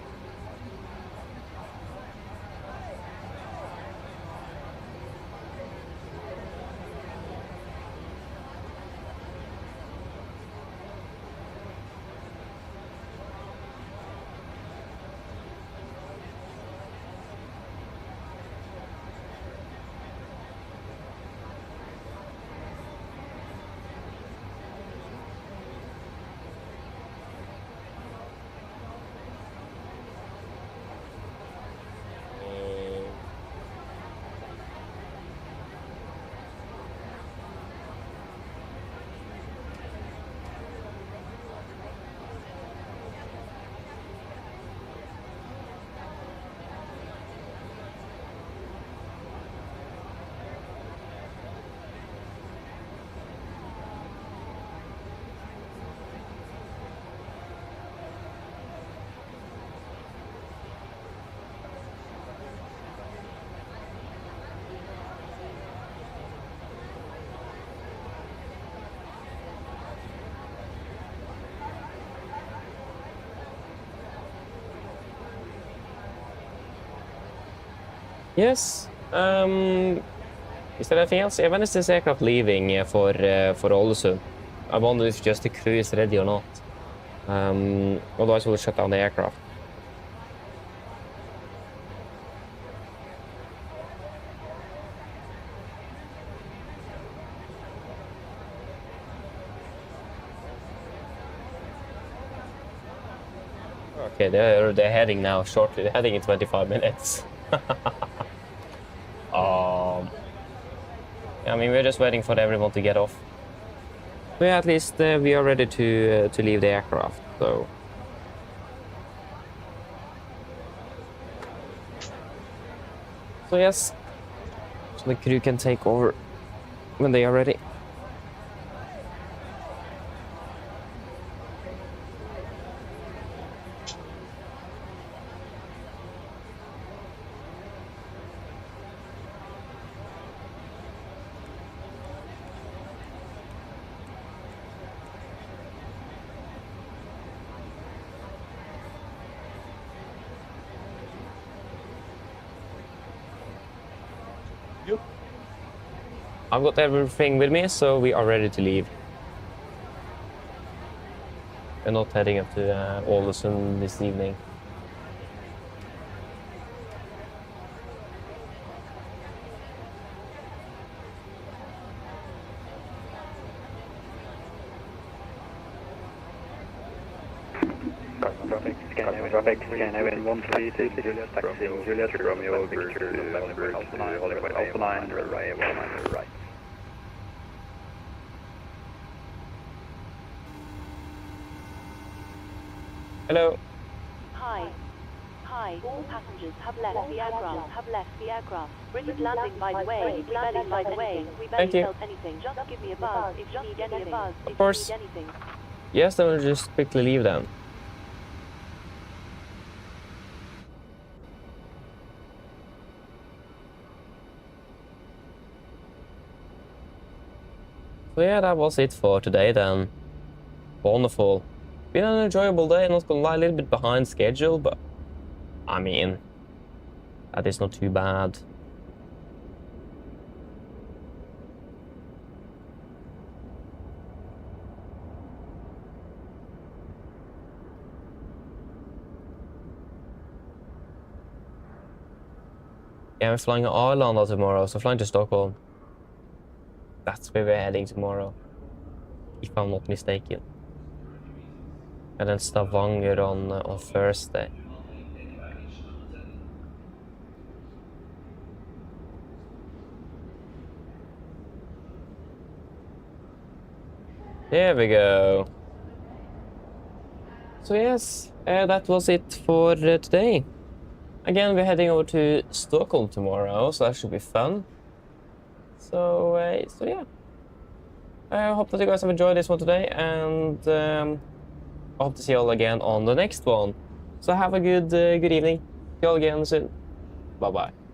Yes. Is there anything else? When is this aircraft leaving for Ålesund? I wonder if just the crew is ready or not. Otherwise we'll shut down the aircraft. Okay, they're heading now shortly. They're heading in 25 minutes. I mean, we're just waiting for everyone to get off. But yeah, at least we are ready to leave the aircraft. So yes, so the crew can take over when they are ready. I've got everything with me, so we are ready to leave. We're not heading up to Ålesund this evening. Traffic, scan Evan 136, Juliet, taxiing Juliet, Romeo, over to November, Alpha 9, right. Hello. Hi. All passengers have left the aircraft. British landing by the way. We barely felt anything. Just give me a buzz if you need anything. Of course. Yes, then we'll just quickly leave then. So yeah, that was it for today then. Wonderful. Been an enjoyable day, not gonna lie, a little bit behind schedule, but I mean, that is not too bad. Yeah, we're flying to Arlanda tomorrow, so flying to Stockholm. That's where we're heading tomorrow, if I'm not mistaken. And then Stavanger on Thursday. There we go. So yes, that was it for today. Again, we're heading over to Stockholm tomorrow, so that should be fun. So yeah. I hope that you guys have enjoyed this one today, and I hope to see you all again on the next one. So have a good evening. See you all again soon. Bye-bye.